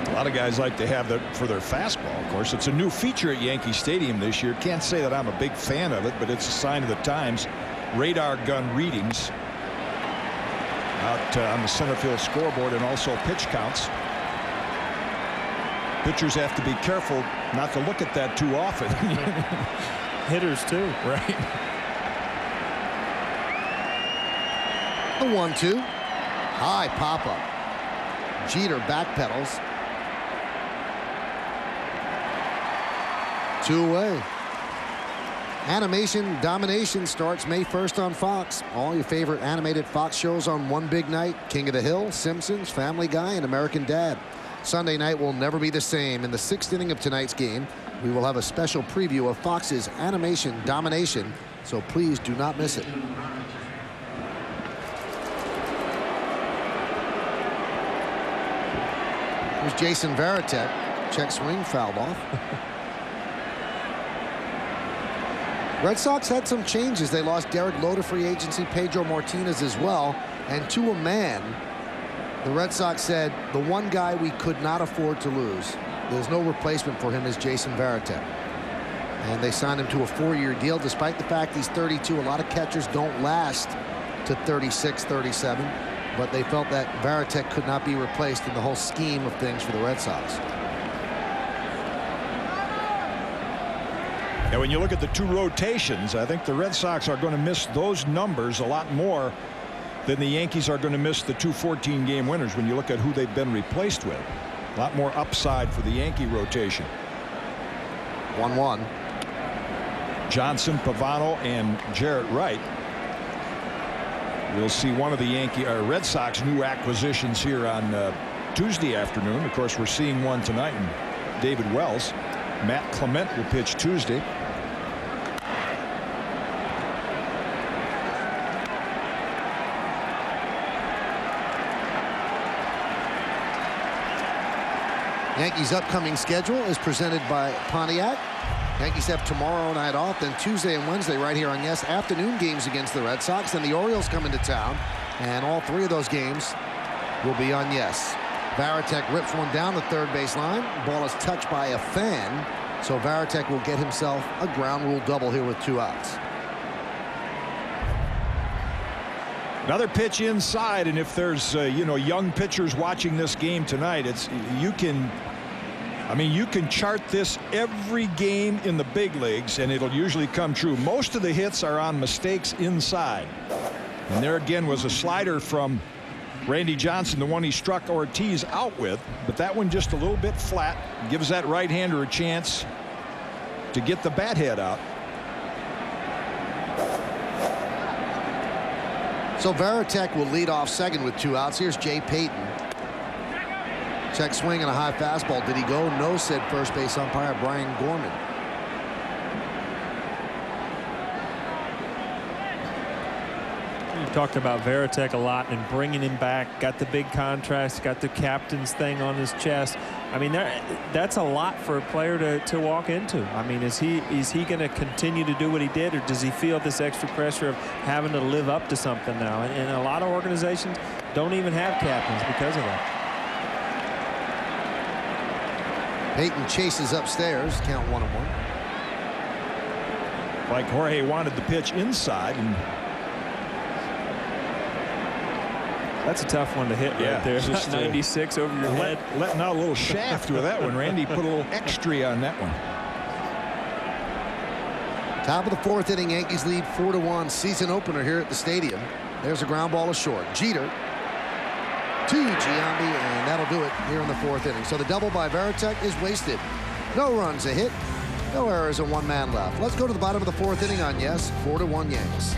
A lot of guys like to have that for their fastball, of course. It's a new feature at Yankee Stadium this year. Can't say that I'm a big fan of it, but it's a sign of the times. Radar gun readings out on the center field scoreboard, and also pitch counts. Pitchers have to be careful not to look at that too often. Hitters too. Right. The 1-2. High pop-up. Jeter backpedals. 2 away. Animation Domination starts May 1st on Fox. All your favorite animated Fox shows on one big night. King of the Hill, Simpsons, Family Guy, and American Dad. Sunday night will never be the same. In the 6th inning of tonight's game, we will have a special preview of Fox's Animation Domination, so please do not miss it. Here's Jason Varitek. Check swing, fouled off. Red Sox had some changes. They lost Derek Lowe to free agency, Pedro Martinez as well, and to a man, the Red Sox said the one guy we could not afford to lose. There's no replacement for him as Jason Varitek. And they signed him to a 4-year deal, despite the fact he's 32. A lot of catchers don't last to 36, 37, but they felt that Varitek could not be replaced in the whole scheme of things for the Red Sox. And when you look at the 2 rotations, I think the Red Sox are going to miss those numbers a lot more than the Yankees are going to miss the 2 14-game winners when you look at who they've been replaced with. A lot more upside for the Yankee rotation. 1-1. Johnson, Pavano, and Jarrett Wright. We'll see one of the Red Sox new acquisitions here on Tuesday afternoon. Of course, we're seeing one tonight in David Wells. Matt Clement will pitch Tuesday. Yankees' upcoming schedule is presented by Pontiac. Yankees have tomorrow night off, then Tuesday and Wednesday right here on Yes, afternoon games against the Red Sox. Then the Orioles come into town, and all 3 of those games will be on Yes. Varitek rips one down the third base line. Ball is touched by a fan, so Varitek will get himself a ground rule double here with 2 outs. Another pitch inside, and if there's young pitchers watching this game tonight, you can chart this every game in the big leagues, and it'll usually come true. Most of the hits are on mistakes inside, and there again was a slider from Randy Johnson, the one he struck Ortiz out with, but that one just a little bit flat. Gives that right-hander a chance to get the bat head out. So Varitek will lead off second with 2 outs. Here's Jay Payton. Check swing and a high fastball. Did he go? No, said first base umpire Brian Gorman. You talked about Varitek a lot and bringing him back. Got the big contrast, got the captain's thing on his chest. I mean, that's a lot for a player to walk into. I mean, is he going to continue to do what he did, or does he feel this extra pressure of having to live up to something now? And a lot of organizations don't even have captains because of that. Payton chases upstairs. Count 1-1. Like Jorge wanted the pitch inside, and that's a tough one to hit right there. Just 96 over your head. Letting out a little shaft with that one. Randy put a little extra on that one. Top of the 4th inning, Yankees lead 4-1. Season opener here at the stadium. There's a ground ball ashore. Jeter to Giambi, and that'll do it here in the 4th inning. So the double by Varitek is wasted. No runs, a hit, no errors, and 1 man left. Let's go to the bottom of the 4th inning on Yes, 4-1 Yanks.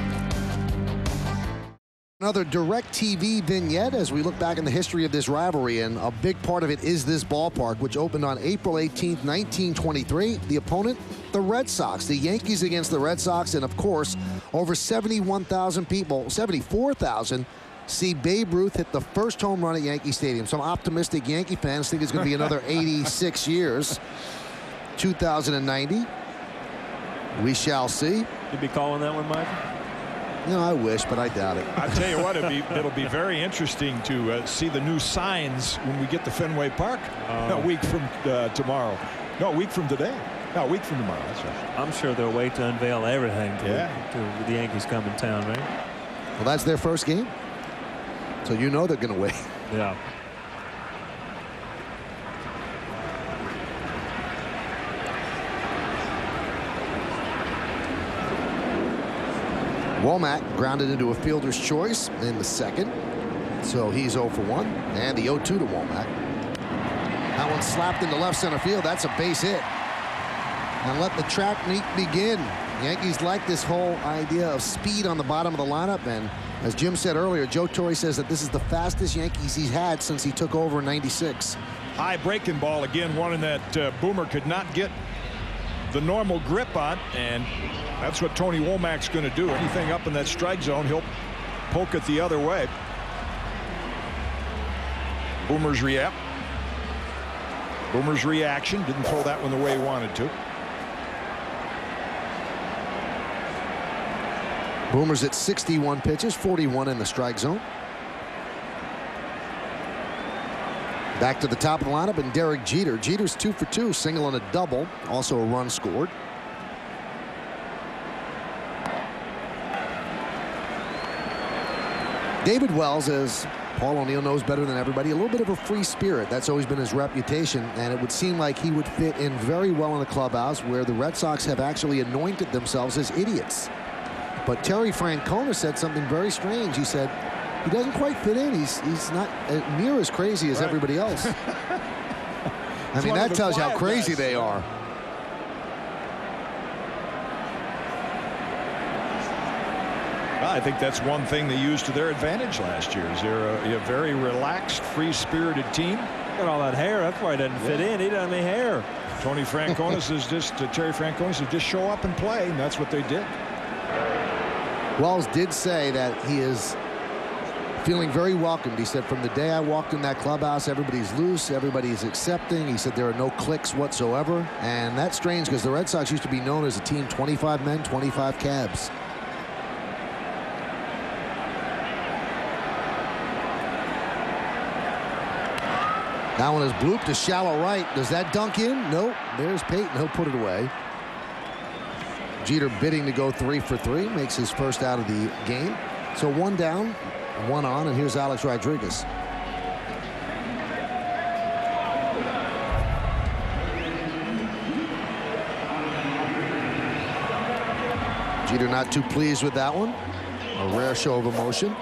Another DirecTV vignette as we look back in the history of this rivalry, and a big part of it is this ballpark, which opened on April 18th, 1923. The opponent, the Red Sox. The Yankees against the Red Sox, and of course, over 71,000 people, 74,000, see Babe Ruth hit the first home run at Yankee Stadium. Some optimistic Yankee fans think it's going to be another 86 years. 2090. We shall see. You'd be calling that one, Mike? You know, I wish, but I doubt it. I'll tell you what, it'll be very interesting to see the new signs when we get to Fenway Park a week from tomorrow. No, a week from today. No, a week from tomorrow. That's right. I'm sure they'll wait to unveil everything to the Yankees come in town, right? Well, that's their first game. So you know they're going to win. Yeah. Womack grounded into a fielder's choice in the 2nd. So he's 0 for 1. And the 0-2 to Womack. That one slapped into left center field. That's a base hit. And let the track meet begin. Yankees like this whole idea of speed on the bottom of the lineup, and as Jim said earlier, Joe Torre says that this is the fastest Yankees he's had since he took over in '96. High breaking ball again, one that Boomer could not get the normal grip on, and that's what Tony Womack's going to do. Anything up in that strike zone, he'll poke it the other way. Boomer's reaction, didn't throw that one the way he wanted to. Boomer's at 61 pitches, 41 in the strike zone. Back to the top of the lineup, and Derek Jeter. Jeter's 2 for 2, single and a double, also a run scored. David Wells, as Paul O'Neill knows better than everybody, a little bit of a free spirit. That's always been his reputation, and it would seem like he would fit in very well in the clubhouse, where the Red Sox have actually anointed themselves as idiots. But Terry Francona said something very strange. He said he doesn't quite fit in. He's not near as crazy as everybody else. I mean, that tells you how crazy they are. Well, I think that's one thing they used to their advantage last year. Is they're a very relaxed, free-spirited team. Got all that hair. That's why he doesn't fit in. He doesn't have any hair. Tony Francona says Terry Francona says just show up and play, and that's what they did. Wells did say that he is feeling very welcomed. He said, from the day I walked in that clubhouse, everybody's loose, everybody's accepting. He said there are no cliques whatsoever. And that's strange because the Red Sox used to be known as a team 25 men, 25 cabs. That one is blooped to shallow right. Does that dunk in? Nope. There's Payton. He'll put it away. Jeter bidding to go 3 for 3, makes his first out of the game. So 1 down, 1 on, and here's Alex Rodriguez. Jeter not too pleased with that one. A rare show of emotion.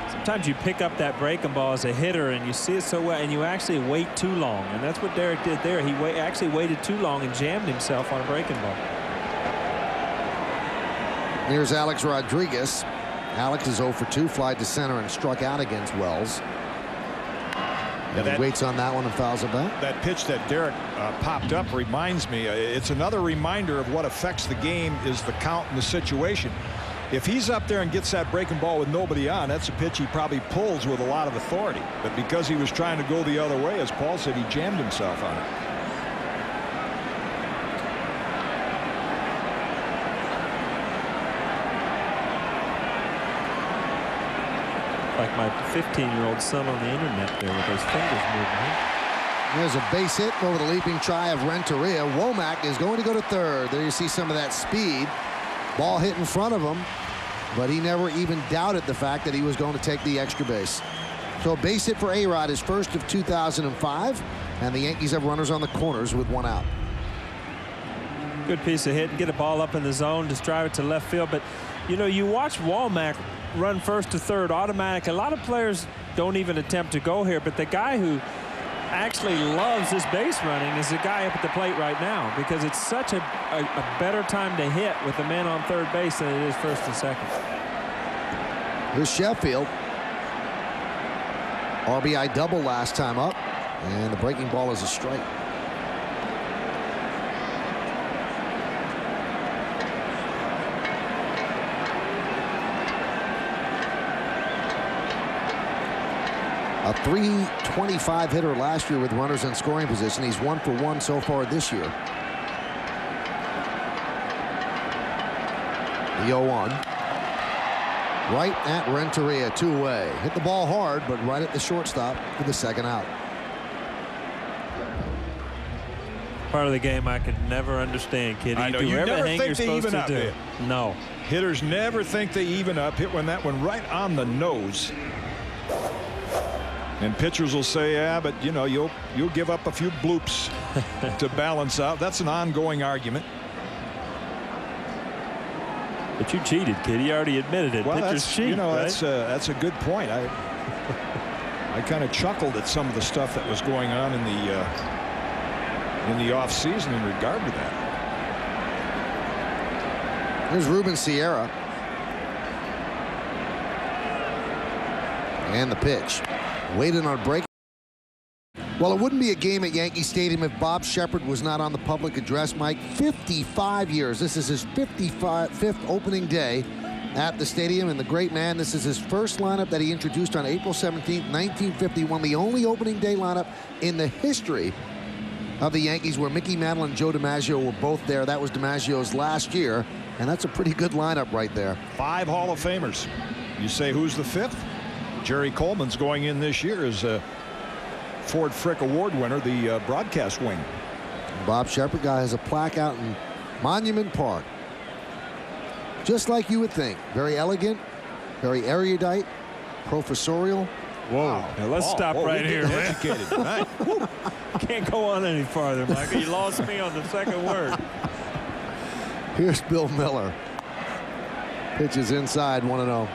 Sometimes you pick up that breaking ball as a hitter and you see it so well and you actually wait too long, and that's what Derek did there. He actually waited too long and jammed himself on a breaking ball. Here's Alex Rodriguez. Alex is 0 for 2, flied to center and struck out against Wells. And he waits on that one and fouls it back. That pitch that Derek popped up reminds me, it's another reminder of what affects the game is the count and the situation. If he's up there and gets that breaking ball with nobody on, that's a pitch he probably pulls with a lot of authority. But because he was trying to go the other way, as Paul said, he jammed himself on it. Like my 15-year-old son on the internet there with those fingers moving. There's a base hit over the leaping try of Renteria. Womack is going to go to third. There you see some of that speed. Ball hit in front of him, but he never even doubted the fact that he was going to take the extra base. So a base hit for A-Rod, his first of 2005, and the Yankees have runners on the corners with 1 out. Good piece of hit. Get a ball up in the zone, just drive it to left field. But, you know, you watch Womack run first to third automatic. A lot of players don't even attempt to go here, but the guy who actually loves this base running is the guy up at the plate right now, because it's such a better time to hit with the man on third base than it is first and second. Here's Sheffield. RBI double last time up, and the breaking ball is a strike. A .325 hitter last year with runners in scoring position. He's 1 for 1 so far this year. The 0-1. Right at Renteria, 2 away. Hit the ball hard, but right at the shortstop for the second out. Part of the game I could never understand, kid. I know, do you never everything think you're they supposed even to up do. it. No. Hitters never think they even up. Hit that one right on the nose. And pitchers will say, yeah, but you know, you'll give up a few bloops to balance out. That's an ongoing argument. But you cheated, kid. You already admitted it. Well, pitchers cheat, you know, right? that's a good point. I kind of chuckled at some of the stuff that was going on in the off season in regard to that. Here's Ruben Sierra. And the pitch. Waiting on break. Well, it wouldn't be a game at Yankee Stadium if Bob Shepard was not on the public address, Mike. 55 years. This is his 55th opening day at the stadium. And the great man, this is his first lineup that he introduced on April 17th, 1951. The only opening day lineup in the history of the Yankees where Mickey Mantle and Joe DiMaggio were both there. That was DiMaggio's last year. And that's a pretty good lineup right there. 5 Hall of Famers. You say who's the 5th? Jerry Coleman's going in this year as a Ford Frick Award winner, the broadcast wing. Bob Shepard guy has a plaque out in Monument Park. Just like you would think. Very elegant, very erudite, professorial. Whoa. Now let's stop right here, man. Educated. Right. Can't go on any farther, Michael. You lost me on the second word. Here's Bill Miller. Pitches inside, 1-0.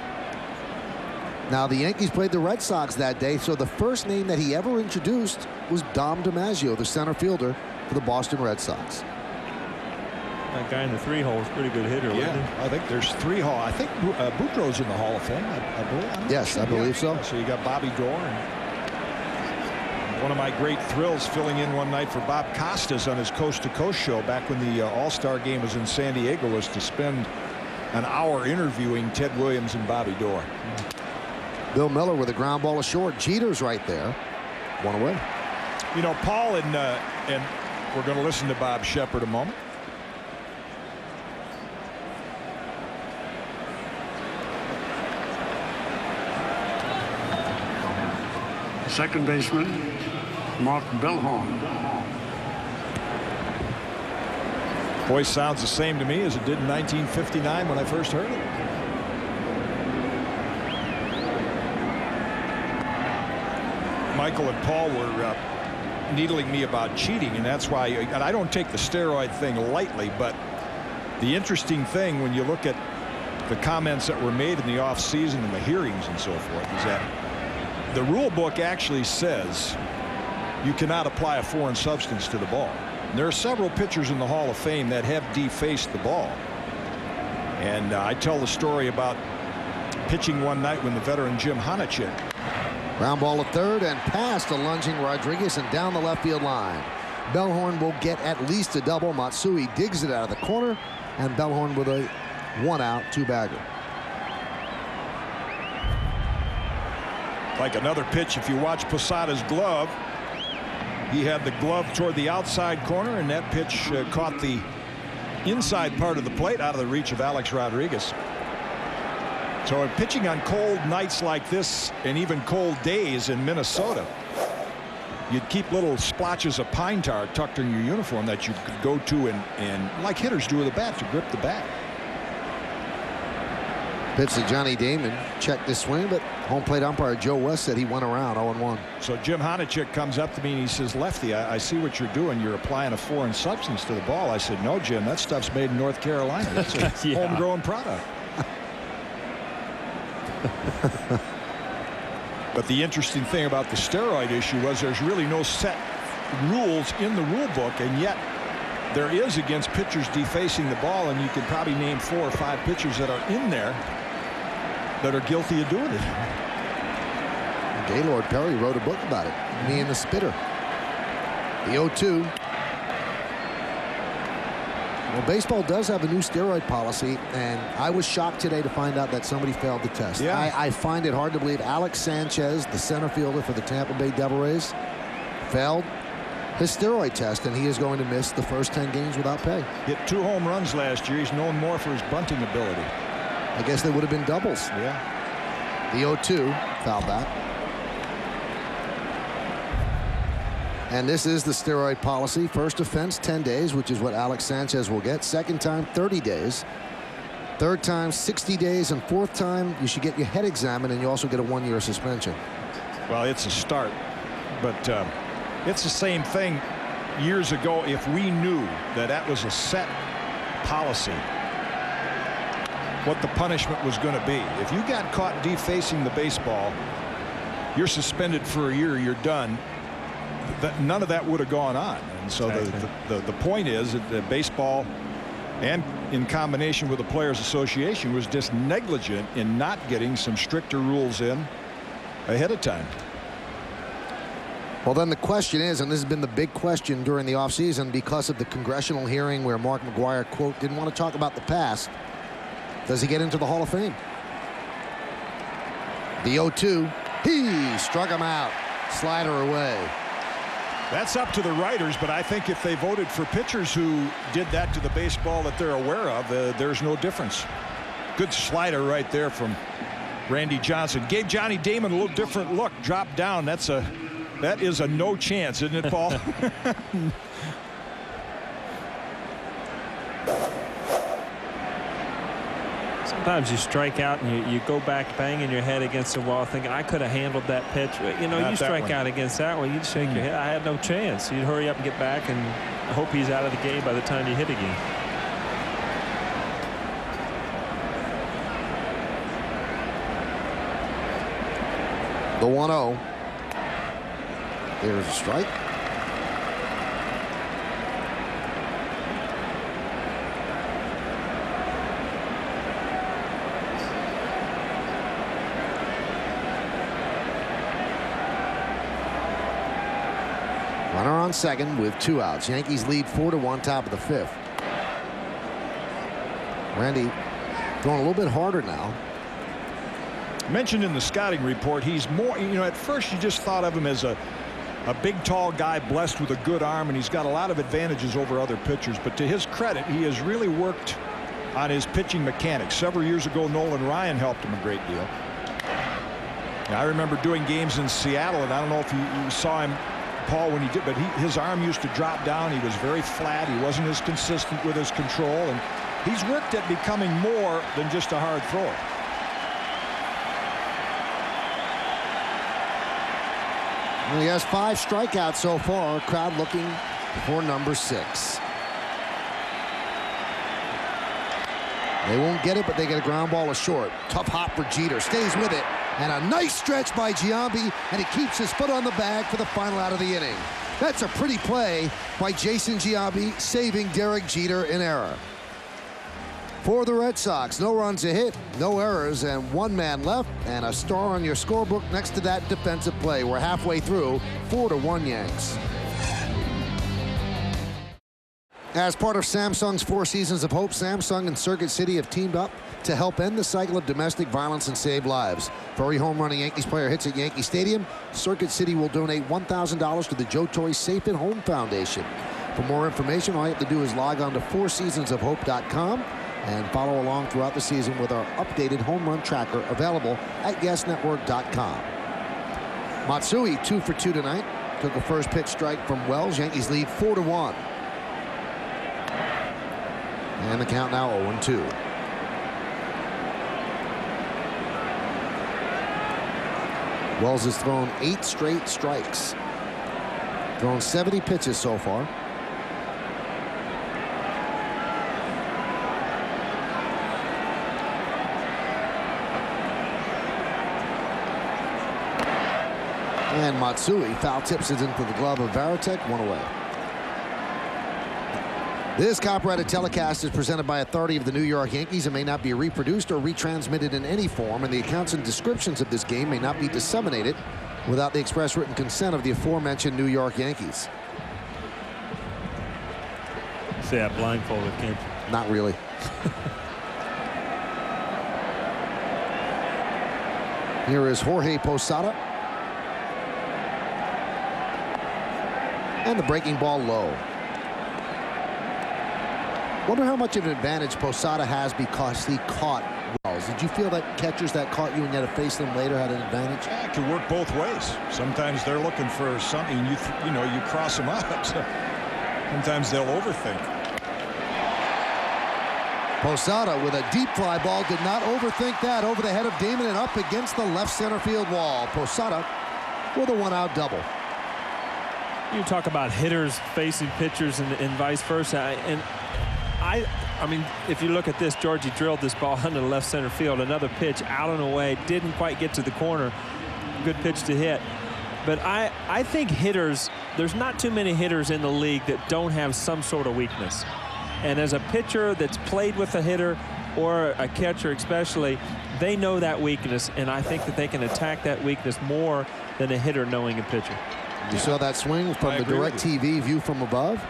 Now, the Yankees played the Red Sox that day, so the first name that he ever introduced was Dom DiMaggio, the center fielder for the Boston Red Sox. That guy in the 3-hole is a pretty good hitter. Yeah, I think there's 3 Hall. I think Boudreaux's in the Hall of Fame, I believe. Yes, I believe so. So you got Bobby Dorr. And one of my great thrills filling in one night for Bob Costas on his Coast to Coast show back when the All-Star game was in San Diego was to spend an hour interviewing Ted Williams and Bobby Dorr. Bill Miller with a ground ball ashore. Jeter's right there. 1 away. You know, Paul, and we're going to listen to Bob Shepard a moment. Second baseman, Mark Bellhorn. Voice sounds the same to me as it did in 1959 when I first heard it. Michael and Paul were needling me about cheating, and that's why, and I don't take the steroid thing lightly, but the interesting thing when you look at the comments that were made in the off season and the hearings and so forth is that the rule book actually says you cannot apply a foreign substance to the ball. And there are several pitchers in the Hall of Fame that have defaced the ball, and I tell the story about pitching one night when the veteran Jim Honachik. Ground ball at third and past a lunging Rodriguez and down the left field line. Bellhorn will get at least a double. Matsui digs it out of the corner, and Bellhorn with a 1-out 2-bagger. Like another pitch, if you watch Posada's glove, he had the glove toward the outside corner, and that pitch caught the inside part of the plate out of the reach of Alex Rodriguez. So pitching on cold nights like this and even cold days in Minnesota, you'd keep little splotches of pine tar tucked in your uniform that you could go to and like hitters do with a bat, to grip the bat. Pitch to Johnny Damon. Checked this swing, but home plate umpire Joe West said he went around 0-1. So Jim Honachik comes up to me and he says, "Lefty, I see what you're doing. You're applying a foreign substance to the ball." I said, "No, Jim, that stuff's made in North Carolina. That's a Yeah. homegrown product." But the interesting thing about the steroid issue was there's really no set rules in the rule book, and yet there is against pitchers defacing the ball, and you can probably name 4 or 5 pitchers that are in there that are guilty of doing it. Gaylord Perry wrote a book about it. Me and the Spitter. The 0-2. Well, baseball does have a new steroid policy, and I was shocked today to find out that somebody failed the test. Yeah. I find it hard to believe Alex Sanchez, the center fielder for the Tampa Bay Devil Rays, failed his steroid test, and he is going to miss the first 10 games without pay. Hit 2 home runs last year. He's known more for his bunting ability. I guess they would have been doubles. Yeah. The 0-2, foul back. And this is the steroid policy. First offense, 10 days, which is what Alex Sanchez will get. Second time, 30 days. Third time, 60 days. And fourth time, you should get your head examined, and you also get a 1-year suspension. Well, it's a start, but it's the same thing years ago. If we knew that that was a set policy, what the punishment was going to be. If you got caught defacing the baseball, you're suspended for a year, you're done. None of that would have gone on. And so the point is that the baseball and in combination with the Players Association was just negligent in not getting some stricter rules in ahead of time. Well, then the question is, and this has been the big question during the offseason because of the congressional hearing where Mark McGwire, quote, didn't want to talk about the past, does he get into the Hall of Fame? The 0-2, he struck him out. Slider away. That's up to the writers, but I think if they voted for pitchers who did that to the baseball that they're aware of, there's no difference. Good slider right there from Randy Johnson. Gave Johnny Damon a little different look. Dropped down. That is a no chance, isn't it, Paul? Sometimes you strike out and you go back banging your head against the wall thinking, I could have handled that pitch. You know, you strike out against that one, you'd shake your head. I had no chance. You'd hurry up and get back and hope he's out of the game by the time you hit again. The 1-0. There's a strike. Runner on second with 2 outs. Yankees lead 4-1, top of the 5th. Randy going a little bit harder now. Mentioned in the scouting report, he's more, you know, at first you just thought of him as a big, tall guy blessed with a good arm, and he's got a lot of advantages over other pitchers. But to his credit, he has really worked on his pitching mechanics. Several years ago, Nolan Ryan helped him a great deal. Now, I remember doing games in Seattle, and I don't know if you saw him, Paul, when he did, but his arm used to drop down. He was very flat. He wasn't as consistent with his control, and he's worked at becoming more than just a hard thrower. Well, he has 5 strikeouts so far. Crowd looking for number 6. They won't get it, but they get a ground ball to short. Tough hop for Jeter. Stays with it. And a nice stretch by Giambi, and he keeps his foot on the bag for the final out of the inning. That's a pretty play by Jason Giambi, saving Derek Jeter in error. For the Red Sox, no runs a hit, no errors, and 1 man left, and a star on your scorebook next to that defensive play. We're halfway through, 4-1 Yanks. As part of Samsung's 4 Seasons of Hope, Samsung and Circuit City have teamed up to help end the cycle of domestic violence and save lives. For every home run a Yankees player hits at Yankee Stadium, Circuit City will donate $1,000 to the Joe Torre Safe at Home Foundation. For more information, all you have to do is log on to fourseasonsofhope.com and follow along throughout the season with our updated home run tracker available at YesNetwork.com. Matsui 2 for 2 tonight. Took a first pitch strike from Wells. Yankees lead 4-1. And the count now 0-2. Wells has thrown 8 straight strikes. Thrown 70 pitches so far. And Matsui foul tips it into the glove of Varitek. 1 away. This copyrighted telecast is presented by authority of the New York Yankees and may not be reproduced or retransmitted in any form, and the accounts and descriptions of this game may not be disseminated without the express written consent of the aforementioned New York Yankees. See that blindfolded, can't you? Not really. Here is Jorge Posada. And the breaking ball low. Wonder how much of an advantage Posada has because he caught Wells. Did you feel that catchers that caught you and you had to face them later had an advantage? Yeah, it can work both ways. Sometimes they're looking for something, you know, you cross them up. Sometimes they'll overthink. Posada with a deep fly ball did not overthink that. Over the head of Damon and up against the left center field wall. Posada with a 1-out double. You talk about hitters facing pitchers and vice versa. And I mean, if you look at this, Georgie drilled this ball into the left center field. Another pitch out and away. Didn't quite get to the corner. Good pitch to hit. But I think hitters, there's not too many hitters in the league that don't have some sort of weakness. And as a pitcher that's played with a hitter or a catcher especially, they know that weakness, and I think that they can attack that weakness more than a hitter knowing a pitcher. You saw that swing from the DirecTV view from above.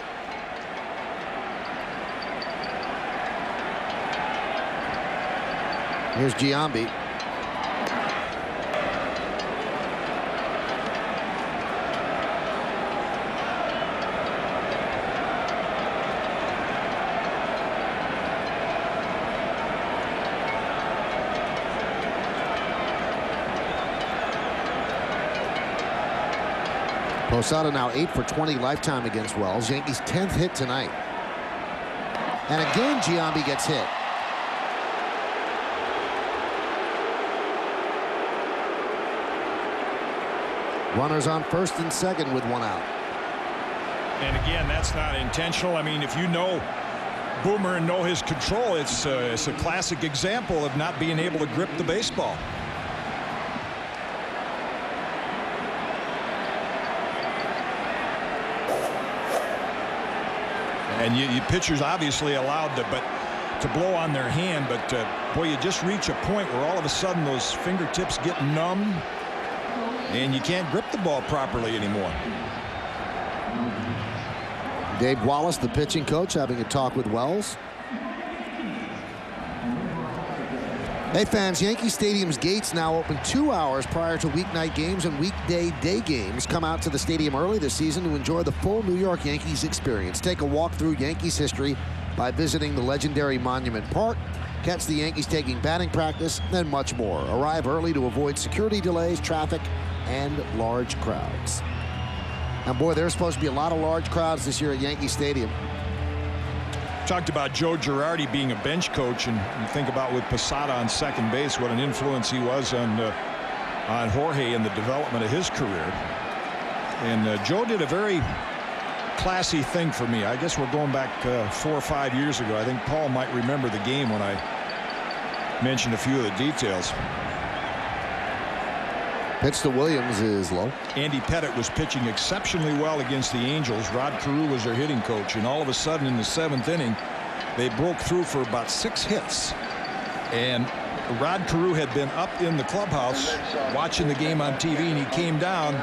Here's Giambi. Posada now 8 for 20 lifetime against Wells. Yankees' 10th hit tonight. And again, Giambi gets hit. Runners on first and second with 1 out. And again, that's not intentional. I mean, if you know Boomer and know his control, it's a classic example of not being able to grip the baseball. And you pitchers obviously allowed to blow on their hand, but boy, you just reach a point where all of a sudden those fingertips get numb and you can't grip the ball properly anymore. Dave Wallace, the pitching coach, having a talk with Wells. Hey fans, Yankee Stadium's gates now open 2 hours prior to weeknight games and weekday day games. Come out to the stadium early this season to enjoy the full New York Yankees experience. Take a walk through Yankees history by visiting the legendary Monument Park. Catch the Yankees taking batting practice and much more. Arrive early to avoid security delays, traffic, and large crowds. And boy, there's supposed to be a lot of large crowds this year at Yankee Stadium. Talked about Joe Girardi being a bench coach, and you think about with Posada on second base, what an influence he was on Jorge in the development of his career. And Joe did a very classy thing for me. I guess we're going back 4 or 5 years ago. I think Paul might remember the game when I mentioned a few of the details. Pitch to Williams is low. Andy Pettitte was pitching exceptionally well against the Angels. Rod Carew was their hitting coach, and all of a sudden in the 7th inning they broke through for about 6 hits. And Rod Carew had been up in the clubhouse watching the game on TV, and he came down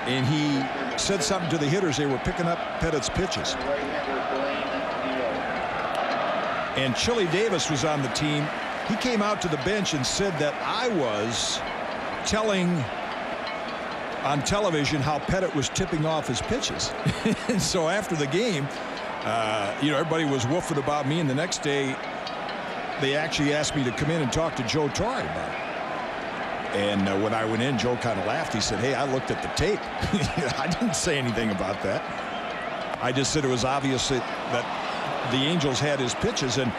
and he said something to the hitters. They were picking up Pettitte's pitches. And Chili Davis was on the team. He came out to the bench and said that I was telling on television how Pettitte was tipping off his pitches. And so after the game, everybody was woofing about me, and the next day they actually asked me to come in and talk to Joe Torre about it. And when I went in, Joe kind of laughed. He said, "Hey, I looked at the tape." I didn't say anything about that. I just said it was obvious that the Angels had his pitches. And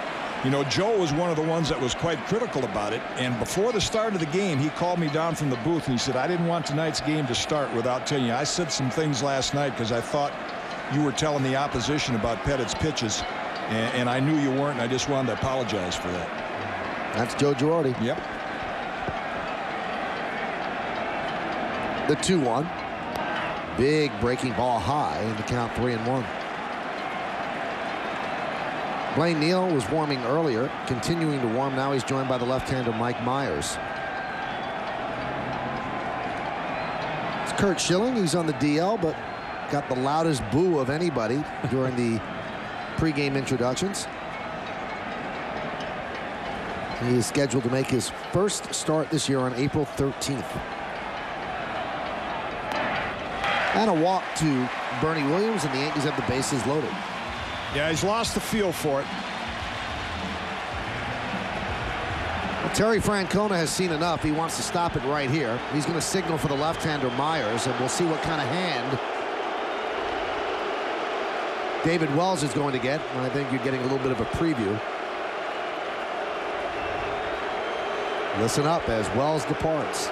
Joe was one of the ones that was quite critical about it. And before the start of the game, he called me down from the booth and he said, "I didn't want tonight's game to start without telling you. I said some things last night because I thought you were telling the opposition about Pettitte's pitches, and I knew you weren't, and I just wanted to apologize for that." That's Joe Girardi. Yep. The 2-1. Big breaking ball high in the count, 3-1. Blaine Neal was warming earlier, continuing to warm. Now he's joined by the left-hander Mike Myers. It's Kurt Schilling. He's on the DL, but got the loudest boo of anybody during the pregame introductions. He is scheduled to make his first start this year on April 13th. And a walk to Bernie Williams, and the Yankees have the bases loaded. Yeah, he's lost the feel for it. Well, Terry Francona has seen enough. He wants to stop it right here. He's going to signal for the left-hander Myers, and we'll see what kind of hand David Wells is going to get. I think you're getting a little bit of a preview. Listen up as Wells departs.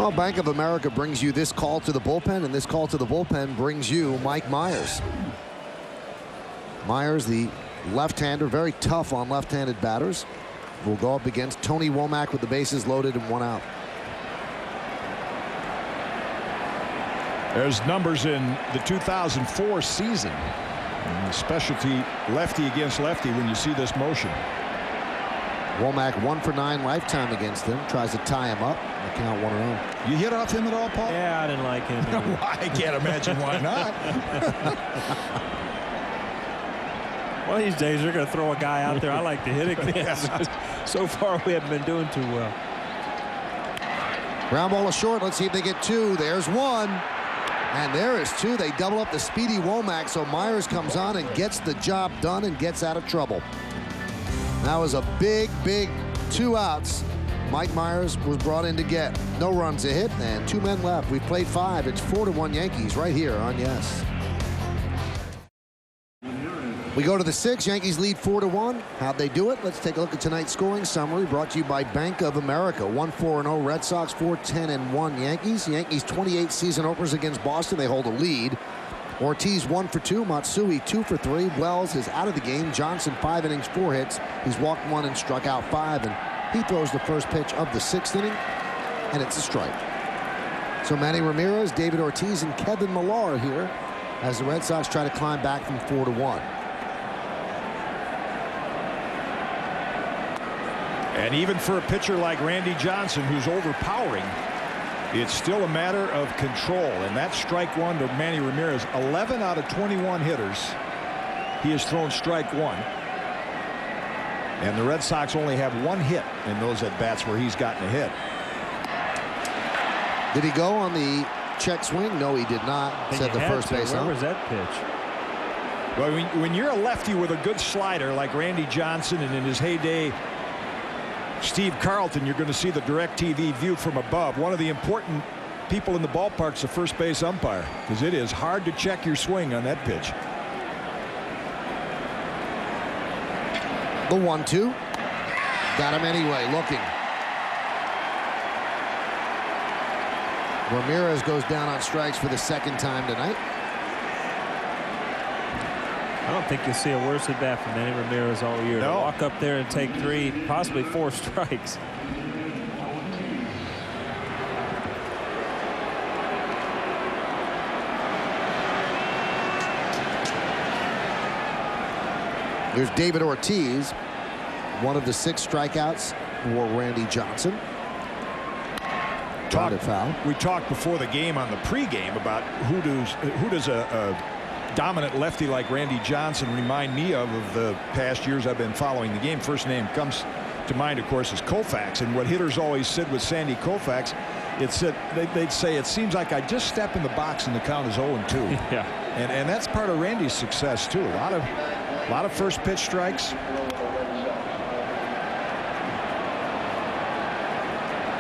Well, Bank of America brings you this call to the bullpen, and this call to the bullpen brings you Mike Myers. Myers, the left-hander, very tough on left-handed batters, will go up against Tony Womack with the bases loaded and 1 out. There's numbers in the 2004 season. Specialty lefty against lefty when you see this motion. Womack 1 for 9 lifetime against him. Tries to tie him up. The count 1-0. You hit off him at all, Paul? Yeah, I didn't like him. I can't imagine why not. One of these days, you're going to throw a guy out there I like to hit against. So far, we haven't been doing too well. Ground ball is short. Let's see if they get 2. There's 1. And there is 2. They double up the speedy Womack, so Myers comes on and gets the job done and gets out of trouble. That was a big 2 outs. Mike Myers was brought in to get. No runs to hit and 2 men left. We've played 5. It's 4-1 Yankees right here on Yes. We go to the 6th. Yankees lead 4-1. How'd they do it? Let's take a look at tonight's scoring summary brought to you by Bank of America. 1-4-0 Red Sox, 4-10-1 Yankees. Yankees 28 season openers against Boston. They hold a lead. Ortiz 1 for 2. Matsui 2 for 3. Wells is out of the game. Johnson 5 innings, 4 hits. He's walked 1 and struck out 5. And he throws the first pitch of the 6th inning, and it's a strike. So Manny Ramirez, David Ortiz, and Kevin Millar here as the Red Sox try to climb back from 4-1. And even for a pitcher like Randy Johnson, who's overpowering, it's still a matter of control. And that's strike 1 to Manny Ramirez. 11 out of 21 hitters, he has thrown strike 1. And the Red Sox only have 1 hit in those at-bats where he's gotten a hit. Did he go on the check swing? No, he did not. Said the first base. Where was that pitch? Well, when you're a lefty with a good slider like Randy Johnson, and in his heyday Steve Carlton, you're going to see the DirecTV view from above. One of the important people in the ballpark is the first base umpire, because it is hard to check your swing on that pitch. The 1-2. Got him anyway, looking. Ramirez goes down on strikes for the 2nd time tonight. I don't think you'll see a worse at bat from Manny Ramirez all year. No. To walk up there and take 3, possibly 4 strikes. Here's David Ortiz, one of the 6 strikeouts for Randy Johnson. We talked before the game on the pregame about who does a dominant lefty like Randy Johnson remind me of the past years I've been following the game. First name comes to mind, of course, is Koufax. And what hitters always said with Sandy Koufax, they'd say, it seems like I just step in the box and the count is 0-2. Yeah. And that's part of Randy's success too. A lot of first pitch strikes.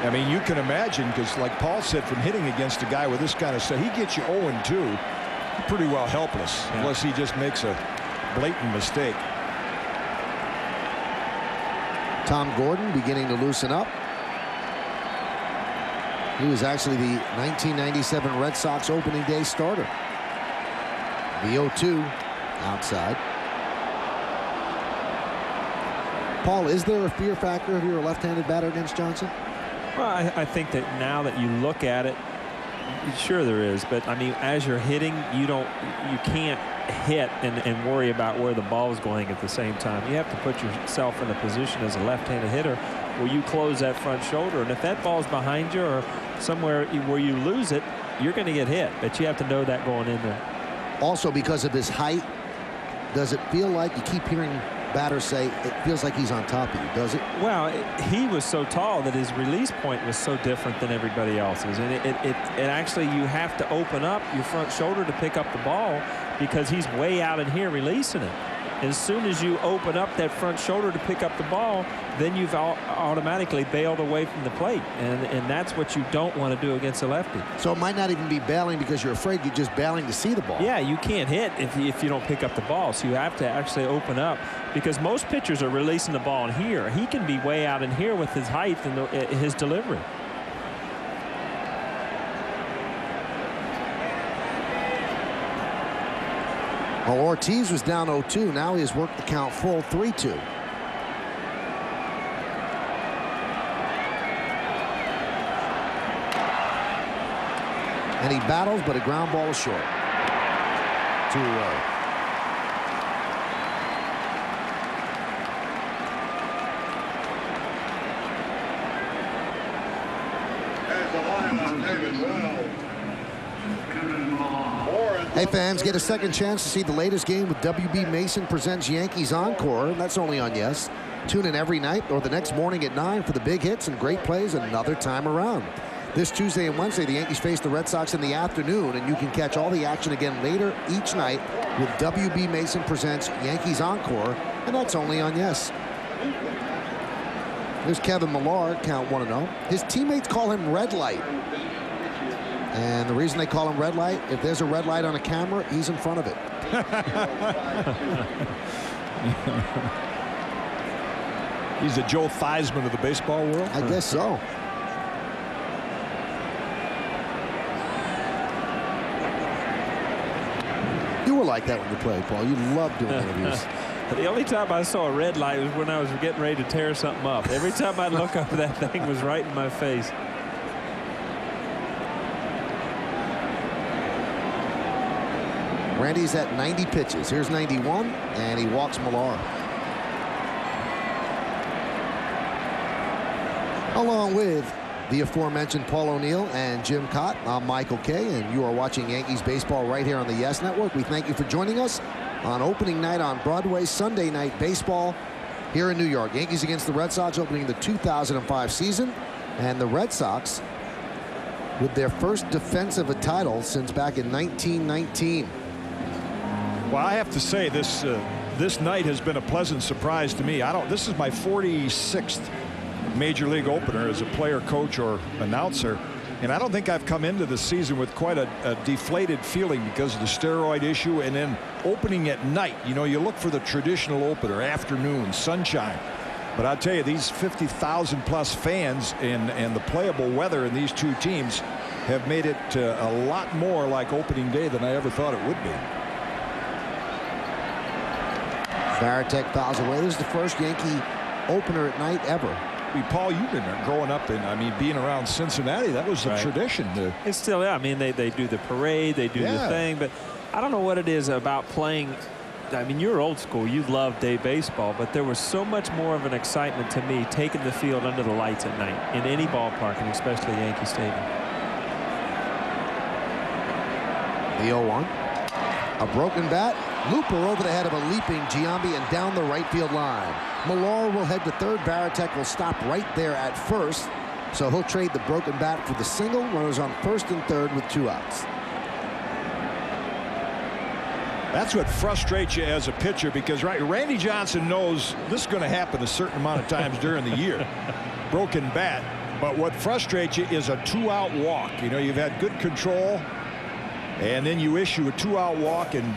I mean, you can imagine, because like Paul said, from hitting against a guy with this kind of stuff, he gets you 0-2. Pretty well helpless, unless he just makes a blatant mistake. Tom Gordon beginning to loosen up. He was actually the 1997 Red Sox opening day starter. The 0-2 outside. Paul, is there a fear factor if you're a left-handed batter against Johnson? Well, I think that now that you look at it, sure there is, but I mean, as you're hitting, you can't hit and worry about where the ball is going at the same time. You have to put yourself in a position as a left-handed hitter where you close that front shoulder, and if that ball's behind you or somewhere where you lose it, you're going to get hit, but you have to know that going in there. Also, because of his height, does it feel like, you keep hearing batters say, it feels like he's on top of you, does it? Well, he was so tall that his release point was so different than everybody else's, and it actually, you have to open up your front shoulder to pick up the ball because he's way out in here releasing it. As soon as you open up that front shoulder to pick up the ball, then you've automatically bailed away from the plate, and that's what you don't want to do against a lefty. So it might not even be bailing because you're afraid, you're just bailing to see the ball. Yeah, you can't hit if you don't pick up the ball, so you have to actually open up, because most pitchers are releasing the ball in here. He can be way out in here with his height and his delivery. Well, Ortiz was down 0-2. Now he has worked the count full 3-2. And he battles, but a ground ball is short. 2 away. Hey fans, get a second chance to see the latest game with WB Mason presents Yankees Encore. That's only on Yes. Tune in every night or the next morning at 9 for the big hits and great plays another time around. This Tuesday and Wednesday, the Yankees face the Red Sox in the afternoon, and you can catch all the action again later each night with WB Mason presents Yankees Encore, and that's only on Yes. There's Kevin Millar, count 1-0. His teammates call him Red Light. And the reason they call him Red Light, if there's a red light on a camera, he's in front of it. He's the Joe Theismann of the baseball world? I guess so. You were like that when you played, Paul. You loved doing interviews. The only time I saw a red light was when I was getting ready to tear something up. Every time I'd look up, that thing was right in my face. Randy's at 90 pitches. Here's 91, and he walks Millar. Along with the aforementioned Paul O'Neill and Jim Cott, I'm Michael Kay, and you are watching Yankees baseball right here on the Yes Network. We thank you for joining us on opening night on Broadway, Sunday night baseball here in New York. Yankees against the Red Sox opening the 2005 season, and the Red Sox with their first defense of a title since back in 1919. Well, I have to say this night has been a pleasant surprise to me. This is my 46th major league opener as a player, coach, or announcer, and I don't think I've come into the season with quite a deflated feeling because of the steroid issue, and then opening at night. You know, you look for the traditional opener, afternoon, sunshine. But I'll tell you, these 50,000 plus fans and the playable weather in these two teams have made it a lot more like opening day than I ever thought it would be. Varitek fouls away. This is the first Yankee opener at night ever. Paul, you've been growing up and being around Cincinnati. That was a tradition. It's still, yeah. I mean, they do the parade, they do the thing, but I don't know what it is about playing. I mean, you're old school. You love day baseball, but there was so much more of an excitement to me taking the field under the lights at night in any ballpark, and especially Yankee Stadium. The 0-1. A broken bat. Looper over the head of a leaping Giambi and down the right field line. Millar will head to third. Varitek will stop right there at first. So he'll trade the broken bat for the single. Runners on first and third with 2 outs. That's what frustrates you as a pitcher because, Randy Johnson knows this is going to happen a certain amount of times during the year. Broken bat. But what frustrates you is a 2-out walk. You know, you've had good control, and then you issue a 2-out walk and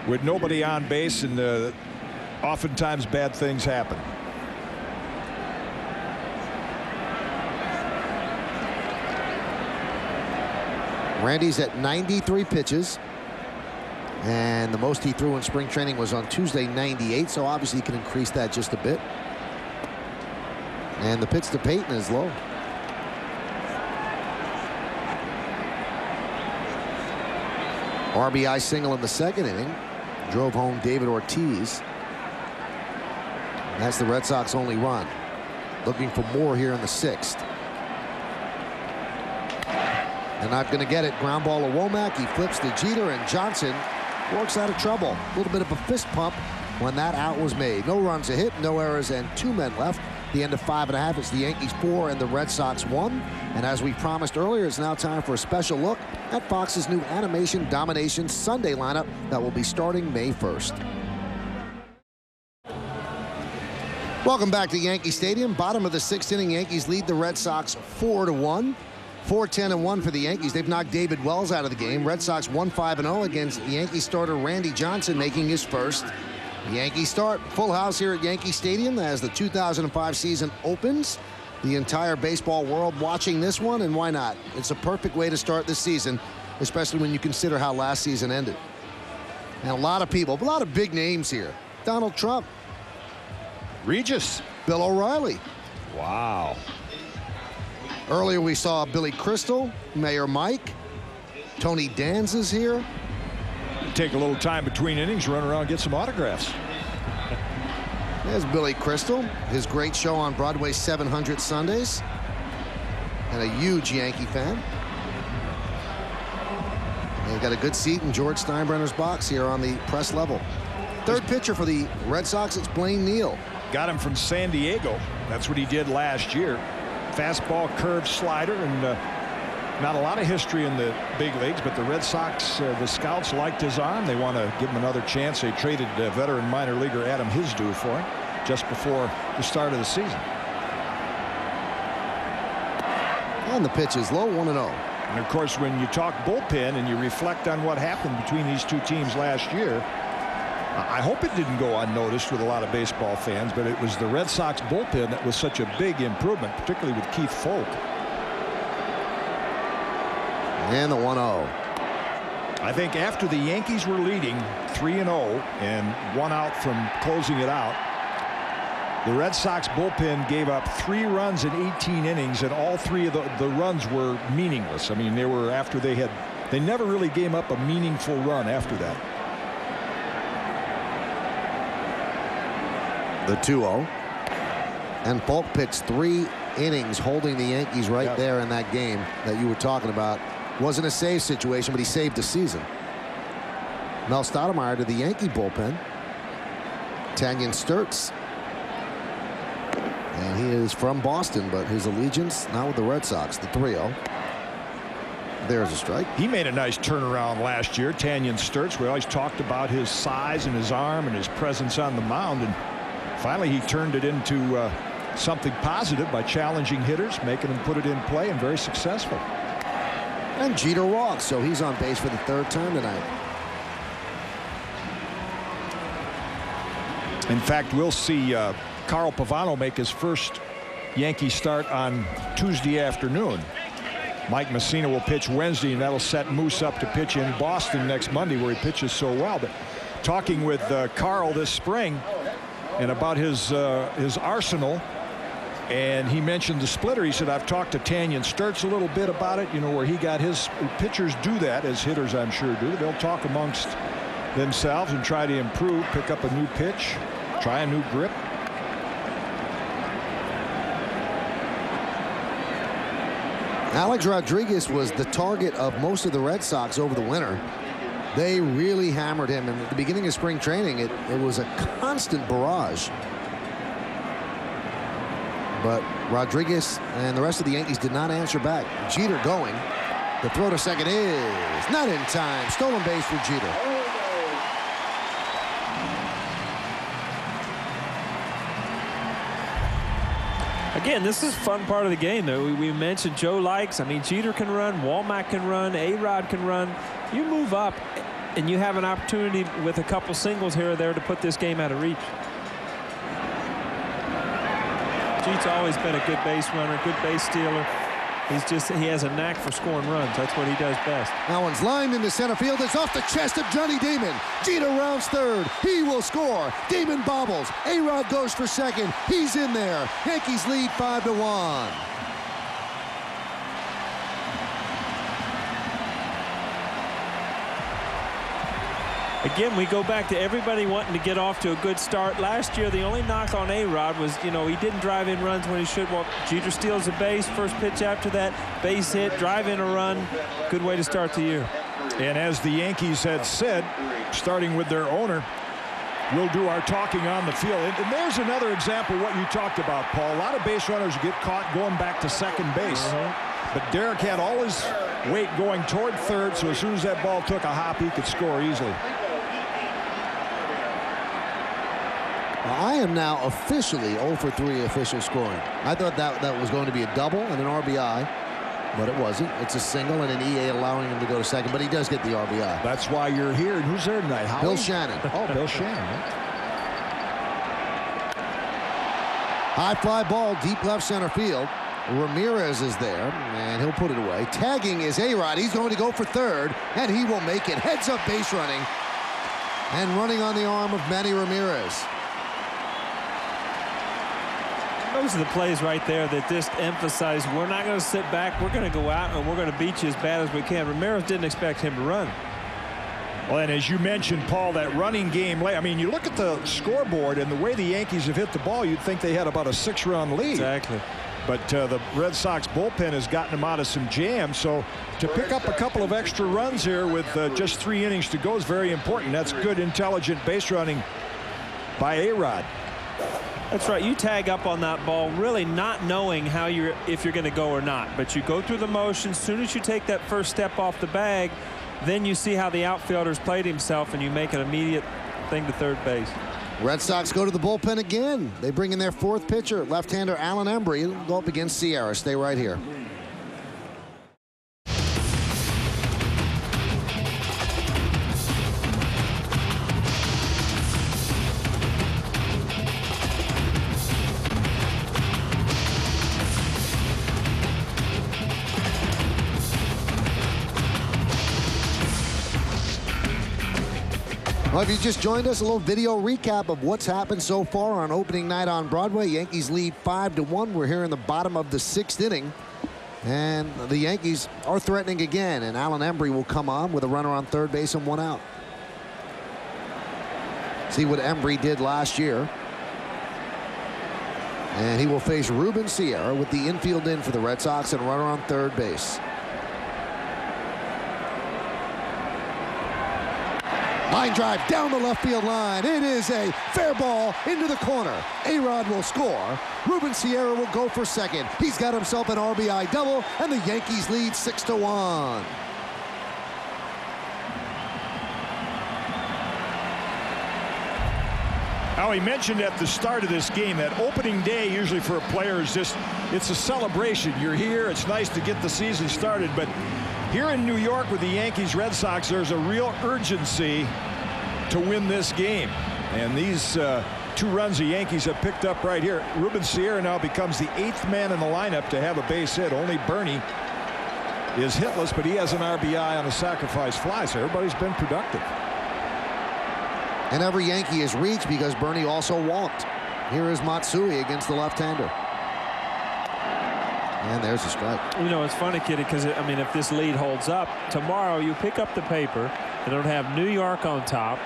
with nobody on base, and oftentimes bad things happen. Randy's at 93 pitches, and the most he threw in spring training was on Tuesday, 98, so obviously he can increase that just a bit. And the pitch to Payton is low. RBI single in the second inning. Drove home David Ortiz. And that's the Red Sox only run. Looking for more here in the 6th. They're not going to get it. Ground ball to Womack. He flips to Jeter, and Johnson works out of trouble. A little bit of a fist pump when that out was made. No runs a hit, no errors, and 2 men left. The end of 5.5. It's the Yankees 4 and the Red Sox 1. And as we promised earlier, it's now time for a special look at Fox's new Animation Domination Sunday lineup that will be starting May 1st. Welcome back to Yankee Stadium. Bottom of the 6th inning, Yankees lead the Red Sox 4-1. 4-10-1 for the Yankees. They've knocked David Wells out of the game. Red Sox 1-5-0 against Yankee starter Randy Johnson, making his first. Yankee start. Full house here at Yankee Stadium as the 2005 season opens. The entire baseball world watching this one, and why not? It's a perfect way to start this season, especially when you consider how last season ended. And a lot of people, a lot of big names here. Donald Trump. Regis. Bill O'Reilly. Wow. Earlier we saw Billy Crystal, Mayor Mike. Tony Danza's here. Take a little time between innings, run around, get some autographs. There's Billy Crystal, his great show on Broadway's 700 Sundays. And a huge Yankee fan. And he got a good seat in George Steinbrenner's box here on the press level. Third pitcher for the Red Sox, it's Blaine Neal. Got him from San Diego. That's what he did last year. Fastball, curve, slider, and not a lot of history in the big leagues, but the Red Sox, the scouts liked his arm. They want to give him another chance. They traded veteran minor leaguer Adam Hisdu for him just before the start of the season. And the pitch is low, 1-0. And of course, when you talk bullpen and you reflect on what happened between these two teams last year, I hope it didn't go unnoticed with a lot of baseball fans, but it was the Red Sox bullpen that was such a big improvement, particularly with Keith Folk. And the 1-0. I think after the Yankees were leading 3-0 and 1 out from closing it out, the Red Sox bullpen gave up 3 runs in 18 innings, and all 3 of the runs were meaningless. I mean, they were after they never really gave up a meaningful run after that. The 2-0. And Folk pitched 3 innings holding the Yankees right there in that game that you were talking about. Wasn't a save situation, but he saved the season. Mel Stoudemire to the Yankee bullpen. Tanyan Sturtz. And he is from Boston, but his allegiance not with the Red Sox. The 3-0. There's a strike. He made a nice turnaround last year, Tanyan Sturtz. We always talked about his size and his arm and his presence on the mound, and finally he turned it into something positive by challenging hitters, making them put it in play, and very successful. And Jeter walks, so he's on base for the 3rd time tonight. In fact, we'll see Carl Pavano make his first Yankee start on Tuesday afternoon. Mike Messina will pitch Wednesday, and that'll set Moose up to pitch in Boston next Monday, where he pitches so well. But talking with Carl this spring and about his arsenal, and he mentioned the splitter. He said, I've talked to Tanyan Sturtz a little bit about it, you know, where he got his pitchers do that, as hitters I'm sure do. They'll talk amongst themselves and try to improve, pick up a new pitch, try a new grip. Alex Rodriguez was the target of most of the Red Sox over the winter. They really hammered him, and at the beginning of spring training, it was a constant barrage. But Rodriguez and the rest of the Yankees did not answer back. Jeter going. The throw to second is not in time. Stolen base for Jeter. Again, this is a fun part of the game, though. We mentioned Joe likes. I mean, Jeter can run, Womack can run, A-Rod can run. You move up, and you have an opportunity with a couple singles here or there to put this game out of reach. Jeter's always been a good base runner, good base stealer. He has a knack for scoring runs. That's what he does best. That one's lined into center field. It's off the chest of Johnny Damon. Jeter rounds third. He will score. Damon bobbles. A-Rod goes for second. He's in there. Yankees lead 5-1. Again, we go back to everybody wanting to get off to a good start. Last year, the only knock on A-Rod was, you know, he didn't drive in runs when he should. Well, Jeter steals a base, first pitch after that, base hit, drive in a run. Good way to start the year. And as the Yankees had said, starting with their owner, we'll do our talking on the field. And there's another example of what you talked about, Paul. A lot of base runners get caught going back to second base. But Derek had all his weight going toward third, so as soon as that ball took a hop, he could score easily. I am now officially 0 for 3 official scoring. I thought that was going to be a double and an RBI, but it wasn't. It's a single and an EA allowing him to go to second, but he does get the RBI. That's why you're here. And who's there tonight? Howie? Bill Shannon. Oh, Bill Shannon. High fly ball, deep left center field. Ramirez is there, and he'll put it away. Tagging is A-Rod. He's going to go for third, and he will make it. Heads up base running. And running on the arm of Manny Ramirez. Those are the plays right there that just emphasize we're not going to sit back. We're going to go out and we're going to beat you as bad as we can. Ramirez didn't expect him to run. Well, and as you mentioned, Paul, that running game, I mean, you look at the scoreboard and the way the Yankees have hit the ball, you'd think they had about a 6-run lead. Exactly. But the Red Sox bullpen has gotten them out of some jams. So to pick up a couple of extra runs here with just 3 innings to go is very important. That's good, intelligent base running by A-Rod. That's right. You tag up on that ball really not knowing how if you're going to go or not. But you go through the motions. As soon as you take that first step off the bag, then you see how the outfielder's played himself and you make an immediate thing to third base. Red Sox go to the bullpen again. They bring in their 4th pitcher, left-hander Alan Embry. He'll go up against Sierra. Stay right here. Well, if you just joined us, a little video recap of what's happened so far on opening night on Broadway. Yankees lead 5-1. We're here in the bottom of the 6th inning. And the Yankees are threatening again. And Alan Embry will come on with a runner on third base and 1 out. See what Embry did last year. And he will face Ruben Sierra with the infield in for the Red Sox and runner on third base. Line drive down the left field line. It is a fair ball into the corner. A-Rod will score. Ruben Sierra will go for second. He's got himself an RBI double, and the Yankees lead 6-1. Now, he mentioned at the start of this game that opening day usually for a player is just, it's a celebration. You're here. It's nice to get the season started. But here in New York with the Yankees Red Sox, there's a real urgency to win this game. And these 2 runs the Yankees have picked up right here. Ruben Sierra now becomes the 8th man in the lineup to have a base hit. Only Bernie is hitless, but he has an RBI on a sacrifice fly, so everybody's been productive. And every Yankee is reached because Bernie also walked. Here is Matsui against the left-hander. And there's a strike. You know, it's funny, Kitty, because, I mean, if this lead holds up, tomorrow you pick up the paper, and it'll have New York on top,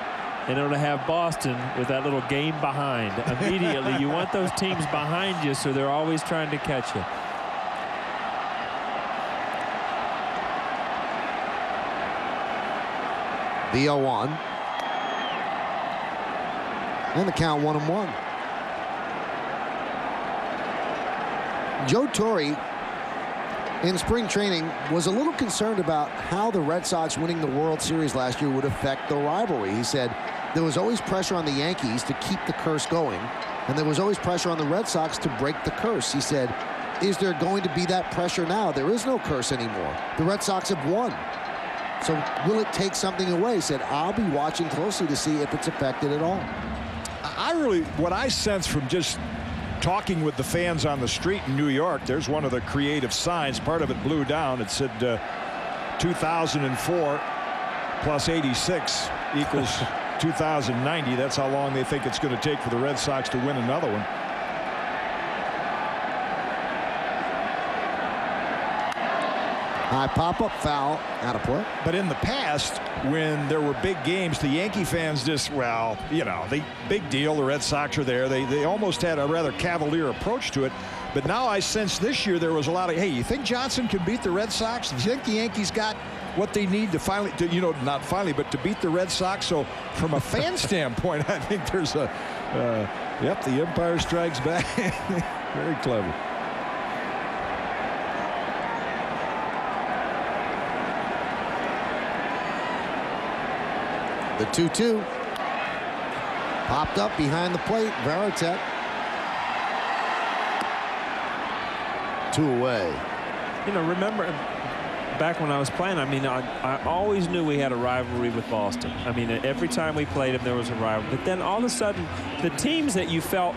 and it'll have Boston with that little game behind. Immediately, you want those teams behind you, so they're always trying to catch you. The 0-1. And the count 1-1. Joe Torre in spring training was a little concerned about how the Red Sox winning the World Series last year would affect the rivalry. He said there was always pressure on the Yankees to keep the curse going, and there was always pressure on the Red Sox to break the curse. He said, is there going to be that pressure now? There is no curse anymore. The Red Sox have won. So will it take something away? He said, I'll be watching closely to see if it's affected at all. What I sense from just talking with the fans on the street in New York, there's one of the creative signs. Part of it blew down. It said 2004 plus 86 equals 2090. That's how long they think it's going to take for the Red Sox to win another one. High pop-up foul, out of play. But in the past, when there were big games, the Yankee fans just, well, you know, big deal. The Red Sox are there. They almost had a rather cavalier approach to it. But now I sense this year there was a lot of, hey, you think Johnson can beat the Red Sox? Do you think the Yankees got what they need to finally, not finally, but to beat the Red Sox? So from a fan standpoint, I think there's yep, the Empire Strikes Back. Very clever. The 2-2 popped up behind the plate. Varitek. 2 away. You know, remember back when I was playing, I mean, I always knew we had a rivalry with Boston. I mean, every time we played them, there was a rivalry. But then all of a sudden, the teams that you felt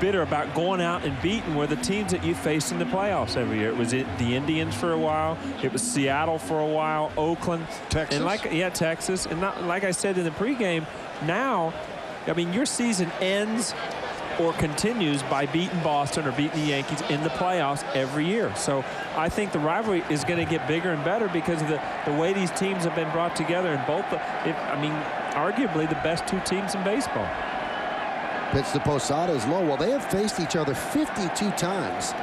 bitter about going out and beating were the teams that you faced in the playoffs every year. It was the Indians for a while. It was Seattle for a while. Oakland. Texas. And Texas. And like I said in the pregame, now, I mean, your season ends or continues by beating Boston or beating the Yankees in the playoffs every year. So I think the rivalry is going to get bigger and better because of the way these teams have been brought together, and arguably the best two teams in baseball. Pitch to Posada is low. Well, they have faced each other 52 times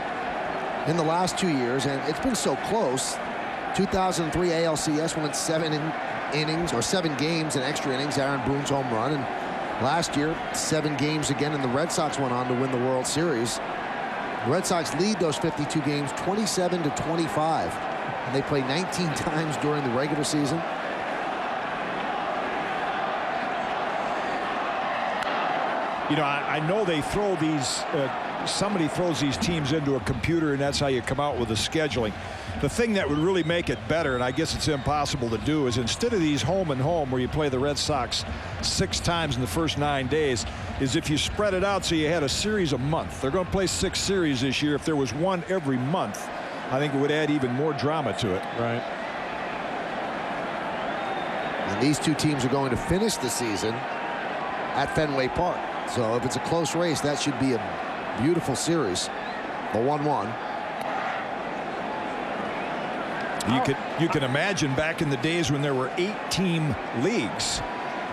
in the last 2 years, and it's been so close. 2003 ALCS went 7 innings or 7 games and extra innings. Aaron Boone's home run, and last year 7 games again, and the Red Sox went on to win the World Series. The Red Sox lead those 52 games 27-25, and they play 19 times during the regular season. I know they throw these, somebody throws these teams into a computer, and that's how you come out with the scheduling. The thing that would really make it better, and I guess it's impossible to do, is instead of these home and home where you play the Red Sox 6 times in the first 9 days, is if you spread it out so you had a series a month. They're going to play 6 series this year. If there was one every month, I think it would add even more drama to it. Right. And these two teams are going to finish the season at Fenway Park. So if it's a close race, that should be a beautiful series. The 1-1. You can imagine back in the days when there were 8-team leagues,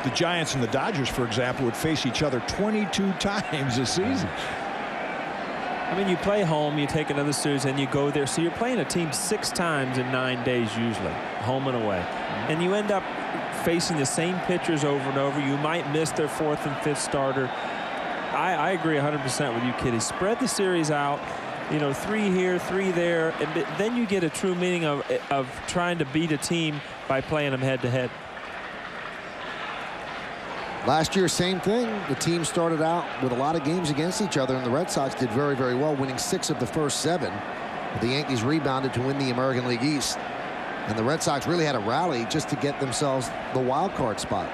the Giants and the Dodgers, for example, would face each other 22 times a season. I mean, you play home, you take another series, and you go there. So you're playing a team 6 times in 9 days usually, home and away. And you end up facing the same pitchers over and over. You might miss their 4th and 5th starter. I agree 100% with you, Kitty. Spread the series out, 3 here, 3 there, and then you get a true meaning of trying to beat a team by playing them head-to-head. Last year, same thing. The team started out with a lot of games against each other, and the Red Sox did very, very well, winning 6 of the first 7. The Yankees rebounded to win the American League East. And the Red Sox really had a rally just to get themselves the wild card spot.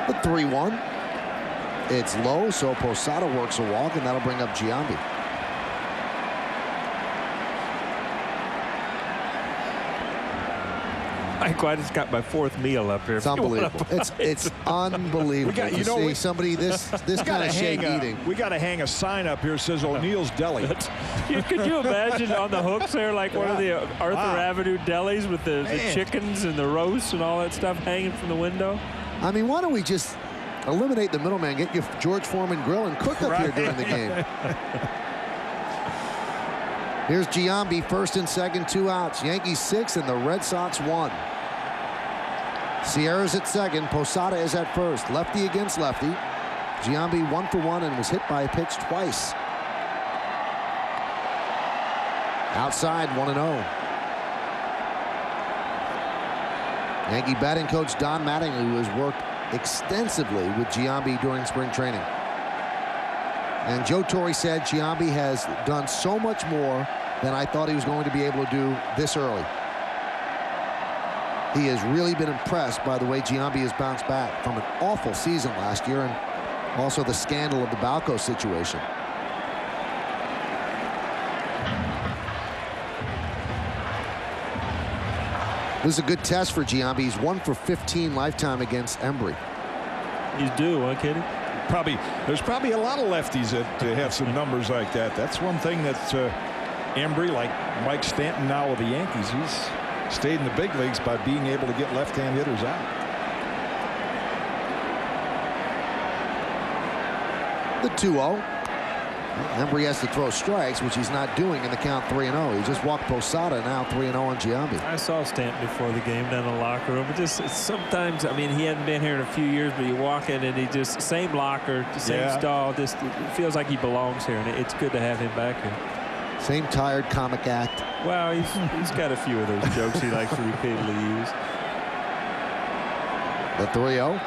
The 3-1. It's low, so Posada works a walk, and that'll bring up Giambi. I just got my 4th meal up here. It's unbelievable. It's unbelievable to see somebody this kind of shape eating. We got to hang a sign up here that says O'Neill's Deli. Could you imagine on the hooks there, like one of the Arthur Avenue delis with the chickens and the roasts and all that stuff hanging from the window? I mean, why don't we just eliminate the middleman, get your George Foreman grill, and cook up here during the game? Here's Giambi, 1st and 2nd, 2 outs. Yankees 6 and the Red Sox 1. Sierra's at 2nd. Posada is at 1st. Lefty against lefty. Giambi 1 for 1 and was hit by a pitch twice. Outside, 1-0. Yankee batting coach Don Mattingly has worked extensively with Giambi during spring training. And Joe Torre said Giambi has done so much more than I thought he was going to be able to do this early. He has really been impressed by the way Giambi has bounced back from an awful season last year, and also the scandal of the Balco situation. This is a good test for Giambi. He's 1 for 15 lifetime against Embry. He's due, huh, Kitty? There's probably a lot of lefties that have some numbers like that. That's one thing that Embry, like Mike Stanton now with the Yankees, he's stayed in the big leagues by being able to get left-hand hitters out. The 2-0. Embry has to throw strikes, which he's not doing in the count 3-0. He just walked Posada, now 3-0 on Giambi. I saw Stanton before the game down in the locker room. But just sometimes, I mean, he hadn't been here in a few years, but you walk in and he just, same locker, same stall, just it feels like he belongs here, and it's good to have him back here. Same tired comic act. Well, he's got a few of those jokes he likes to repeatedly use. The 3-0.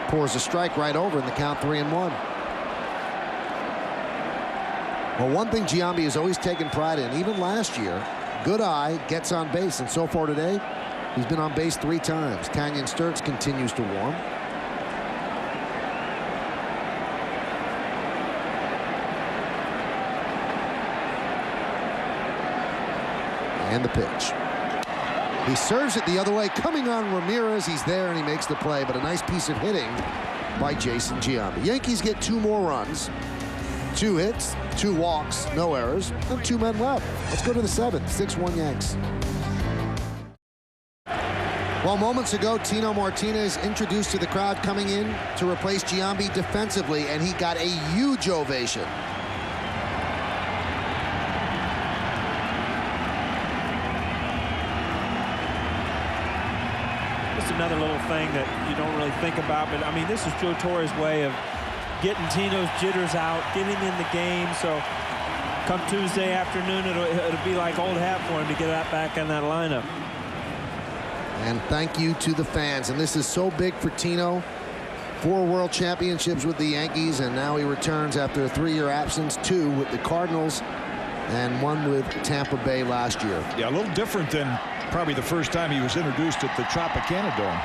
Pours a strike right over in the count 3-1. Well, one thing Giambi has always taken pride in, even last year, good eye, gets on base, and so far today, He's been on base 3 times. Tanyan Sturtz continues to warm. And the pitch. He serves it the other way, coming on Ramirez. He's there and he makes the play, but a nice piece of hitting by Jason Giambi. Yankees get 2 more runs, 2 hits, 2 walks, no errors, and 2 men left. Let's go to the 7th. 6-1 Yanks. Well, moments ago, Tino Martinez introduced to the crowd coming in to replace Giambi defensively, and he got a huge ovation. Another little thing that you don't really think about, but I mean, this is Joe Torre's way of getting Tino's jitters out, getting in the game. So come Tuesday afternoon, it'll be like old hat for him to get that back in that lineup. And thank you to the fans. And this is so big for Tino. 4 world championships with the Yankees, and now he returns after a 3-year absence, 2 with the Cardinals and 1 with Tampa Bay last year. Yeah, a little different than probably the first time he was introduced at the Tropicana Dome.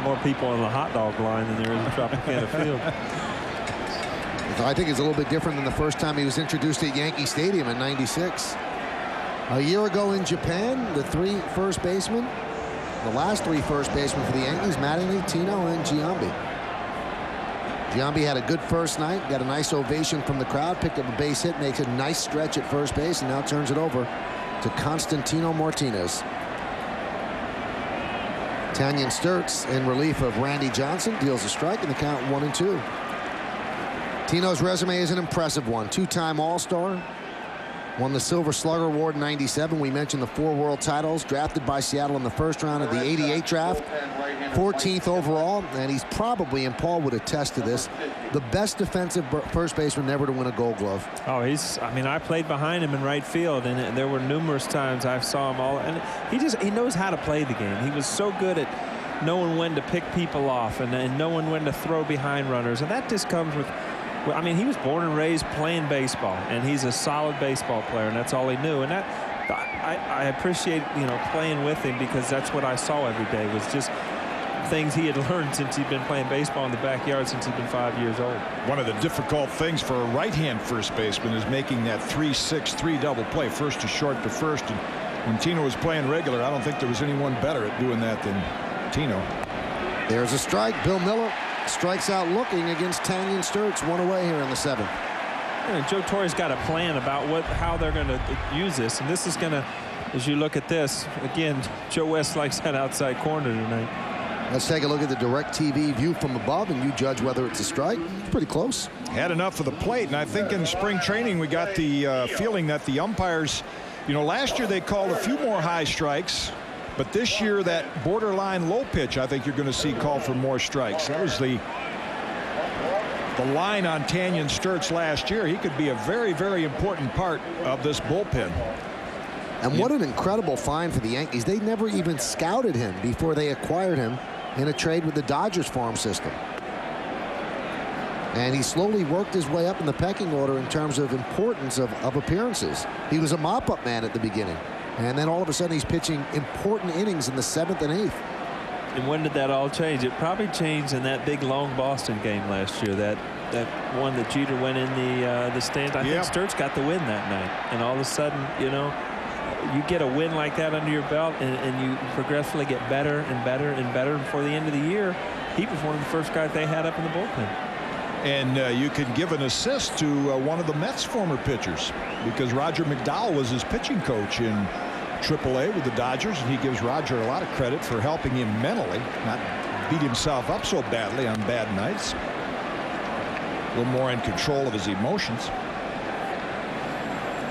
More people on the hot dog line than there is in Tropicana Field. I think it's a little bit different than the first time he was introduced at Yankee Stadium in '96. A year ago in Japan, the 3 first basemen, the last 3 first basemen for the Yankees, Mattingly, Tino, and Giambi. Giambi had a good first night, got a nice ovation from the crowd, picked up a base hit, makes a nice stretch at first base, and now turns it over to Constantino Martinez. Tanyan Sturtz, in relief of Randy Johnson, deals a strike, and the count 1-2. Tino's resume is an impressive one. 2-time All-Star. Won the Silver Slugger Award in '97. We mentioned the 4 world titles. Drafted by Seattle in the first round of the '88 draft. 14th overall. And he's probably, and Paul would attest to this, the best defensive first baseman never to win a Gold Glove. Oh, I mean, I played behind him in right field, and there were numerous times I saw him all. And he knows how to play the game. He was so good at knowing when to pick people off and knowing when to throw behind runners. And that just comes with, I mean, he was born and raised playing baseball, and he's a solid baseball player, and that's all he knew. And that I appreciate, playing with him, because that's what I saw every day, was just things he had learned since he'd been playing baseball in the backyard since he'd been 5 years old. One of the difficult things for a right-hand first baseman is making that 3-6-3 double play, first to short to first. And when Tino was playing regular, I don't think there was anyone better at doing that than Tino. There's a strike. Bill Miller strikes out looking against Tanyan Sturtz. 1 away here in the 7th. And Joe Torre's got a plan about how they're going to use this, and this is going to, as you look at this again, Joe West likes that outside corner tonight. Let's take a look at the DirecTV view from above, and you judge whether it's a strike. It's pretty close. Had enough of the plate, and I think in spring training we got the feeling that the umpires, last year they called a few more high strikes, but this year that borderline low pitch, I think you're going to see call for more strikes. That was the line on Tanyan Sturtz last year. He could be a very, very important part of this bullpen. And what an incredible find for the Yankees. They never even scouted him before they acquired him in a trade with the Dodgers farm system. And he slowly worked his way up in the pecking order in terms of importance of appearances. He was a mop-up man at the beginning. And then all of a sudden he's pitching important innings in the 7th and 8th. And when did that all change? It probably changed in that big long Boston game last year. That one that Jeter went in the stands. I think Sturtz got the win that night. And all of a sudden, you get a win like that under your belt, and you progressively get better and better and better. And before the end of the year, he was one of the first guys they had up in the bullpen. And you can give an assist to one of the Mets' former pitchers, because Roger McDowell was his pitching coach in AAA with the Dodgers, and he gives Roger a lot of credit for helping him mentally not beat himself up so badly on bad nights. A little more in control of his emotions.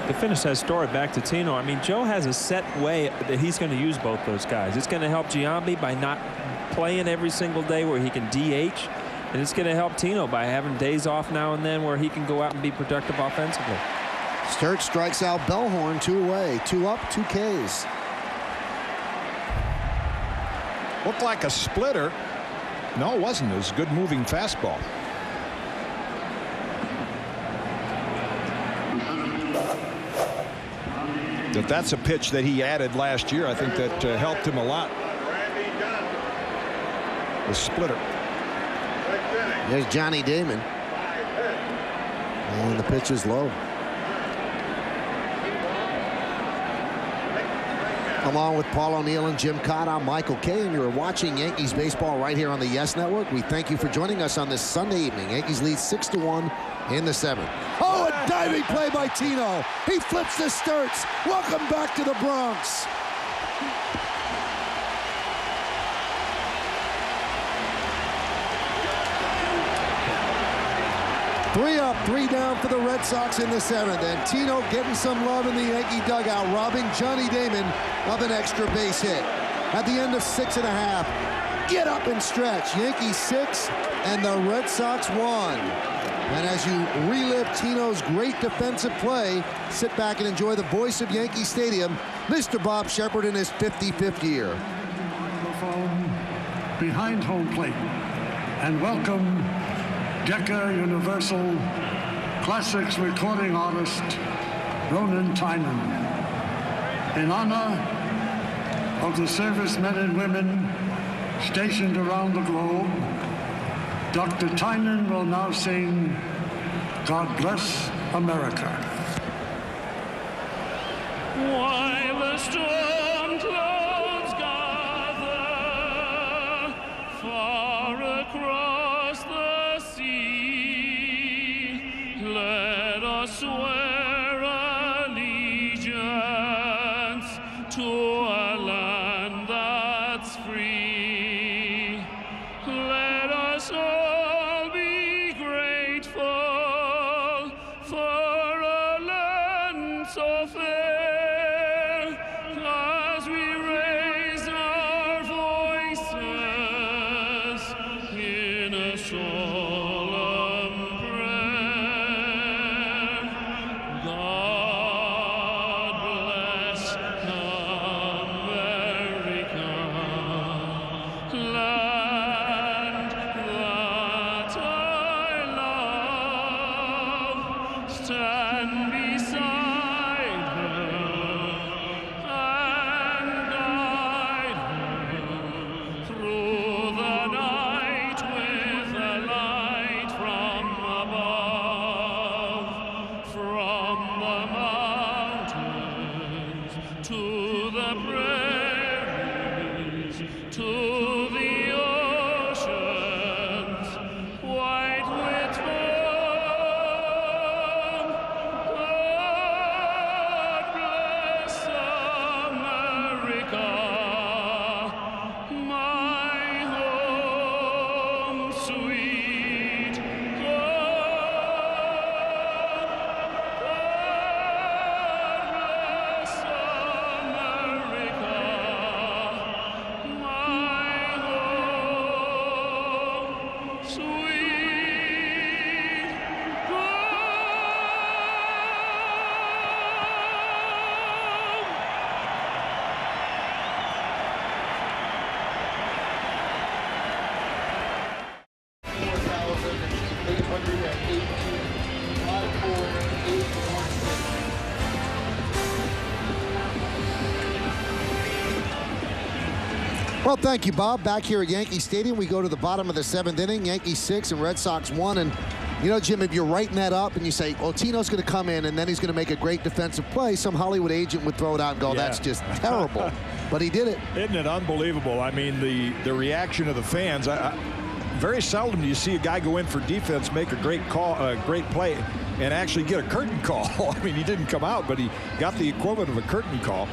To finish that story back to Tino, I mean, Joe has a set way that he's going to use both those guys. It's going to help Giambi by not playing every single day where he can DH, and it's going to help Tino by having days off now and then where he can go out and be productive offensively. Sturtz strikes out Bellhorn, 2 away, 2 up, 2 Ks. Looked like a splitter. No, it wasn't. It was a good moving fastball. That's a pitch that he added last year. I think that helped him a lot. The splitter. There's Johnny Damon. And the pitch is low. Along with Paul O'Neill and Jim Cott, I'm Michael Kay, and you're watching Yankees baseball right here on the Yes Network. We thank you for joining us on this Sunday evening. Yankees lead 6-1 in the 7th. Oh, a diving play by Tino. He flips the skirts. Welcome back to the Bronx. Three up, three down for the Red Sox in the 7th. And Tino getting some love in the Yankee dugout, robbing Johnny Damon of an extra base hit. At the end of 6.5, get up and stretch. Yankees 6 and the Red Sox 1. And as you relive Tino's great defensive play, sit back and enjoy the voice of Yankee Stadium, Mr. Bob Shepard in his 55th year. Behind home plate, and welcome Decca Universal Classics recording artist Ronan Tynan. In honor of the servicemen and women stationed around the globe, Dr. Tynan will now sing God Bless America. While the storm clouds gather far across the sea, let us swear allegiance to a land that's free. Let us all be grateful for a land so fair, as we raise our voices in a solemn prayer. God bless America, land that I love. Stand beside her and guide her through the night with a light from above, from the mountains to the prairies, to the oceans, white with foam. God bless America, my home sweet. God bless America, my home sweet. Well, thank you, Bob. Back here at Yankee Stadium, we go to the bottom of the 7th inning. Yankees 6 and Red Sox 1. And, you know, Jim, if you're writing that up and you say, well, Tino's going to come in and then he's going to make a great defensive play, some Hollywood agent would throw it out and go, that's just terrible. But he did it. Isn't it unbelievable? I mean, the reaction of the fans. Very seldom do you see a guy go in for defense, make a great call, a great play, and actually get a curtain call. I mean, he didn't come out, but he got the equivalent of a curtain call.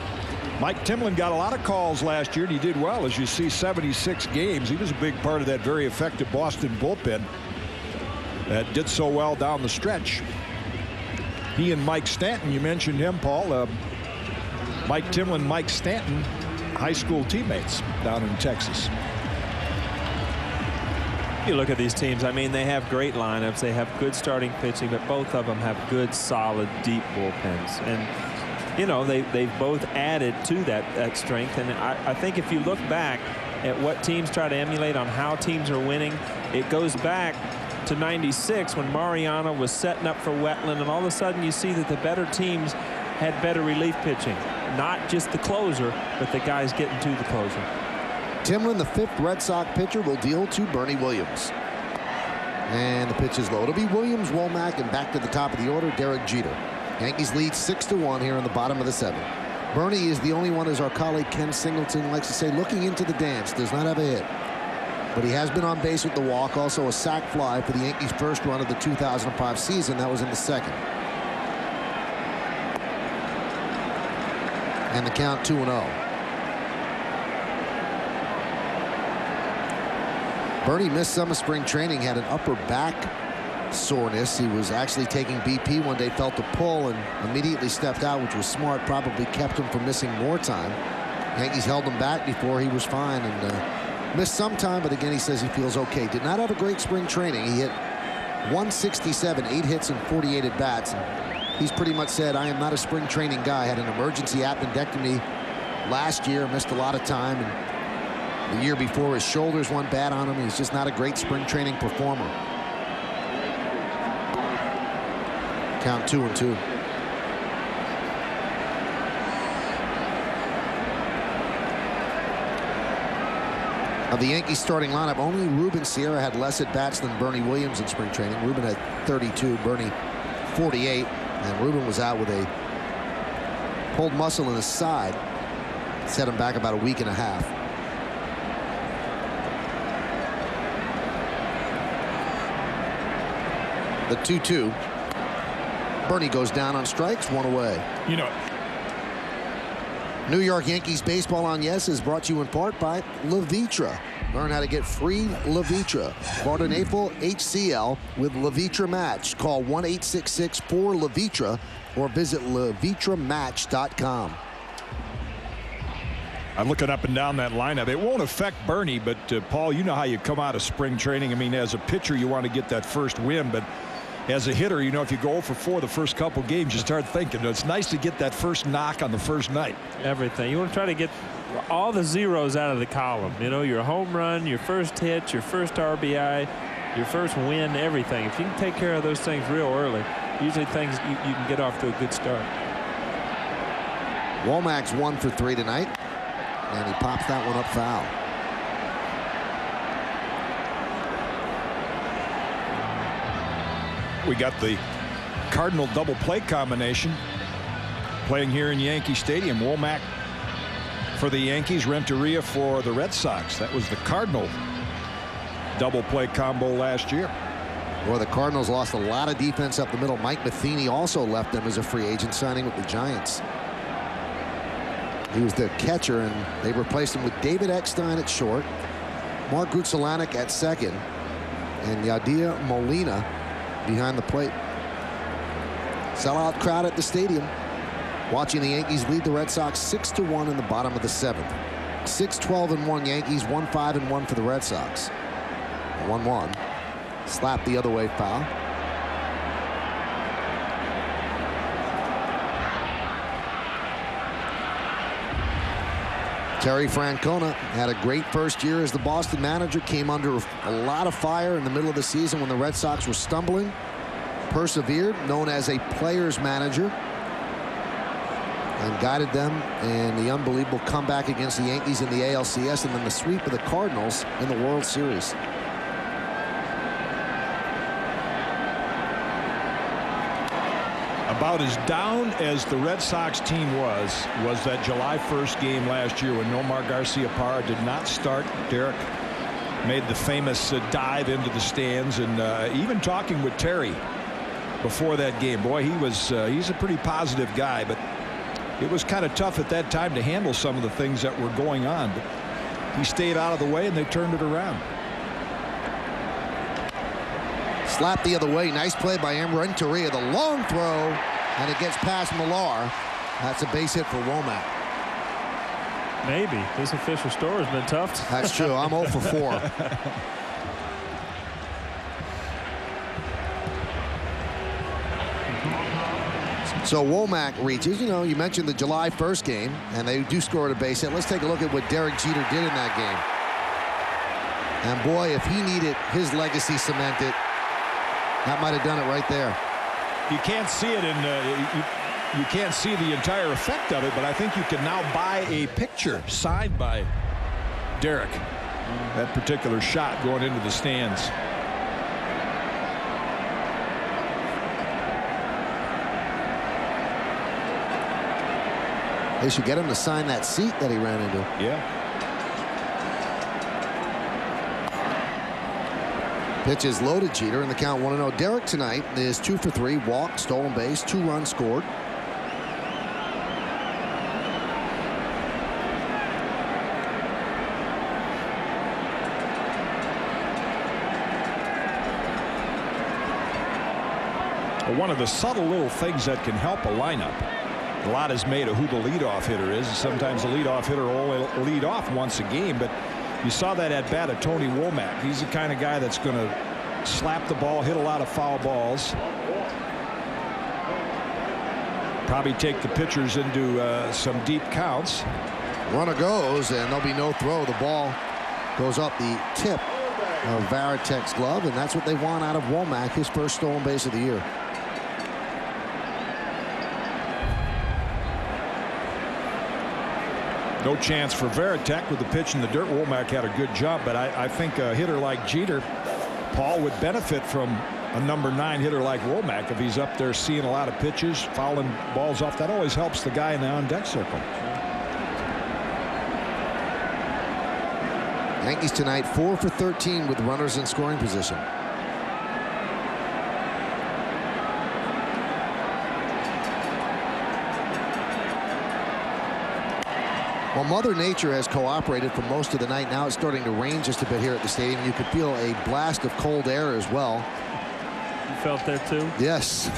Mike Timlin got a lot of calls last year, and he did well. As you see, 76 games. He was a big part of that very effective Boston bullpen that did so well down the stretch. He and Mike Stanton, you mentioned him, Paul. Mike Timlin, Mike Stanton, high school teammates down in Texas. You look at these teams, I mean, they have great lineups. They have good starting pitching, but both of them have good, solid, deep bullpens. And you know, they've both added to that strength. And I think if you look back at what teams try to emulate on how teams are winning, it goes back to '96 when Mariano was setting up for Wetland, and all of a sudden you see that the better teams had better relief pitching. Not just the closer, but the guys getting to the closer. Timlin, the 5th Red Sox pitcher, will deal to Bernie Williams. And the pitch is low. It'll be Williams, Womack, and back to the top of the order, Derek Jeter. Yankees lead 6-1 here in the bottom of the 7th. Bernie is the only one, as our colleague Ken Singleton likes to say, looking into the dance. Does not have a hit. But he has been on base with the walk. Also a sac fly for the Yankees' first run of the 2005 season. That was in the 2nd. And the count 2-0. Bernie missed some of spring training, had an upper back soreness. He was actually taking BP one day, felt a pull, and immediately stepped out, which was smart. Probably kept him from missing more time. Yankees held him back before he was fine, and missed some time, but again, he says he feels okay. Did not have a great spring training. He hit 167, 8 hits and 48 at bats. And he's pretty much said, I am not a spring training guy. Had an emergency appendectomy last year, missed a lot of time, and the year before his shoulders went bad on him. He's just not a great spring training performer. Count 2-2. Of the Yankees starting lineup, only Ruben Sierra had less at bats than Bernie Williams in spring training. Ruben had 32, Bernie 48, and Ruben was out with a pulled muscle in his side. Set him back about a week and a half. The 2-2. Bernie goes down on strikes, 1 away. You know, New York Yankees baseball on Yes is brought to you in part by Levitra. Learn how to get free Levitra. Vardenafil HCl with Levitra Match. Call 1-866-4-LEVITRA or visit levitramatch.com. I'm looking up and down that lineup. It won't affect Bernie, but Paul, you know how you come out of spring training. I mean, as a pitcher, you want to get that first win, but as a hitter, you know, if you go 0-for-4 the first couple games, you start thinking it's nice to get that first knock on the first night. Everything. You want to try to get all the zeros out of the column. You know, your home run, your first hit, your first RBI, your first win, everything. If you can take care of those things real early, usually things you can get off to a good start. Womack's 1 for 3 tonight, and he pops that one up foul. We got the Cardinal double play combination playing here in Yankee Stadium. Womack for the Yankees, Renteria for the Red Sox. That was the Cardinal double play combo last year. Well, the Cardinals lost a lot of defense up the middle. Mike Matheny also left them as a free agent, signing with the Giants. He was the catcher, and they replaced him with David Eckstein at short, Mark Gutzelanek at second, and Yadier Molina behind the plate. Sellout crowd at the stadium watching the Yankees lead the Red Sox 6-1 in the bottom of the 7th. 6-12-1 Yankees, 1-5-1 for the Red Sox. 1-1. Slap the other way foul. Terry Francona had a great first year as the Boston manager, came under a lot of fire in the middle of the season when the Red Sox were stumbling. Persevered, known as a player's manager, and guided them in the unbelievable comeback against the Yankees in the ALCS, and then the sweep of the Cardinals in the World Series. About as down as the Red Sox team was that July 1st game last year when Nomar Garciaparra did not start. Derek made the famous dive into the stands, and even talking with Terry before that game, boy, he's a pretty positive guy, but it was kind of tough at that time to handle some of the things that were going on, but he stayed out of the way and they turned it around. Slap the other way. Nice play by Renteria. The long throw, and it gets past Millar. That's a base hit for Womack. Maybe. This official store has been tough. That's true. I'm 0 for 4. So Womack reaches. You know, you mentioned the July 1st game, and they do score a base hit. Let's take a look at what Derek Jeter did in that game. And boy, if he needed his legacy cemented, that might have done it right there. You can't see it, and you can't see the entire effect of it, but I think you can now buy a picture signed by Derek. That particular shot going into the stands. They should get him to sign that seat that he ran into. Yeah. Pitch is loaded. Jeter in the count 1-0. Derek tonight is 2 for 3. Walk, stolen base, 2 runs scored. One of the subtle little things that can help a lineup. A lot is made of who the leadoff hitter is. Sometimes the leadoff hitter will only lead off once a game, but you saw that at bat of Tony Womack. He's the kind of guy that's going to slap the ball, hit a lot of foul balls. Probably take the pitchers into some deep counts. Runner goes, and there'll be no throw. The ball goes up the tip of Varitek's glove, and that's what they want out of Womack, his first stolen base of the year. No chance for Varitek with the pitch in the dirt. Womack had a good jump, but I think a hitter like Jeter, Paul, would benefit from a number 9 hitter like Womack if he's up there seeing a lot of pitches, fouling balls off. That always helps the guy in the on-deck circle. Yankees tonight 4 for 13 with runners in scoring position. Well, Mother Nature has cooperated for most of the night. Now it's starting to rain just a bit here at the stadium. You could feel a blast of cold air as well. You felt that too? Yes.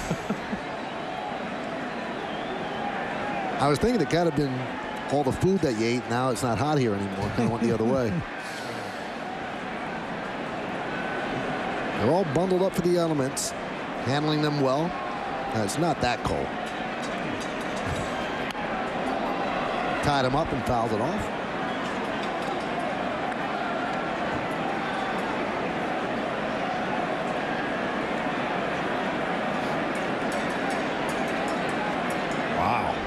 I was thinking it could have been all the food that you ate. Now it's not hot here anymore. Kind of went the other way. They're all bundled up for the elements, handling them well. It's not that cold. Tied him up and fouled it off. Wow.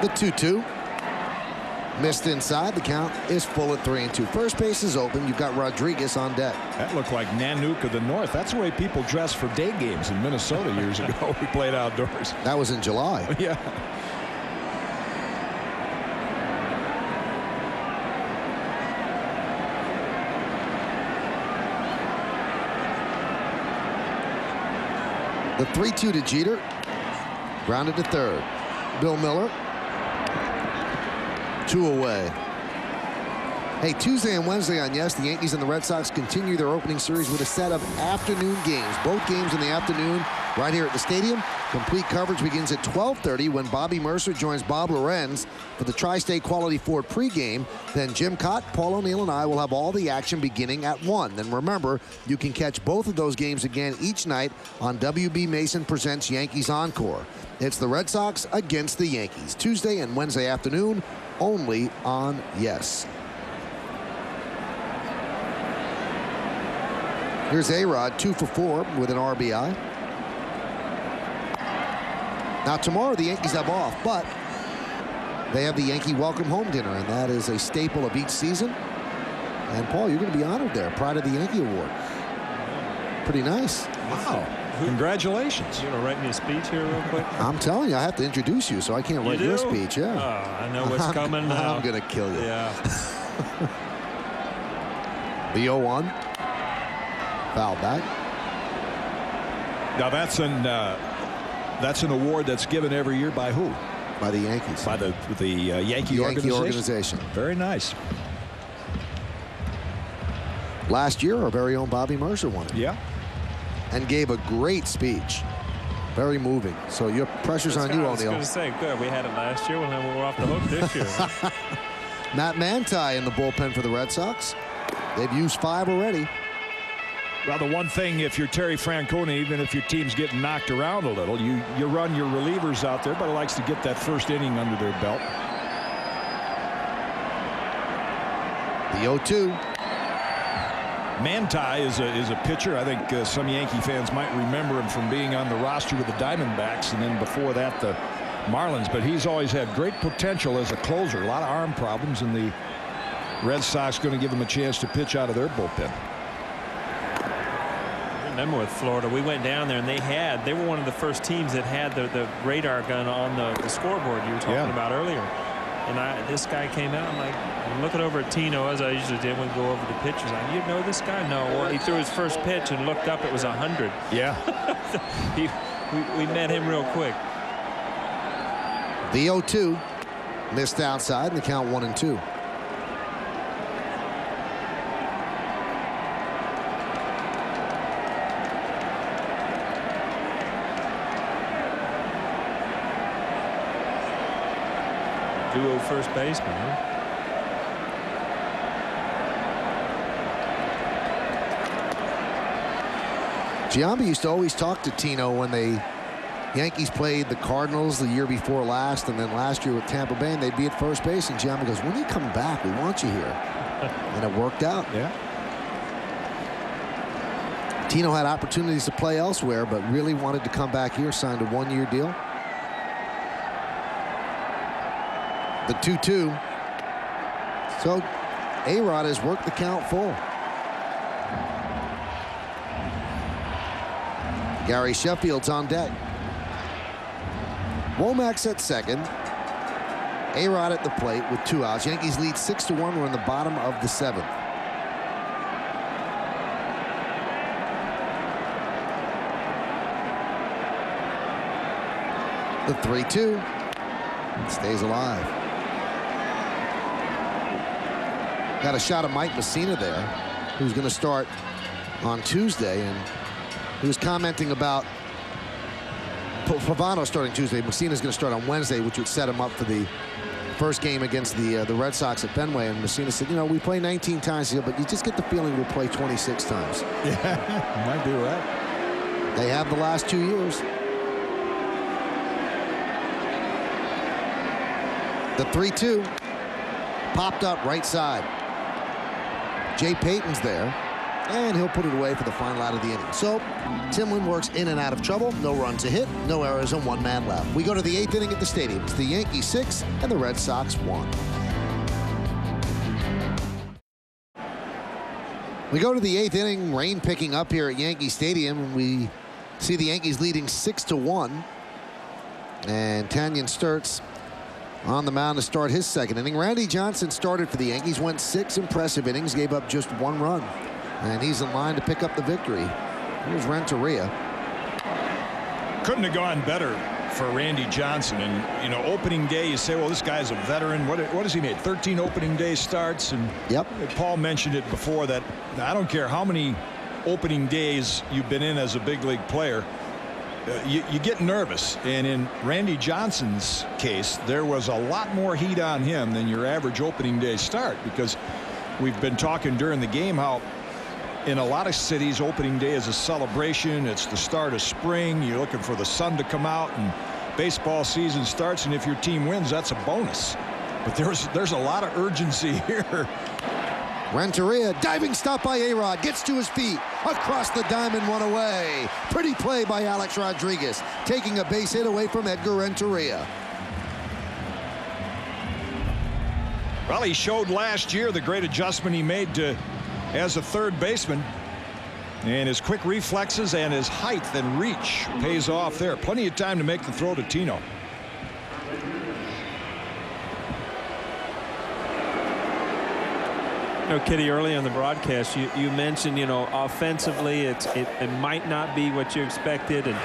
The 2-2. Missed inside. The count is full at 3-2. First base is open. You've got Rodriguez on deck. That looked like Nanook of the North. That's the way people dress for day games in Minnesota years ago. We played outdoors. That was in July. Yeah. The 3-2 to Jeter. Grounded to third. Bill Miller. 2 away. Hey, Tuesday and Wednesday on Yes, the Yankees and the Red Sox continue their opening series with a set of afternoon games. Both games in the afternoon right here at the stadium. Complete coverage begins at 12:30 when Bobby Mercer joins Bob Lorenz for the Tri-State Quality Ford pregame. Then Jim Cott, Paul O'Neill, and I will have all the action beginning at 1. Then remember, you can catch both of those games again each night on WB Mason Presents Yankees Encore. It's the Red Sox against the Yankees. Tuesday and Wednesday afternoon, only on Yes. Here's A-Rod, 2 for 4 with an RBI. Now tomorrow the Yankees have off, but they have the Yankee Welcome Home Dinner, and that is a staple of each season. And Paul, you're going to be honored there. Pride of the Yankee Award. Pretty nice. Wow. Congratulations. You want to write me a speech here real quick? I'm telling you, I have to introduce you, so I can't write your speech. Yeah. Oh, I know what's coming now. I'm going to kill you. Yeah. The 0-1. Foul back. Now that's an award that's given every year by who? By the Yankees. By the Yankee organization. Very nice. Last year, our very own Bobby Mercer won it. Yeah. And gave a great speech. Very moving. So your pressure's on you, O'Neill. I was going to say, good. We had it last year. We're off the hook this year. Matt Manti in the bullpen for the Red Sox. They've used 5 already. Well, the one thing, if you're Terry Francona, even if your team's getting knocked around a little, you run your relievers out there, but he likes to get that first inning under their belt. The 0-2. Manti is a pitcher. I think some Yankee fans might remember him from being on the roster with the Diamondbacks, and then before that the Marlins. But he's always had great potential as a closer. A lot of arm problems, and the Red Sox going to give him a chance to pitch out of their bullpen. I remember with Florida, we went down there and they were one of the first teams that had the radar gun on the scoreboard you were talking about earlier. And this guy came out. I'm looking over at Tino, as I usually did when we go over the pitchers. You know this guy? No. Well, he threw his first pitch and looked up. It was 100. Yeah. we met him real quick. The 0-2 missed outside, and the count 1-2. Duo first baseman, huh? Giambi used to always talk to Tino when the Yankees played the Cardinals the year before last, and then last year with Tampa Bay, and they'd be at first base, and Giambi goes, "When are you coming back? We want you here." And it worked out. Yeah. Tino had opportunities to play elsewhere, but really wanted to come back here, signed a one-year deal. The 2-2. So A-Rod has worked the count full. Gary Sheffield's on deck. Womack's at second. A-Rod at the plate with 2 outs. Yankees lead 6-1. We're in the bottom of the 7th. The 3-2 stays alive. Got a shot of Mike Messina there, who's going to start on Tuesday, and he was commenting about Pavano starting Tuesday. Messina's going to start on Wednesday, which would set him up for the first game against the Red Sox at Fenway. And Messina said, we play 19 times here, but you just get the feeling we'll play 26 times. Yeah, you might be right. They have the last 2 years. The 3-2 popped up right side. Jay Payton's there, and he'll put it away for the final out of the inning. So Timlin works in and out of trouble. No run to hit, no errors, and 1 man left. We go to the 8th inning at the stadium. It's the Yankees 6 and the Red Sox 1. We go to the 8th inning. Rain picking up here at Yankee Stadium, and we see the Yankees leading 6-1. And Tanyan Sturtz on the mound to start his 2nd inning. Randy Johnson started for the Yankees, went 6 impressive innings, gave up just 1 run. And he's in line to pick up the victory. Here's Renteria. Couldn't have gone better for Randy Johnson. And, opening day, you say, well, this guy's a veteran. What has he made? 13 opening day starts. And Paul mentioned it before that I don't care how many opening days you've been in as a big league player. You get nervous, and in Randy Johnson's case, there was a lot more heat on him than your average opening day start, because we've been talking during the game how in a lot of cities opening day is a celebration. It's the start of spring. You're looking for the sun to come out, and baseball season starts, and if your team wins, that's a bonus. But there's a lot of urgency here. Renteria, diving stop by A-Rod, gets to his feet, across the diamond, 1 away. Pretty play by Alex Rodriguez, taking a base hit away from Edgar Renteria. Well, he showed last year the great adjustment he made as a third baseman. And his quick reflexes and his height and reach pays off there. Plenty of time to make the throw to Tino. Kitty, early on the broadcast, you mentioned, offensively, it might not be what you expected, and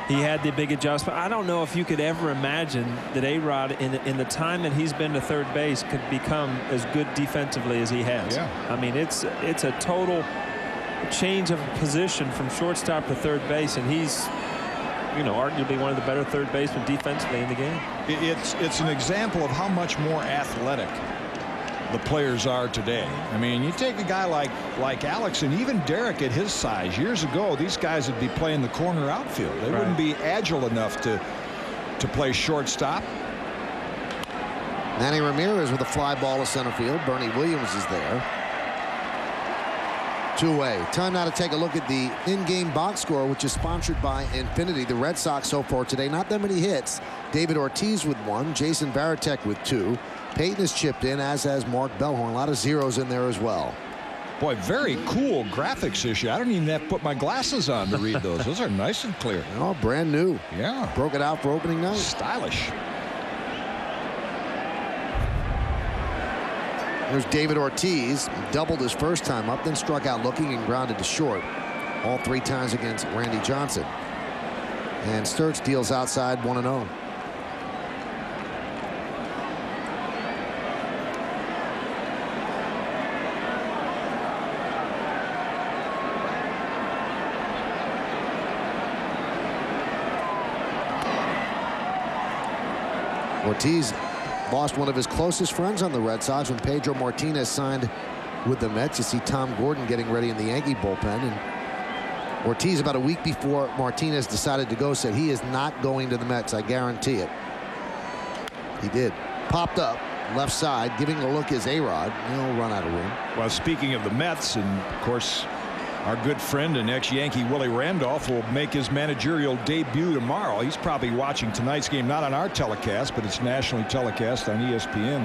he had the big adjustment. I don't know if you could ever imagine that A-Rod, in the time that he's been to third base, could become as good defensively as he has. Yeah. I mean, it's a total change of position from shortstop to third base, and he's, arguably one of the better third basemen defensively in the game. It's an example of how much more athletic the players are today. I mean, you take a guy like Alex and even Derek at his size. Years ago, these guys would be playing the corner outfield. They wouldn't be agile enough to play shortstop. Manny Ramirez with a fly ball to center field. Bernie Williams is there. 2-away. Time now to take a look at the in-game box score, which is sponsored by Infinity. The Red Sox so far today, not that many hits. David Ortiz with 1, Jason Varitek with 2. Peyton has chipped in, as has Mark Bellhorn. A lot of zeros in there as well. Boy, very cool graphics issue. I don't even have to put my glasses on to read those. Those are nice and clear. Oh, brand new. Yeah. Broke it out for opening night. Stylish. There's David Ortiz. Doubled his first time up, then struck out looking and grounded to short. All 3 times against Randy Johnson. And Sturts deals outside 1-0. Ortiz lost one of his closest friends on the Red Sox when Pedro Martinez signed with the Mets. You see Tom Gordon getting ready in the Yankee bullpen. And Ortiz, about a week before Martinez decided to go, said he is not going to the Mets. I guarantee it. He did. Popped up left side, giving a look is A-Rod. He'll run out of room. Well, speaking of the Mets, and of course, our good friend and ex-Yankee Willie Randolph will make his managerial debut tomorrow. He's probably watching tonight's game, not on our telecast, but it's nationally telecast on ESPN.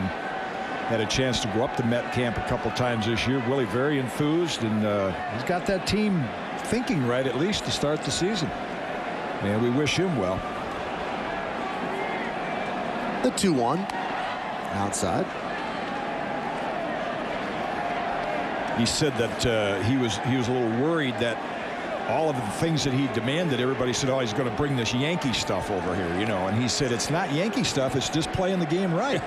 Had a chance to go up to Met camp a couple times this year. Willie very enthused, and he's got that team thinking right, at least to start the season. And we wish him well. The 2-1 outside. He said that he was a little worried that all of the things that he demanded, everybody said, oh, he's going to bring this Yankee stuff over here, you know. And he said, it's not Yankee stuff, it's just playing the game right.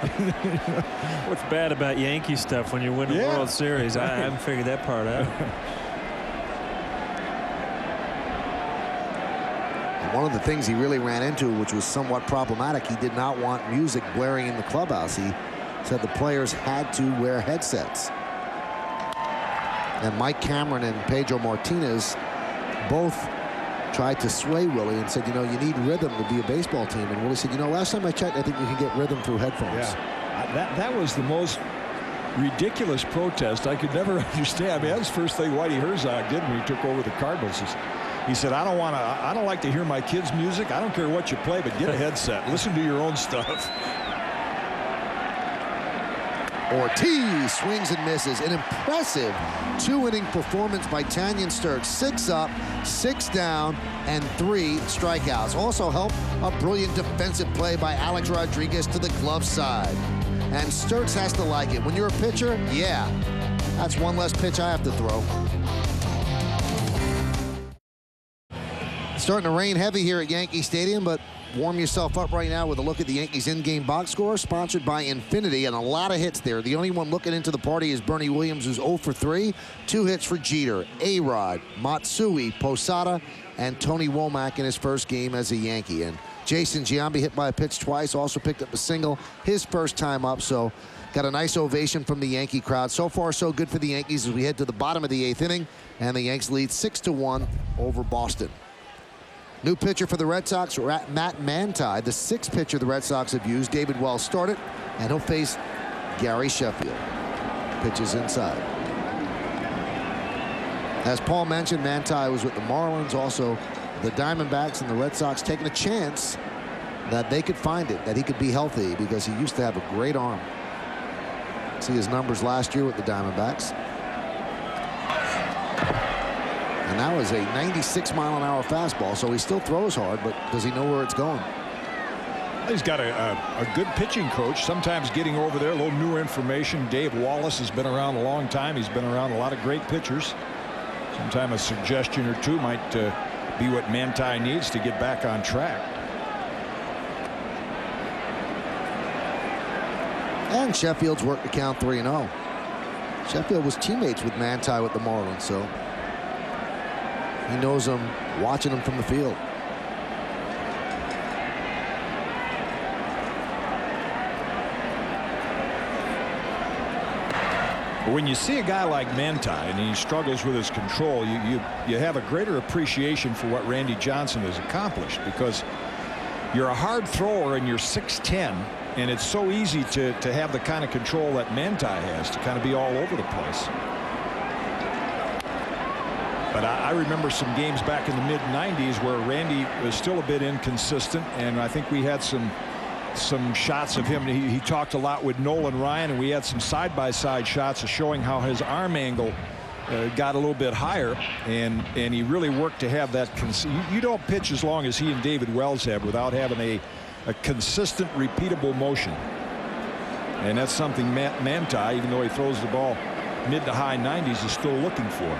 What's bad about Yankee stuff when you win a World Series? I haven't figured that part out. One of the things he really ran into, which was somewhat problematic, he did not want music blaring in the clubhouse. He said the players had to wear headsets. And Mike Cameron and Pedro Martinez both tried to sway Willie and said, you know, you need rhythm to be a baseball team. And Willie said, you know, last time I checked, I think you can get rhythm through headphones. Yeah. That was the most ridiculous protest I could never understand. I mean, that was the first thing Whitey Herzog did when he took over the Cardinals. He said, I don't like to hear my kids' music. I don't care what you play, but get a headset. Listen to your own stuff. Ortiz swings and misses. An impressive 2-inning performance by Tanyan Sturts. 6 up, 6 down, and 3 strikeouts. Also helped a brilliant defensive play by Alex Rodriguez to the glove side. And Sturts has to like it. When you're a pitcher, yeah, that's one less pitch I have to throw. Starting to rain heavy here at Yankee Stadium, but warm yourself up right now with a look at the Yankees in-game box score, sponsored by Infinity, and a lot of hits there. The only one looking into the party is Bernie Williams, who's 0 for 3. 2 hits for Jeter, A-Rod, Matsui, Posada, and Tony Womack in his first game as a Yankee. And Jason Giambi hit by a pitch twice, also picked up a single his first time up, so got a nice ovation from the Yankee crowd. So far, so good for the Yankees as we head to the bottom of the 8th inning, and the Yanks lead 6-1 over Boston. New pitcher for the Red Sox, Matt Manti, the 6th pitcher the Red Sox have used. David Wells started, and he'll face Gary Sheffield. Pitches inside. As Paul mentioned, Manti was with the Marlins, also the Diamondbacks, and the Red Sox taking a chance that they could find it, that he could be healthy, because he used to have a great arm. See his numbers last year with the Diamondbacks. And that was a 96-mile-an-hour fastball, so he still throws hard, but does he know where it's going? He's got a good pitching coach, sometimes getting over there, a little newer information. Dave Wallace has been around a long time. He's been around a lot of great pitchers. Sometimes a suggestion or two might be what Manti needs to get back on track. And Sheffield's worked to count 3-0. Sheffield was teammates with Manti with the Marlins, so he knows him, watching him from the field. When you see a guy like Manti and he struggles with his control, you have a greater appreciation for what Randy Johnson has accomplished, because you're a hard thrower and you're 6'10", and it's so easy to have the kind of control that Manti has, to kind of be all over the place. But I remember some games back in the mid-90s where Randy was still a bit inconsistent, and I think we had some shots of him. He talked a lot with Nolan Ryan, and we had some side-by-side shots of showing how his arm angle got a little bit higher, and he really worked to have that. You don't pitch as long as he and David Wells have without having a consistent, repeatable motion, and that's something Manti, even though he throws the ball mid to high 90s, is still looking for.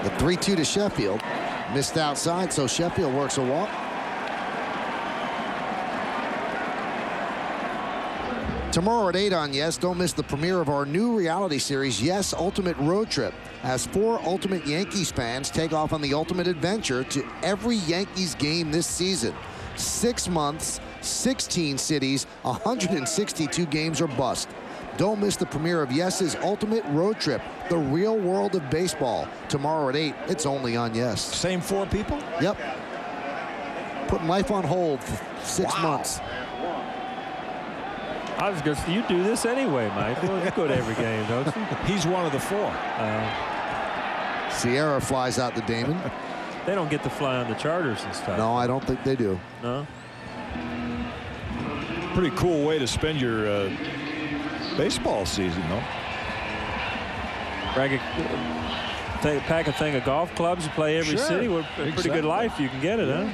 The 3-2 to Sheffield. Missed outside, so Sheffield works a walk. Tomorrow at 8 on Yes, don't miss the premiere of our new reality series, Yes Ultimate Road Trip, as 4 Ultimate Yankees fans take off on the ultimate adventure to every Yankees game this season. 6 months, 16 cities, 162 games or bust. Don't miss the premiere of Yes's Ultimate Road Trip, the real world of baseball. Tomorrow at 8, it's only on Yes. Same 4 people? Yep. Putting life on hold for 6 months. I was going to say, you do this anyway, Mike. Well, you go to every game, don't you? He's one of the 4. Sierra flies out to Damon. They don't get to fly on the charters and stuff. No, I don't think they do. No? Pretty cool way to spend your baseball season, though. Pack a thing of golf clubs, you play every city. With a pretty good life, you can get it, huh?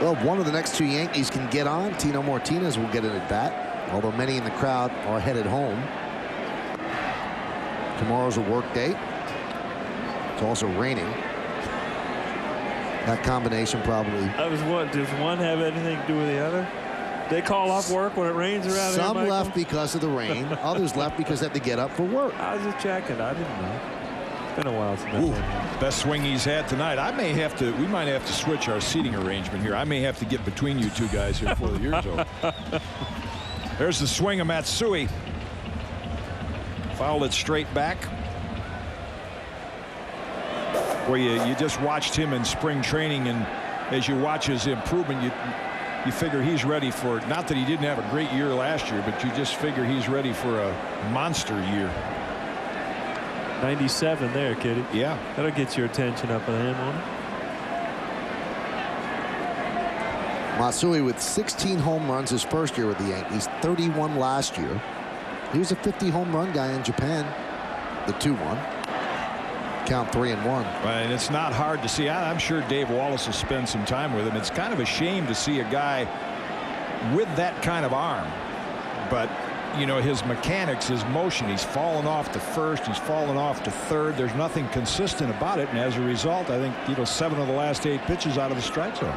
Well, one of the next 2 Yankees can get on. Tino Martinez will get an at-bat, although many in the crowd are headed home. Tomorrow's a work day. It's also raining. That combination probably. Does one have anything to do with the other? They call off work when it rains around here, Some Michael? left because of the rain. Others left because they had to get up for work. I was just checking. I didn't know. It's been a while since Ooh, I've best swing he's had tonight. We might have to switch our seating arrangement here. I may have to get between you 2 guys here before the year's over. There's the swing of Matsui. Fouled it straight back. Where you just watched him in spring training, and as you watch his improvement, you figure he's ready for it. Not that he didn't have a great year last year, but you just figure he's ready for a monster year. 97 there, Kitty. Yeah. That'll get your attention up on him, won't it? Matsui with 16 home runs his first year with the Yankees, 31 last year. He was a 50 home run guy in Japan. The 2-1. Count 3-1. And it's not hard to see. I'm sure Dave Wallace will spend some time with him. It's kind of a shame to see a guy with that kind of arm, but you know, his mechanics, his motion, he's fallen off to first, he's fallen off to third. There's nothing consistent about it, and as a result, I think, you know, 7 of the last 8 pitches out of the strike zone.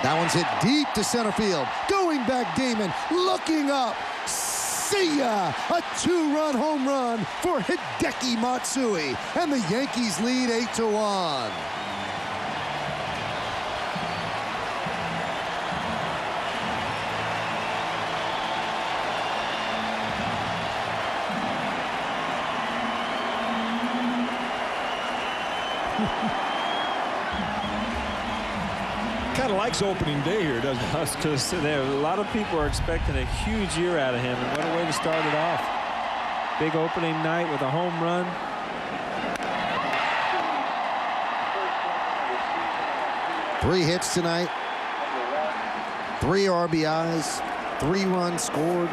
That one's hit deep to center field. Going back, Damon, looking up. See ya! A 2-run home run for Hideki Matsui, and the Yankees lead 8-1. Kind of likes opening day here, doesn't he? I was going to say there, a lot of people are expecting a huge year out of him, and what a way to start it off. Big opening night with a home run. Three hits tonight, 3 RBIs, 3 runs scored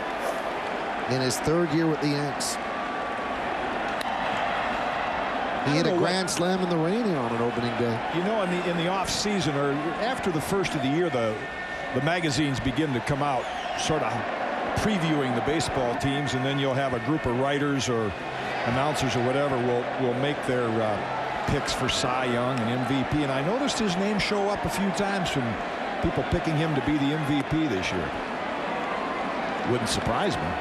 in his 3rd year with the Yanks. He hit a grand slam in the rain here on an opening day. You know, in the off season, or after the first of the year, the magazines begin to come out sort of previewing the baseball teams, and then you'll have a group of writers or announcers or whatever will make their picks for Cy Young and MVP. And I noticed his name show up a few times from people picking him to be the MVP this year. Wouldn't surprise me.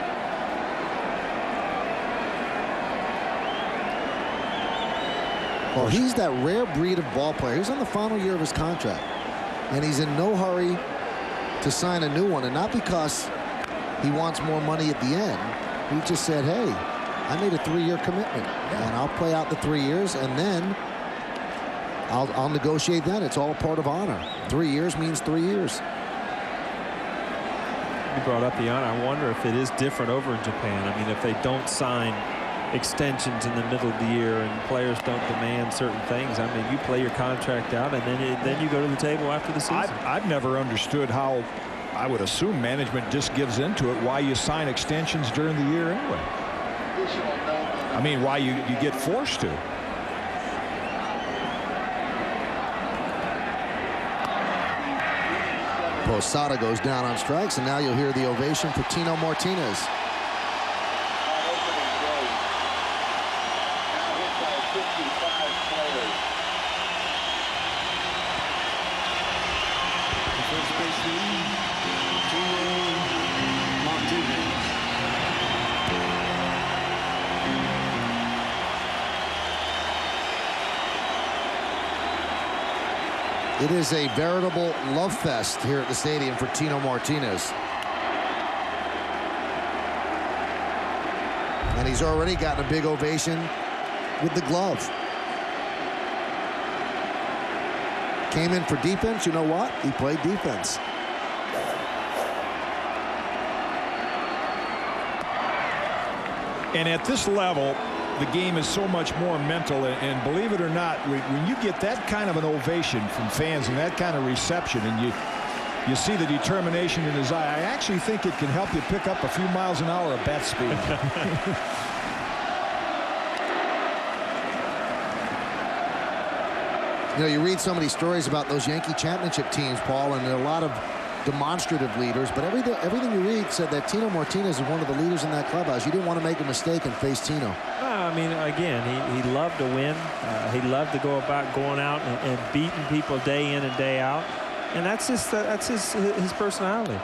Well, he's that rare breed of ball player. He's on the final year of his contract, and he's in no hurry to sign a new one, and not because he wants more money at the end. He just said, hey, I made a 3-year commitment, and I'll play out the 3 years, and then I'll negotiate then. It's all a part of honor. 3 years means 3 years. You brought up the honor. I wonder if it is different over in Japan. I mean, if they don't sign extensions in the middle of the year and players don't demand certain things. I mean, you play your contract out and then you go to the table after the season. I've never understood how, I would assume management just gives into it, why you sign extensions during the year anyway. I mean, why you get forced to. Posada goes down on strikes, and now you'll hear the ovation for Tino Martinez. It is a veritable love fest here at the stadium for Tino Martinez. And he's already gotten a big ovation with the glove. Came in for defense. You know what? He played defense. And at this level, the game is so much more mental, and believe it or not, when you get that kind of an ovation from fans and that kind of reception, and you see the determination in his eye, I actually think it can help you pick up a few miles an hour of bat speed. You know, you read so many stories about those Yankee championship teams, Paul, and there are a lot of demonstrative leaders, but everything you read said that Tino Martinez is one of the leaders in that clubhouse. You didn't want to make a mistake and face Tino. I mean, again, he loved to win. He loved to go about going out and beating people day in and day out, and that's his personality.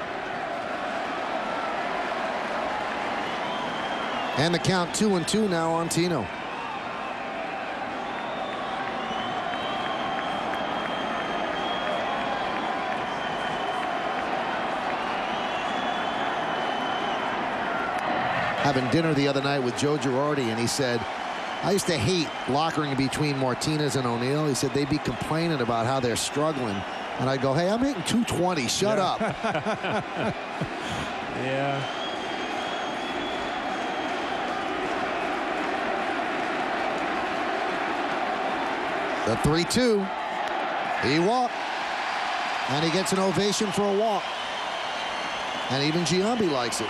And the count 2-2 now on Tino. Having dinner the other night with Joe Girardi, and he said, I used to hate lockering between Martinez and O'Neill. He said they'd be complaining about how they're struggling. And I'd go, hey, I'm hitting 220. Shut up. Yeah. The 3-2. He walked. And he gets an ovation for a walk. And even Giambi likes it.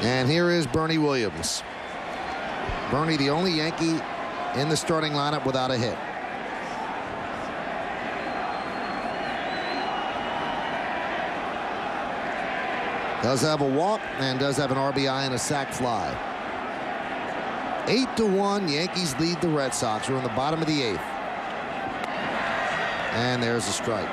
And here is Bernie Williams. Bernie, the only Yankee in the starting lineup without a hit. Does have a walk and does have an RBI and a sac fly. 8-1, Yankees lead the Red Sox. We're in the bottom of the 8th. And there's a strike.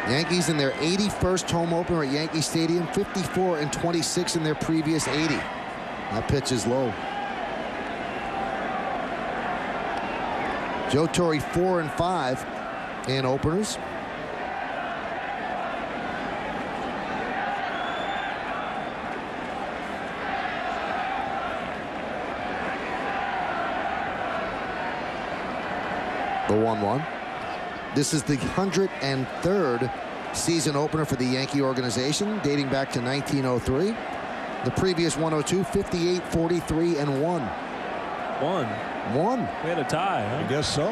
Yankees in their 81st home opener at Yankee Stadium, 54-26 in their previous 80. That pitch is low. Joe Torre 4-5 in openers. The 1-1. This is the 103rd season opener for the Yankee organization, dating back to 1903. The previous 102, 58, 43, and 1. One. We had a tie, huh? I guess so.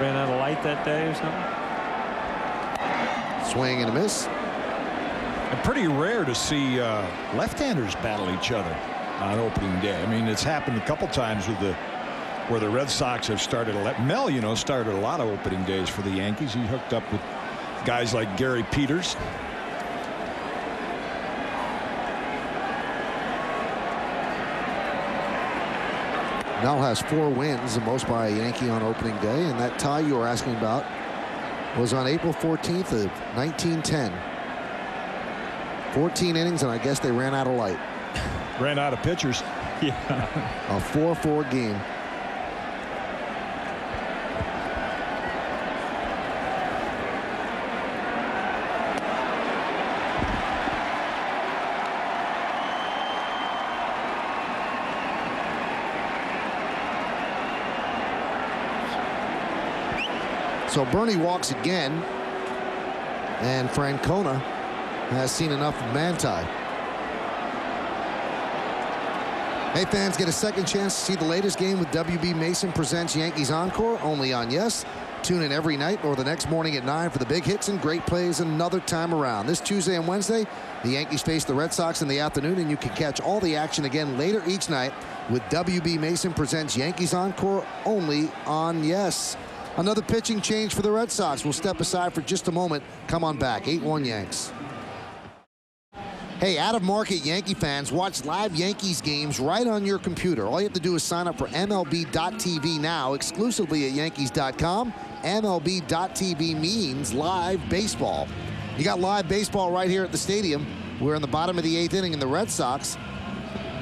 Ran out of light that day or something? Swing and a miss. And pretty rare to see left-handers battle each other on opening day. I mean, it's happened a couple times with where the Red Sox have started. Mel, you know, started a lot of opening days for the Yankees. He hooked up with guys like Gary Peters. Nell has 4 wins, the most by a Yankee on opening day, and that tie you were asking about was on April 14th of 1910. 14 innings, and I guess they ran out of light. Ran out of pitchers. Yeah. A 4-4 game. So Bernie walks again, and Francona has seen enough of Manti. Hey, fans, get a second chance to see the latest game with WB Mason Presents Yankees Encore, only on Yes. Tune in every night or the next morning at 9 for the big hits and great plays another time around. This Tuesday and Wednesday, the Yankees face the Red Sox in the afternoon, and you can catch all the action again later each night with WB Mason Presents Yankees Encore, only on Yes. Another pitching change for the Red Sox. We'll step aside for just a moment. Come on back. 8-1 Yanks. Hey, out-of-market Yankee fans, watch live Yankees games right on your computer. All you have to do is sign up for MLB.tv now, exclusively at Yankees.com. MLB.tv means live baseball. You got live baseball right here at the stadium. We're in the bottom of the 8th inning, and the Red Sox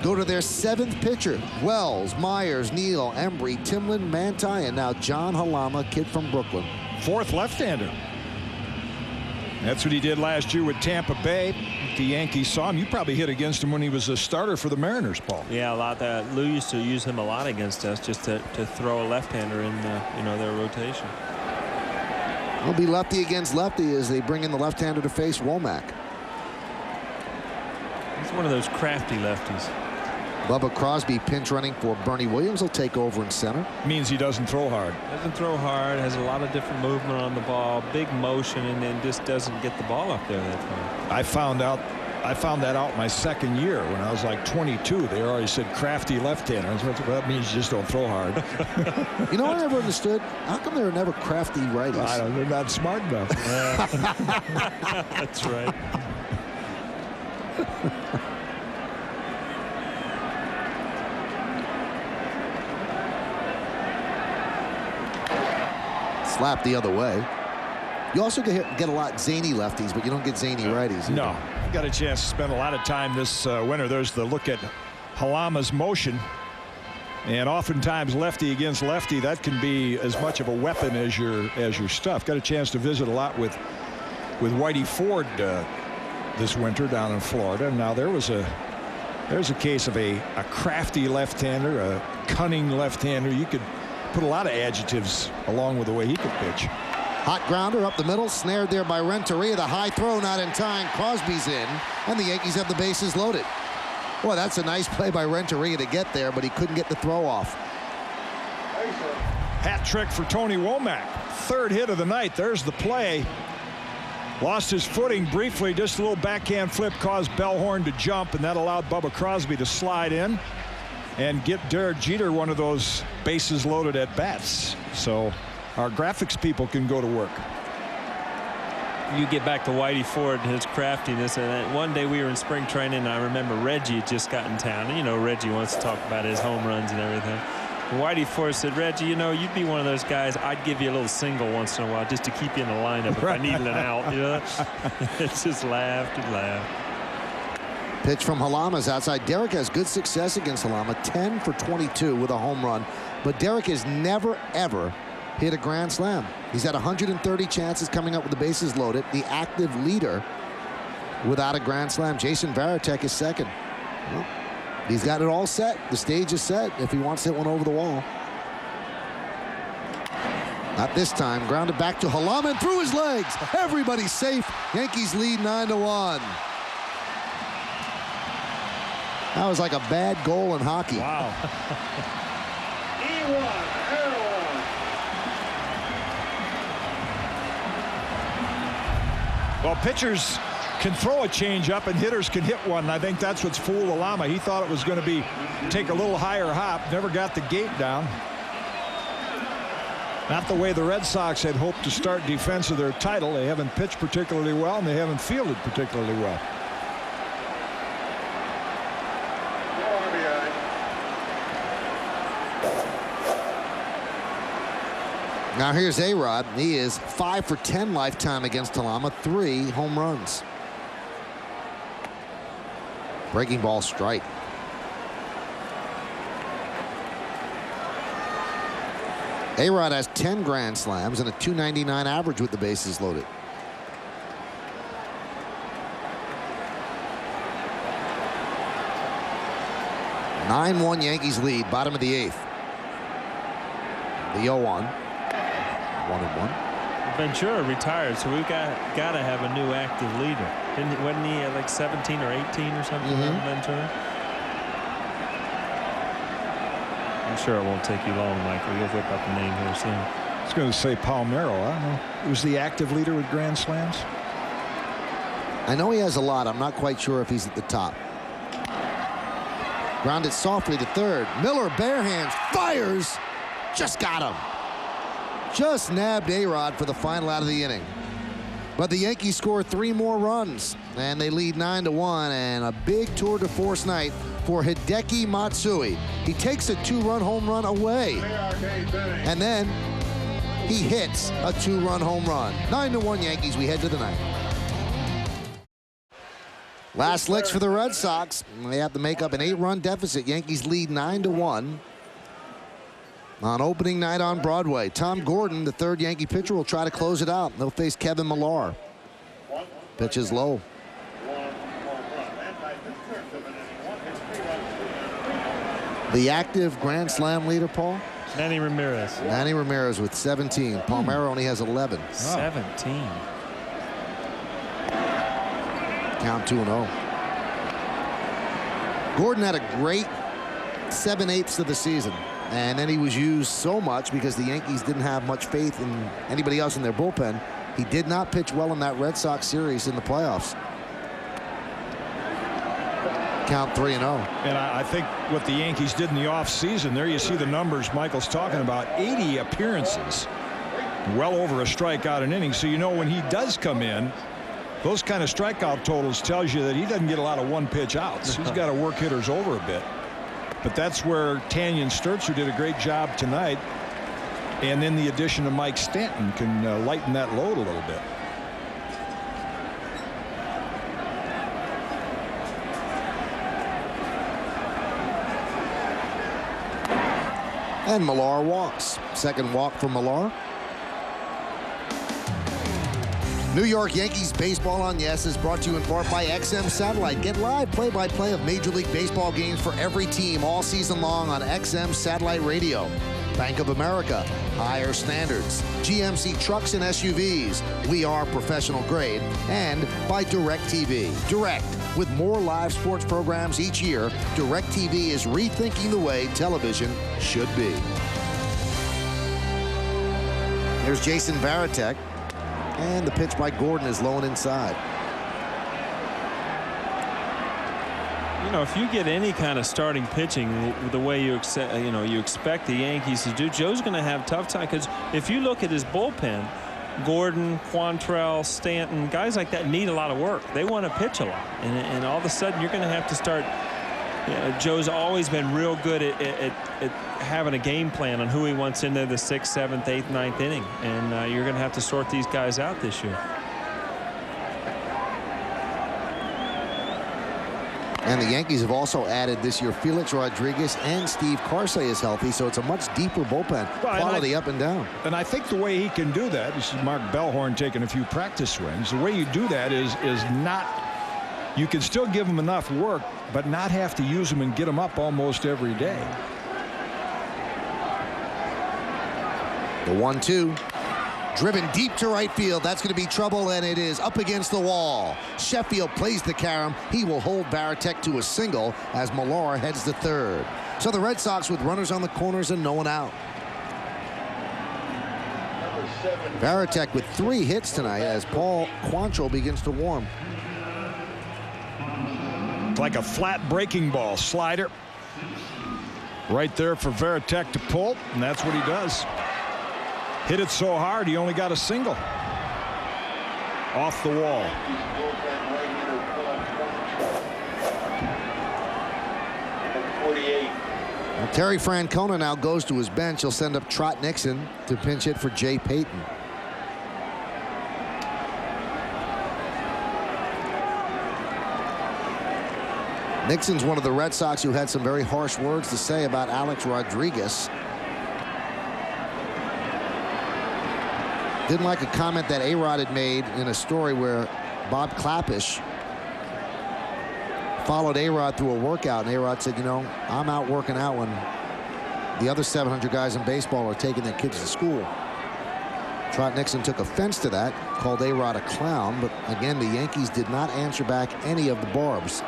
go to their 7th pitcher. Wells, Myers, Neal, Embry, Timlin, Manti, and now John Halama, kid from Brooklyn. 4th left-hander. That's what he did last year with Tampa Bay. The Yankees saw him. You probably hit against him when he was a starter for the Mariners, Paul. Yeah, a lot. Lou used to use him a lot against us, just to throw a left-hander in their rotation. It'll be lefty against lefty as they bring in the left-hander to face Womack. He's one of those crafty lefties. Bubba Crosby pinch running for Bernie Williams will take over in center. Means he doesn't throw hard. Doesn't throw hard, has a lot of different movement on the ball, big motion, and then just doesn't get the ball up there that far. I found that out my second year when I was like 22. They already said crafty left-hander. That means you just don't throw hard. You know what I never understood? How come there are never crafty righties? They're not smart enough. That's right. Slap the other way. You also get a lot zany lefties, but you don't get zany righties. No. Got a chance to spend a lot of time this winter. There's the look at Halama's motion. And oftentimes lefty against lefty, that can be as much of a weapon as your stuff. Got a chance to visit a lot with Whitey Ford this winter down in Florida. And now there's a case of a crafty left-hander, a cunning left-hander. You could put a lot of adjectives along with the way he could pitch. Hot grounder up the middle, snared there by Renteria. The high throw not in time. Crosby's in, and the Yankees have the bases loaded. Boy, that's a nice play by Renteria to get there, but he couldn't get the throw off. Hat trick for Tony Womack. 3rd hit of the night. There's the play. Lost his footing briefly. Just a little backhand flip caused Bellhorn to jump, and that allowed Bubba Crosby to slide in and get Derek Jeter one of those bases loaded at bats. So our graphics people can go to work. You get back to Whitey Ford and his craftiness, and one day we were in spring training, and I remember Reggie had just got in town, and Reggie wants to talk about his home runs and everything. And Whitey Ford said, Reggie, you'd be one of those guys, I'd give you a little single once in a while just to keep you in the lineup if I needed an out. It's just laughed and laughed. Pitch from Halama's outside. Derek has good success against Halama, 10 for 22 with a home run, but Derek has never ever hit a grand slam. He's had 130 chances coming up with the bases loaded, the active leader without a grand slam. Jason Varitek is second. Well, he's got it all set. The stage is set if he wants to hit one over the wall. Not this time. Grounded back to Halama and through his legs. Everybody's safe. Yankees lead 9-1. That was like a bad goal in hockey. Wow. Well, pitchers can throw a changeup and hitters can hit one. And I think that's what's fooled Halama. He thought it was going to take a little higher hop. Never got the gate down. Not the way the Red Sox had hoped to start defense of their title. They haven't pitched particularly well, and they haven't fielded particularly well. Now here's A-Rod. He is 5 for 10 lifetime against Talama, 3 home runs. Breaking ball strike. A-Rod has 10 grand slams and a .299 average with the bases loaded. (9-1) Yankees lead, bottom of the 8th. The 0-1. 1-1. Ventura retired, so we've got to have a new active leader. Wasn't he at like 17 or 18 or something? Ventura. I'm sure it won't take you long, Michael. You'll whip up the name here soon. I was going to say Palmeiro. I don't know. Who's the active leader with grand slams? I know he has a lot. I'm not quite sure if he's at the top. Grounded softly to third. Miller, bare hands, fires. Just got him. Just nabbed A-Rod for the final out of the inning. But the Yankees score 3 more runs, and they lead 9-1, and a big tour de force night for Hideki Matsui. He takes a 2-run home run away, and then he hits a 2-run home run. 9-1 Yankees. We head to the ninth. Last licks for the Red Sox. They have to make up an 8-run deficit. Yankees lead 9-1. On opening night on Broadway, Tom Gordon, the 3rd Yankee pitcher, will try to close it out. They'll face Kevin Millar. Pitch is low. The active grand slam leader, Paul? Manny Ramirez. Manny Ramirez with 17. Palmeiro only has 11. 17. Count 2-0. Gordon had a great 7/8 of the season. And then he was used so much because the Yankees didn't have much faith in anybody else in their bullpen. He did not pitch well in that Red Sox series in the playoffs. Count 3-0. And I think what the Yankees did in the offseason, there you see the numbers Michael's talking about. 80 appearances. Well over a strikeout an inning. So you know when he does come in, those kind of strikeout totals tells you that he doesn't get a lot of one-pitch outs. He's got to work hitters over a bit. But that's where Tanyan Sturtzer did a great job tonight. And then the addition of Mike Stanton can lighten that load a little bit. And Millar walks. Second walk for Millar. New York Yankees baseball on Yes is brought to you in part by XM Satellite. Get live play-by-play of Major League Baseball games for every team all season long on XM Satellite Radio. Bank of America, higher standards. GMC trucks and SUVs, we are professional grade. And by DirecTV. Direct, with more live sports programs each year, DirecTV is rethinking the way television should be. Here's Jason Varitek. And the pitch by Gordon is low and inside. You know, if you get any kind of starting pitching the way you expect the Yankees to do, Joe's going to have a tough time, because if you look at his bullpen, Gordon, Quantrell, Stanton, guys like that need a lot of work. They want to pitch a lot, and all of a sudden you're going to have to start. Joe's always been real good at having a game plan on who he wants into the 6th, 7th, 8th, 9th inning, and you're going to have to sort these guys out this year. And the Yankees have also added this year Felix Rodriguez, and Steve Carsey is healthy, so it's a much deeper bullpen. Quality up and down. And I think the way he can do that, this is Mark Bellhorn taking a few practice swings, the way you do that is not, you can still give him enough work, but not have to use him and get him up almost every day. The 1-2. Driven deep to right field. That's going to be trouble, and it is up against the wall. Sheffield plays the carom. He will hold Varitek to a single as Millar heads to third. So the Red Sox with runners on the corners and no one out. Varitek with 3 hits tonight as Paul Quantrill begins to warm. Like a flat breaking ball slider. Right there for Varitek to pull, and that's what he does. Hit it so hard he only got a single. Off the wall. Well, Terry Francona now goes to his bench. He'll send up Trot Nixon to pinch hit for Jay Payton. Nixon's one of the Red Sox who had some very harsh words to say about Alex Rodriguez. Didn't like a comment that A-Rod had made in a story where Bob Clappish followed A-Rod through a workout, and A-Rod said, you know, I'm out working out when the other 700 guys in baseball are taking their kids to school. Trot Nixon took offense to that, called A-Rod a clown, but again, the Yankees did not answer back any of the barbs.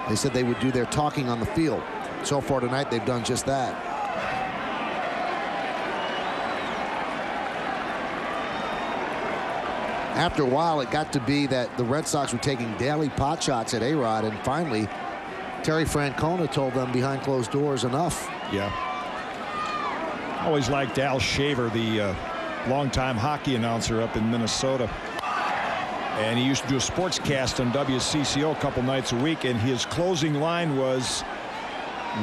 They said they would do their talking on the field. So far tonight, they've done just that. After a while, it got to be that the Red Sox were taking daily pot shots at A-Rod, and finally, Terry Francona told them behind closed doors, enough. Yeah. Always liked Al Shaver, the longtime hockey announcer up in Minnesota. And he used to do a sports cast on WCCO a couple nights a week, and his closing line was,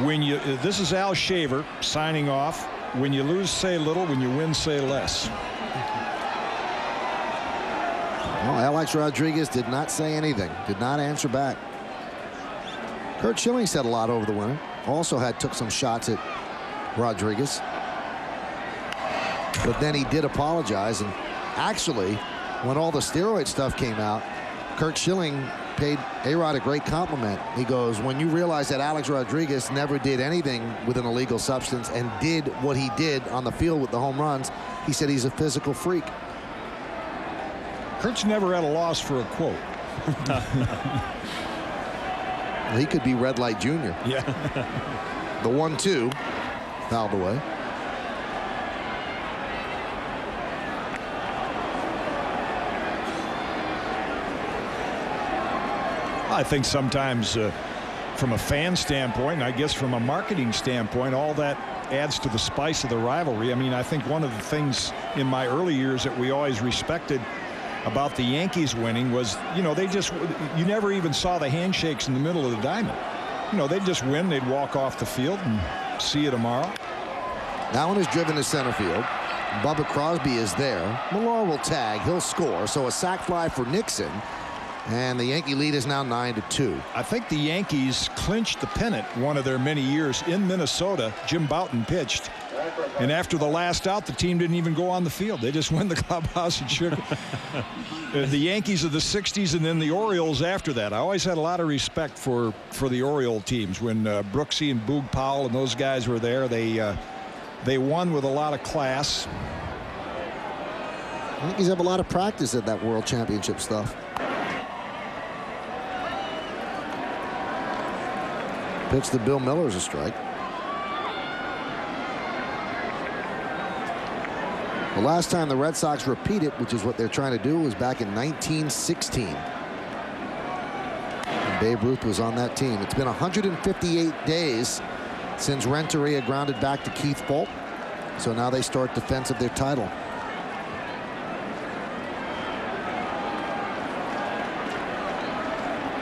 "When you," this is Al Shaver signing off, "when you lose, say little, when you win, say less." Well, Alex Rodriguez did not say anything, did not answer back. Curt Schilling said a lot over the winter. Also took some shots at Rodriguez. But then he did apologize, and actually, when all the steroid stuff came out, Curt Schilling paid A-Rod a great compliment. He goes, when you realize that Alex Rodriguez never did anything with an illegal substance and did what he did on the field with the home runs, he said he's a physical freak. Kurt's never had a loss for a quote. Well, he could be Red Light Jr. Yeah. The 1-2 fouled away. I think sometimes from a fan standpoint, and I guess from a marketing standpoint, all that adds to the spice of the rivalry. I mean, I think one of the things in my early years that we always respected about the Yankees winning was, you know, you never even saw the handshakes in the middle of the diamond. You know, they'd just win, they'd walk off the field and see you tomorrow. That one is driven to center field. Bubba Crosby is there. Millar will tag, he'll score. So a sac fly for Nixon. And the Yankee lead is now 9-2. I think the Yankees clinched the pennant one of their many years in Minnesota. Jim Bouton pitched. And after the last out, the team didn't even go on the field. They just went in the clubhouse and shook. The Yankees of the 60s and then the Orioles after that. I always had a lot of respect for the Oriole teams. When Brooksy and Boog Powell and those guys were there, they won with a lot of class. The Yankees have a lot of practice at that World Championship stuff. Pitch to Bill Miller's a strike. The last time the Red Sox repeated, which is what they're trying to do, was back in 1916. And Babe Ruth was on that team. It's been 158 days since Renteria grounded back to Keith Folt. So now they start defense of their title.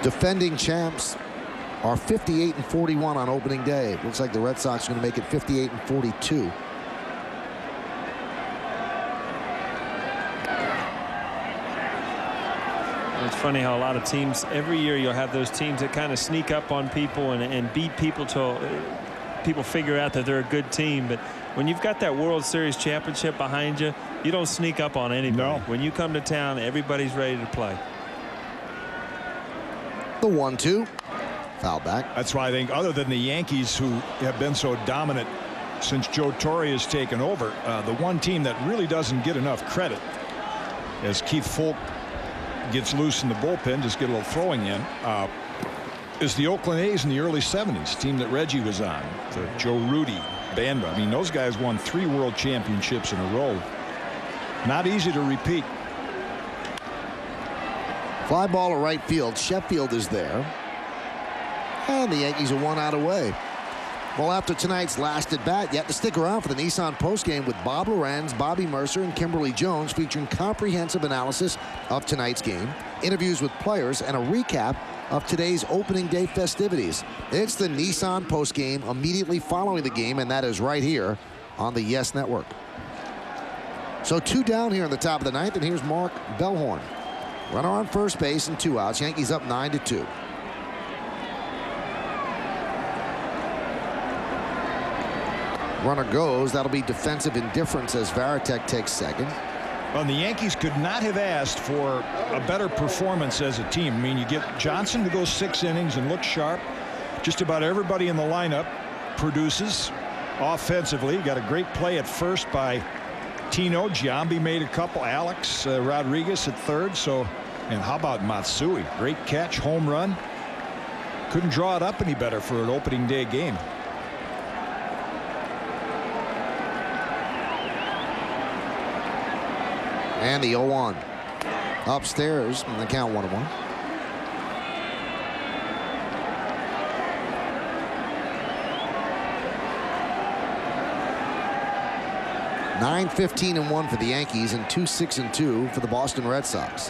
Defending champs are 58-41 on opening day. It looks like the Red Sox are going to make it 58-42. It's funny how a lot of teams, every year you'll have those teams that kind of sneak up on people and beat people till people figure out that they're a good team. But when you've got that World Series championship behind you, you don't sneak up on anybody. No. When you come to town, everybody's ready to play. The 1-2. Foul back. That's why I think, other than the Yankees, who have been so dominant since Joe Torre has taken over, the one team that really doesn't get enough credit, as Keith Folt gets loose in the bullpen, just get a little throwing in, is the Oakland A's in the early 70s, team that Reggie was on. The Joe Rudy, Banda. I mean, those guys won 3 world championships in a row. Not easy to repeat. Fly ball to right field. Sheffield is there. And the Yankees are 1 out away. Well, after tonight's last at bat, you have to stick around for the Nissan postgame with Bob Lorenz, Bobby Mercer, and Kimberly Jones, featuring comprehensive analysis of tonight's game, interviews with players, and a recap of today's opening day festivities. It's the Nissan postgame immediately following the game, and that is right here on the Yes Network. So 2 down here in the top of the 9th, and here's Mark Bellhorn. Runner on first base and 2 outs. Yankees up 9-2. Runner goes. That'll be defensive indifference as Varitek takes second. Well, the Yankees could not have asked for a better performance as a team. I mean, you get Johnson to go 6 innings and look sharp. Just about everybody in the lineup produces offensively. Got a great play at first by Tino. Giambi made a couple. Alex Rodriguez at third. So, and how about Matsui? Great catch, home run. Couldn't draw it up any better for an opening day game. And the 0-1 upstairs, and the count 1-1. (9-15-1) for the Yankees and 2-6-2 for the Boston Red Sox.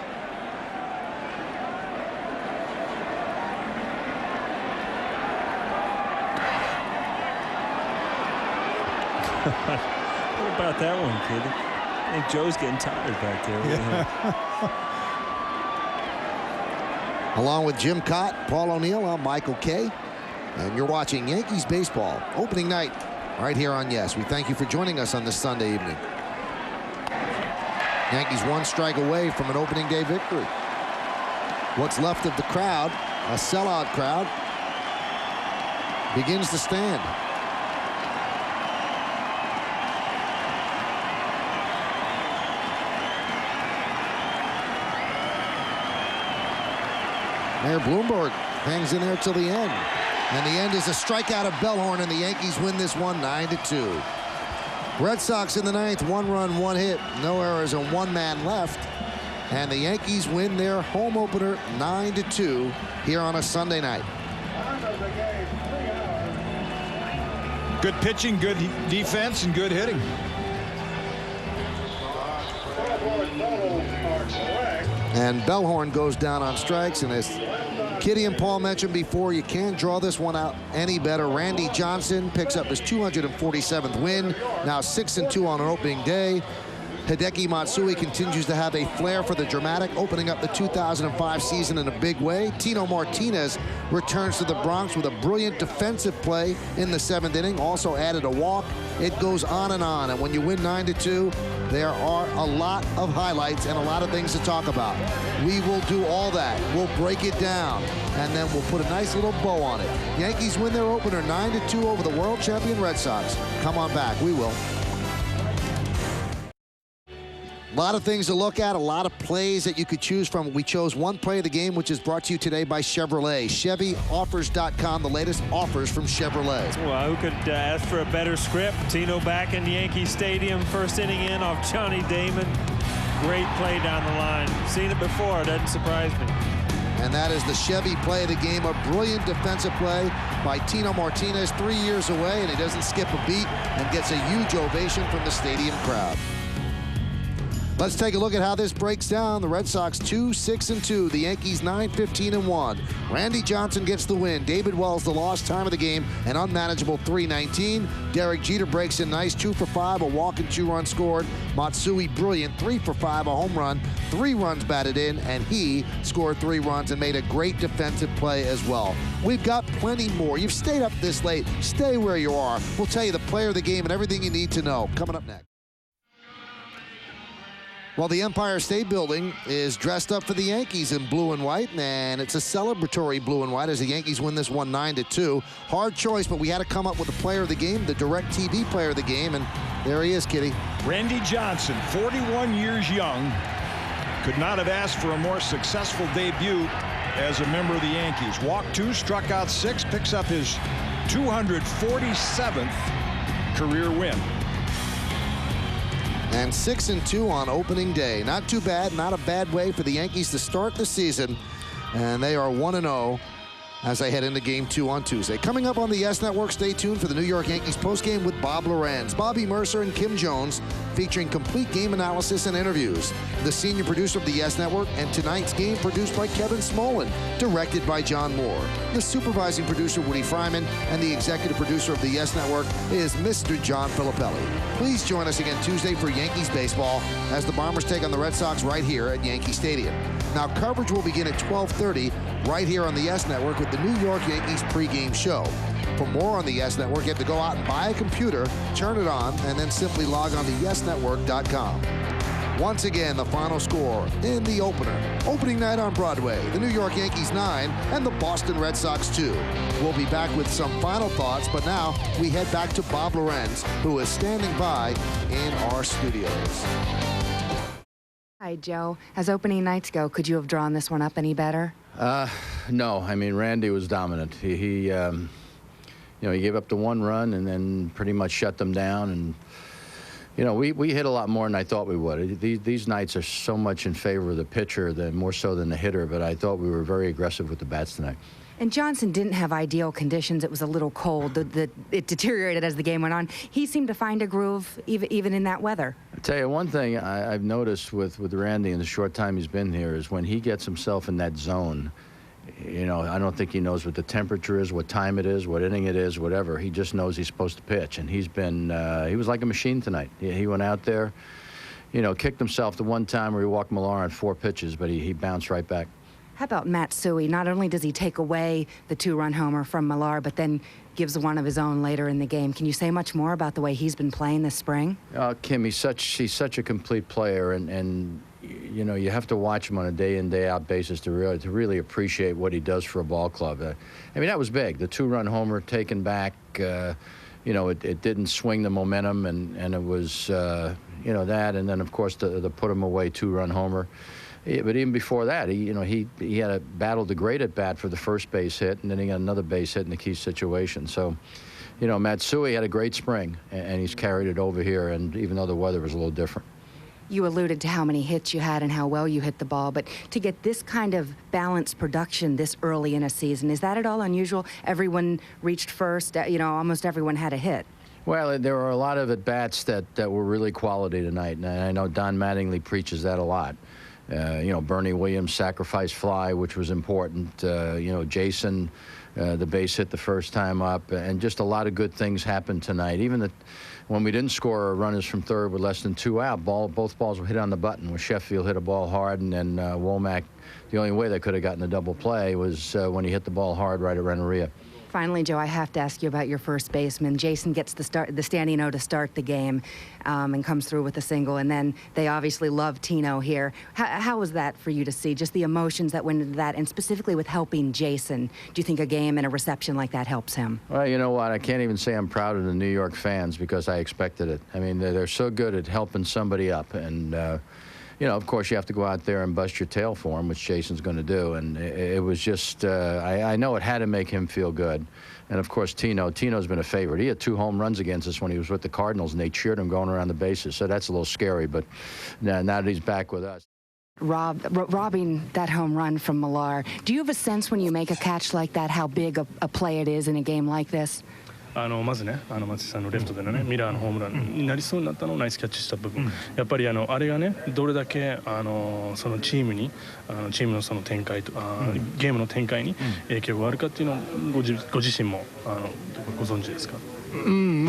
What about that one, kid? I think Joe's getting tired back there. Yeah. Along with Jim Cott, Paul O'Neill, I'm Michael Kay. And you're watching Yankees baseball opening night right here on Yes. We thank you for joining us on this Sunday evening. Yankees 1 strike away from an opening day victory. What's left of the crowd, a sellout crowd, begins to stand. Mayor Bloomberg hangs in there till the end. And the end is a strikeout of Bellhorn, and the Yankees win this one 9-2. Red Sox in the 9th, 1 run, 1 hit, no errors, and 1 man left. And the Yankees win their home opener 9-2 here on a Sunday night. Good pitching, good defense, and good hitting. And Bellhorn goes down on strikes, and as Kitty and Paul mentioned before, you can't draw this one out any better. Randy Johnson picks up his 247th win, now 6-2 on an opening day. Hideki Matsui continues to have a flair for the dramatic, opening up the 2005 season in a big way. Tino Martinez returns to the Bronx with a brilliant defensive play in the 7th inning, also added a walk. It goes on, and when you win 9-2, there are a lot of highlights and a lot of things to talk about. We will do all that. We'll break it down, and then we'll put a nice little bow on it. Yankees win their opener 9-2 over the world champion Red Sox. Come on back. We will. A lot of things to look at, a lot of plays that you could choose from. We chose one play of the game, which is brought to you today by Chevrolet. ChevyOffers.com, the latest offers from Chevrolet. Well, who could ask for a better script? Tino back in Yankee Stadium, first inning in off Johnny Damon. Great play down the line. Seen it before, doesn't surprise me. And that is the Chevy play of the game, a brilliant defensive play by Tino Martinez, 3 years away, and he doesn't skip a beat and gets a huge ovation from the stadium crowd. Let's take a look at how this breaks down. The Red Sox 2-6-2. The Yankees 9-15-1. Randy Johnson gets the win. David Wells the lost time of the game, an unmanageable 3-19. Derek Jeter breaks in nice, 2 for 5, a walk and 2 runs scored. Matsui brilliant, 3 for 5, a home run, 3 runs batted in, and he scored 3 runs and made a great defensive play as well. We've got plenty more. You've stayed up this late. Stay where you are. We'll tell you the player of the game and everything you need to know coming up next. Well, the Empire State Building is dressed up for the Yankees in blue and white, and it's a celebratory blue and white as the Yankees win this one 9-2. Hard choice, but we had to come up with a player of the game, the DirecTV player of the game, and there he is, Kitty. Randy Johnson, 41 years young, could not have asked for a more successful debut as a member of the Yankees. Walked 2, struck out 6, picks up his 247th career win. And 6-2 on opening day. Not too bad, not a bad way for the Yankees to start the season. And they are 1-0 as they head into Game 2 on Tuesday. Coming up on the Yes Network, stay tuned for the New York Yankees postgame with Bob Lorenz. Bobby Mercer and Kim Jones featuring complete game analysis and interviews. The senior producer of the Yes Network, and tonight's game produced by Kevin Smolin, directed by John Moore. The supervising producer, Woody Fryman, and the executive producer of the Yes Network is Mr. John Filippelli. Please join us again Tuesday for Yankees baseball as the Bombers take on the Red Sox right here at Yankee Stadium. Now, coverage will begin at 12:30 right here on the Yes Network with the New York Yankees pregame show. For more on the Yes Network, you have to go out and buy a computer, turn it on, and then simply log on to yesnetwork.com. Once again, the final score in the opener. Opening night on Broadway, the New York Yankees 9 and the Boston Red Sox 2. We'll be back with some final thoughts, but now we head back to Bob Lorenz, who is standing by in our studios. Hi, Joe. As opening nights go, could you have drawn this one up any better? No. I mean, Randy was dominant. He gave up the one run and then pretty much shut them down. And, we hit a lot more than I thought we would. These nights are so much in favor of the pitcher, more so than the hitter, but I thought we were very aggressive with the bats tonight. And Johnson didn't have ideal conditions. It was a little cold. It deteriorated as the game went on. He seemed to find a groove even in that weather. I'll tell you one thing I've noticed with Randy in the short time he's been here is when he gets himself in that zone, I don't think he knows what the temperature is, what time it is, what inning it is, whatever. He just knows he's supposed to pitch. And he was like a machine tonight. He went out there, kicked himself the one time where he walked Millar on 4 pitches, but he bounced right back. How about Matsui? Not only does he take away the 2-run homer from Millar, but then gives one of his own later in the game. Can you say much more about the way he's been playing this spring? Kim, he's such a complete player, and you have to watch him on a day-in, day-out basis to really appreciate what he does for a ball club. That was big. The 2-run homer taken back, it didn't swing the momentum, and it was, that, and then, of course, the put-him-away 2-run homer. But even before that, he had battled a great at-bat for the first base hit, and then he got another base hit in the key situation. So, Matsui had a great spring, and he's carried it over here, and even though the weather was a little different. You alluded to how many hits you had and how well you hit the ball, but to get this kind of balanced production this early in a season, is that at all unusual? Everyone reached first, almost everyone had a hit. Well, there were a lot of at-bats that were really quality tonight, and I know Don Mattingly preaches that a lot. Bernie Williams' sacrifice fly, which was important. Jason, the base hit the first time up, and just a lot of good things happened tonight. Even when we didn't score runners from third with less than 2 out, both balls were hit on the button. When Sheffield hit a ball hard, and then Womack, the only way they could have gotten a double play was when he hit the ball hard right at Renneria. Finally, Joe, I have to ask you about your first baseman. Jason gets the standing O to start the game and comes through with a single, and then they obviously love Tino here. How was that for you to see, just the emotions that went into that, and specifically with helping Jason? Do you think a game and a reception like that helps him? Well, you know what? I can't even say I'm proud of the New York fans because I expected it. I mean, they're so good at helping somebody up, and of course, you have to go out there and bust your tail for him, which Jason's going to do. And it was just, I know it had to make him feel good. And, of course, Tino's been a favorite. He had 2 home runs against us when he was with the Cardinals, and they cheered him going around the bases. So that's a little scary. But now that he's back with us. Robbing that home run from Millar, do you have a sense when you make a catch like that how big a play it is in a game like this? まずね、松井さんのレフトでのね、ミラーのホームランになりそうになったのをナイスキャッチした部分、やっぱりあれがね、どれだけそのチームのその展開とゲームの展開に影響があるかっていうのをご自身もご存知ですか？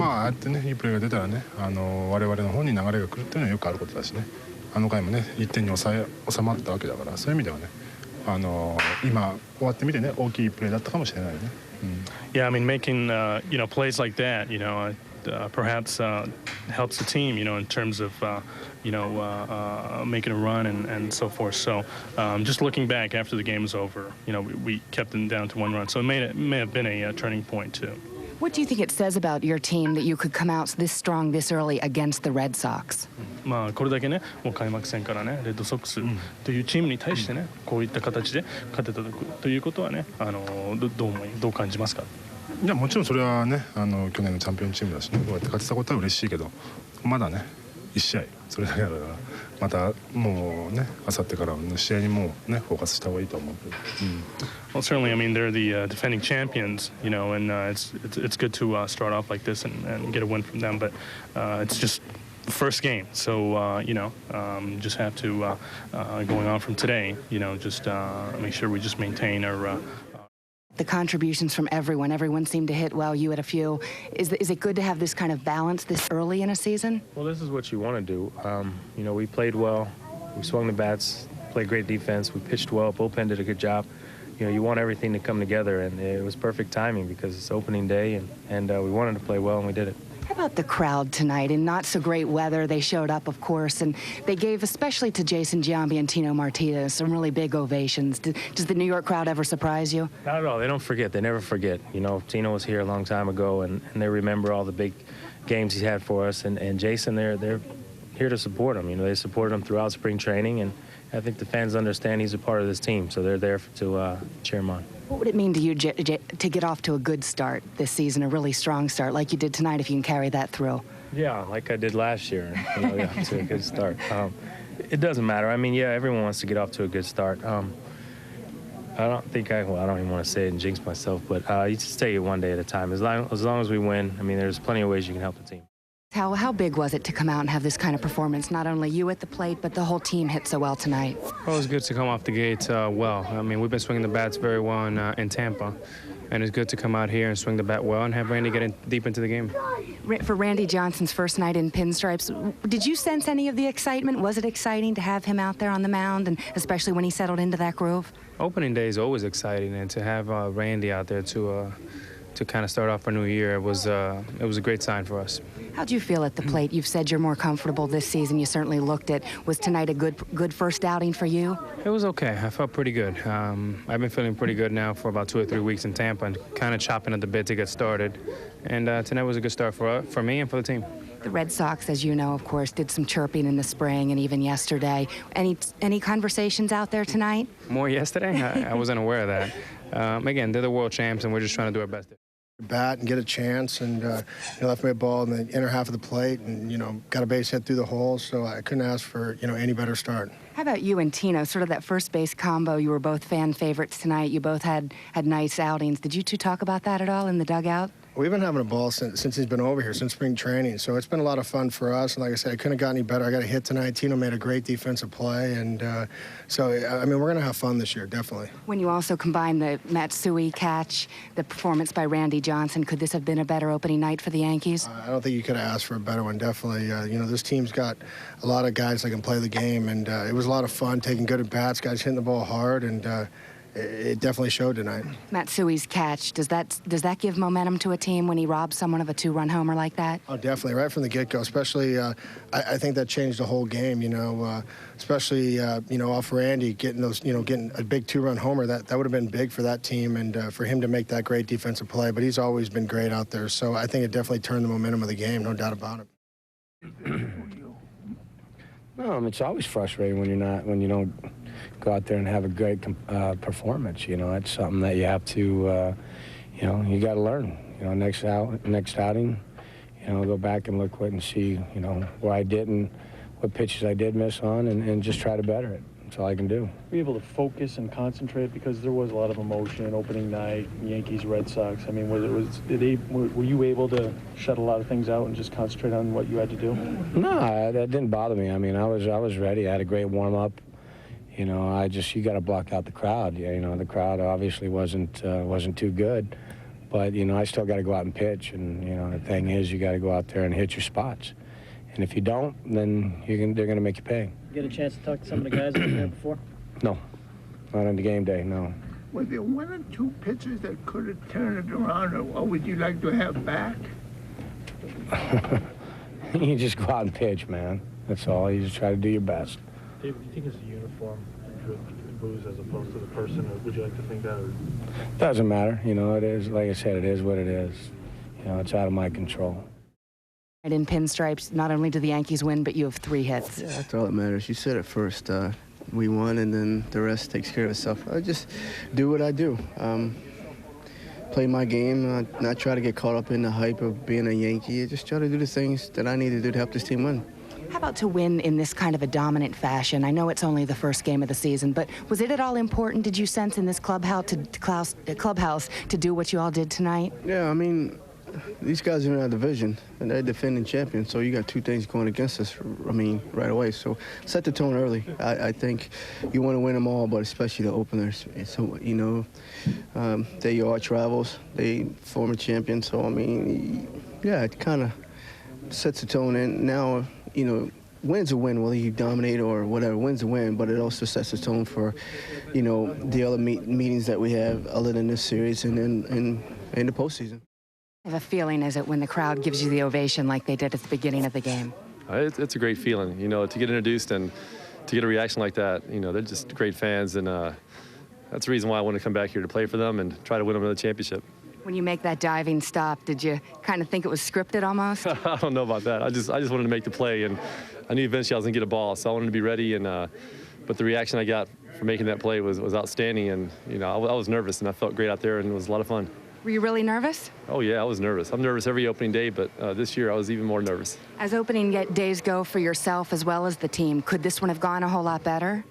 ああやってね、いいプレーが出たらね、我々の方に流れが来るっていうのはよくあることだしね。回もね、1点に収まったわけだから、そういう意味ではね、今終わってみてね、大きいプレーだったかもしれないね。Yeah, I mean, making plays like that, perhaps helps the team, in terms of making a run and so forth. So just looking back after the game was over, we kept them down to 1 run. So it may have been a turning point too. What do you think it says about your team that you could come out this strong this early against the Red Sox? これだけね、もう開幕戦からね、レッドソックスというチームに対してね、こういった形で勝てたということはね、どう感じますか？いや、もちろんそれはね、去年のチャンピオンチームだしね、こうやって勝てたことは嬉しいけど、まだね、1試合それだけだから、またもうね、明後日からの試合にもうね、フォーカスした方がいいと思う。Well, certainly, I mean, they're the defending champions, and it's good to start off like this and get a win from them. But it's just first game. So, just have to, going on from today, just make sure we just maintain our the contributions from everyone. Everyone seemed to hit well. You had a few. Is it good to have this kind of balance this early in a season? Well, this is what you want to do. We played well. We swung the bats, played great defense. We pitched well. Bullpen did a good job. You want everything to come together, and it was perfect timing because it's opening day, and we wanted to play well, and we did it. How about the crowd tonight? In not so great weather, they showed up, of course, and they gave, especially to Jason Giambi and Tino Martinez, some really big ovations. Does the New York crowd ever surprise you? Not at all. They don't forget. They never forget. Tino was here a long time ago, and they remember all the big games he had for us. And Jason, they're here to support him. They supported him throughout spring training, and I think the fans understand he's a part of this team, so they're there to cheer him on. What would it mean to you to get off to a good start this season, a really strong start like you did tonight, if you can carry that through? Yeah, like I did last year, to a good start. It doesn't matter. Everyone wants to get off to a good start. I don't even want to say it and jinx myself, but you just take it one day at a time. As long as we win, there's plenty of ways you can help the team. How big was it to come out and have this kind of performance? Not only you at the plate, but the whole team hit so well tonight. Well, it was good to come off the gate well. We've been swinging the bats very well in Tampa, and it's good to come out here and swing the bat well and have Randy get in deep into the game. For Randy Johnson's first night in pinstripes, did you sense any of the excitement? Was it exciting to have him out there on the mound, and especially when he settled into that groove? Opening day is always exciting, and to have Randy out there to kind of start off our new year, it was a great sign for us. How do you feel at the plate? You've said you're more comfortable this season. You certainly looked it. Was tonight a good first outing for you? It was okay. I felt pretty good. I've been feeling pretty good now for about 2 or 3 weeks in Tampa and kind of chopping at the bit to get started. And tonight was a good start for me and for the team. The Red Sox, as you know, of course, did some chirping in the spring and even yesterday. Any conversations out there tonight? More yesterday? I wasn't aware of that. Again, they're the world champs, and we're just trying to do our best. Bat and get a chance, and left my ball in the inner half of the plate, and got a base hit through the hole, so I couldn't ask for any better start. How about you and Tino? Sort of that first base combo. You were both fan favorites tonight. You both had nice outings. Did you two talk about that at all in the dugout? We've been having a ball since he's been over here, since spring training. So it's been a lot of fun for us. And like I said, I couldn't have got any better. I got a hit tonight. Tino made a great defensive play. And we're going to have fun this year, definitely. When you also combine the Matsui catch, the performance by Randy Johnson, could this have been a better opening night for the Yankees? I don't think you could have asked for a better one, definitely. This team's got a lot of guys that can play the game. And it was a lot of fun, taking good at-bats, guys hitting the ball hard. And it definitely showed tonight. Matsui's catch, does that give momentum to a team when he robs someone of a 2-run homer like that? Oh, definitely, right from the get-go. Especially, I think that changed the whole game. Especially off Randy getting a big 2-run homer. That would have been big for that team, and for him to make that great defensive play. But he's always been great out there. So I think it definitely turned the momentum of the game, no doubt about it. No, it's always frustrating when you don't go out there and have a great performance. It's something that you have to, you got to learn. Next outing, go back and look and see, where I didn't, what pitches I did miss on, and just try to better it. That's all I can do. Were you able to focus and concentrate, because there was a lot of emotion opening night, Yankees, Red Sox? Were you able to shut a lot of things out and just concentrate on what you had to do? No, that didn't bother me. I was ready. I had a great warm up. You got to block out the crowd. The crowd obviously wasn't too good, but I still got to go out and pitch. And the thing is, you got to go out there and hit your spots. And if you don't, then they're going to make you pay. Get a chance to talk to some of the guys that were there before? No, not on the game day. No. Was there one or two pitches that could have turned it around, or what would you like to have back? You just go out and pitch, man. That's all. You just try to do your best. Dave, do you think it's a uniform with booze as opposed to the person, or would you like to think that? Or? Doesn't matter. It is, like I said, it is what it is. It's out of my control. In pinstripes, not only do the Yankees win, but you have 3 hits. Yeah, that's all that matters. You said it first. We won, and then the rest takes care of itself. I just do what I do. Play my game, not try to get caught up in the hype of being a Yankee. Just try to do the things that I need to do to help this team win. How about to win in this kind of a dominant fashion? I know it's only the first game of the season, but was it at all important, did you sense, in this clubhouse to do what you all did tonight? Yeah, these guys are in our division, and they're defending champions, so you got two things going against us, I mean, right away. So set the tone early. I think you want to win them all, but especially the openers. So, you know, they're your arch rivals. They former champions, so, I mean, yeah, it kind of sets the tone. And now, you know, win's a win, whether you dominate or whatever. Win's a win, but it also sets the tone for, you know, the other meetings that we have other than this series and in the postseason. I have a feeling, is it, when the crowd gives you the ovation like they did at the beginning of the game? It's a great feeling, you know, to get introduced and to get a reaction like that. You know, they're just great fans, and that's the reason why I want to come back here to play for them and try to win them another championship. When you make that diving stop, did you kind of think it was scripted almost? I don't know about that. I just wanted to make the play, and I knew eventually I was going to get a ball, so I wanted to be ready. And but the reaction I got for making that play was outstanding, and you know, I was nervous, and I felt great out there, and it was a lot of fun. Were you really nervous? Oh yeah, I was nervous. I'm nervous every opening day, but this year I was even more nervous. As opening days go for yourself as well as the team, could this one have gone a whole lot better?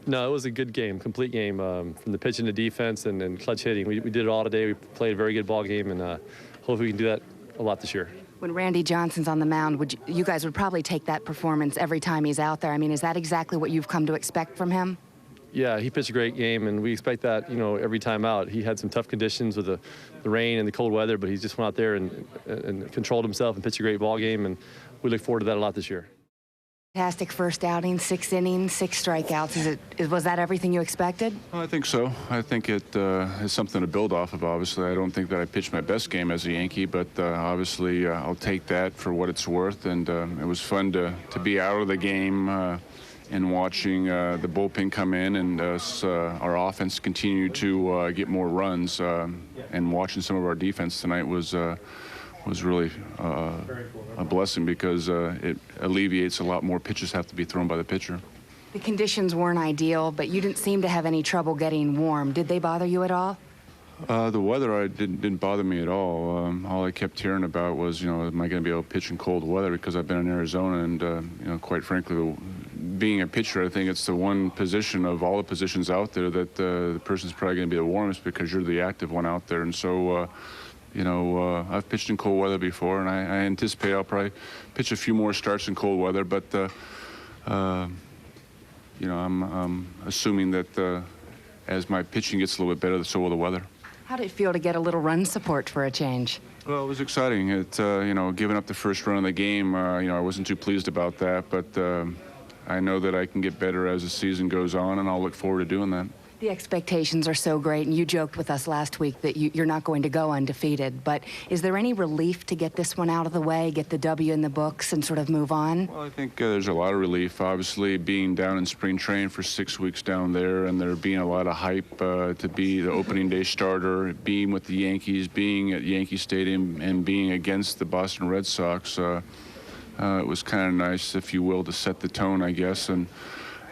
No, it was a good game, complete game, from the pitching to defense and clutch hitting. We did it all today. We played a very good ball game, and hopefully we can do that a lot this year. When Randy Johnson's on the mound, you guys would probably take that performance every time he's out there. I mean, is that exactly what you've come to expect from him? Yeah, he pitched a great game, and we expect that, you know, every time out. He had some tough conditions with the rain and the cold weather, but he just went out there and controlled himself and pitched a great ball game, and we look forward to that a lot this year. Fantastic first outing, 6 innings, 6 strikeouts. Was that everything you expected? I think so. I think it is something to build off of, obviously. I don't think that I pitched my best game as a Yankee, but obviously I'll take that for what it's worth, and it was fun to be out of the game and watching the bullpen come in and our offense continue to get more runs, and watching some of our defense tonight was really a blessing because it alleviates a lot more pitches have to be thrown by the pitcher. The conditions weren't ideal, but you didn't seem to have any trouble getting warm. Did they bother you at all? The weather didn't bother me at all. All I kept hearing about was, you know, am I going to be able to pitch in cold weather, because I've been in Arizona, and you know, quite frankly, being a pitcher, I think it's the one position of all the positions out there that the person's probably going to be the warmest because you're the active one out there. And so, you know, I've pitched in cold weather before, and I anticipate I'll probably pitch a few more starts in cold weather. But you know, I'm assuming that as my pitching gets a little bit better, so will the weather. How did it feel to get a little run support for a change? Well, it was exciting. You know, giving up the first run of the game, you know, I wasn't too pleased about that, but I know that I can get better as the season goes on, and I'll look forward to doing that. The expectations are so great, and you joked with us last week that you're not going to go undefeated, but is there any relief to get this one out of the way, get the W in the books, and sort of move on? Well, I think there's a lot of relief. Obviously, being down in spring training for 6 weeks down there, and there being a lot of hype to be the opening day starter, being with the Yankees, being at Yankee Stadium, and being against the Boston Red Sox, it was kind of nice, if you will, to set the tone, I guess. And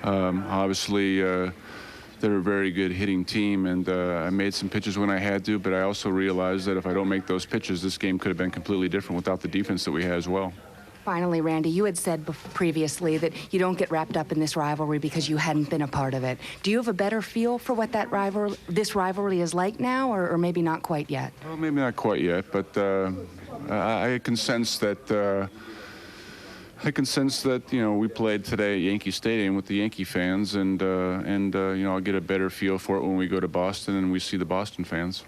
obviously, they're a very good hitting team, and I made some pitches when I had to, but I also realized that if I don't make those pitches, this game could have been completely different without the defense that we had as well. Finally, Randy, you had said previously that you don't get wrapped up in this rivalry because you hadn't been a part of it. Do you have a better feel for what this rivalry is like now, or maybe not quite yet? Well, maybe not quite yet, but I can sense that. You know, we played today at Yankee Stadium with the Yankee fans, and you know, I'll get a better feel for it when we go to Boston and we see the Boston fans.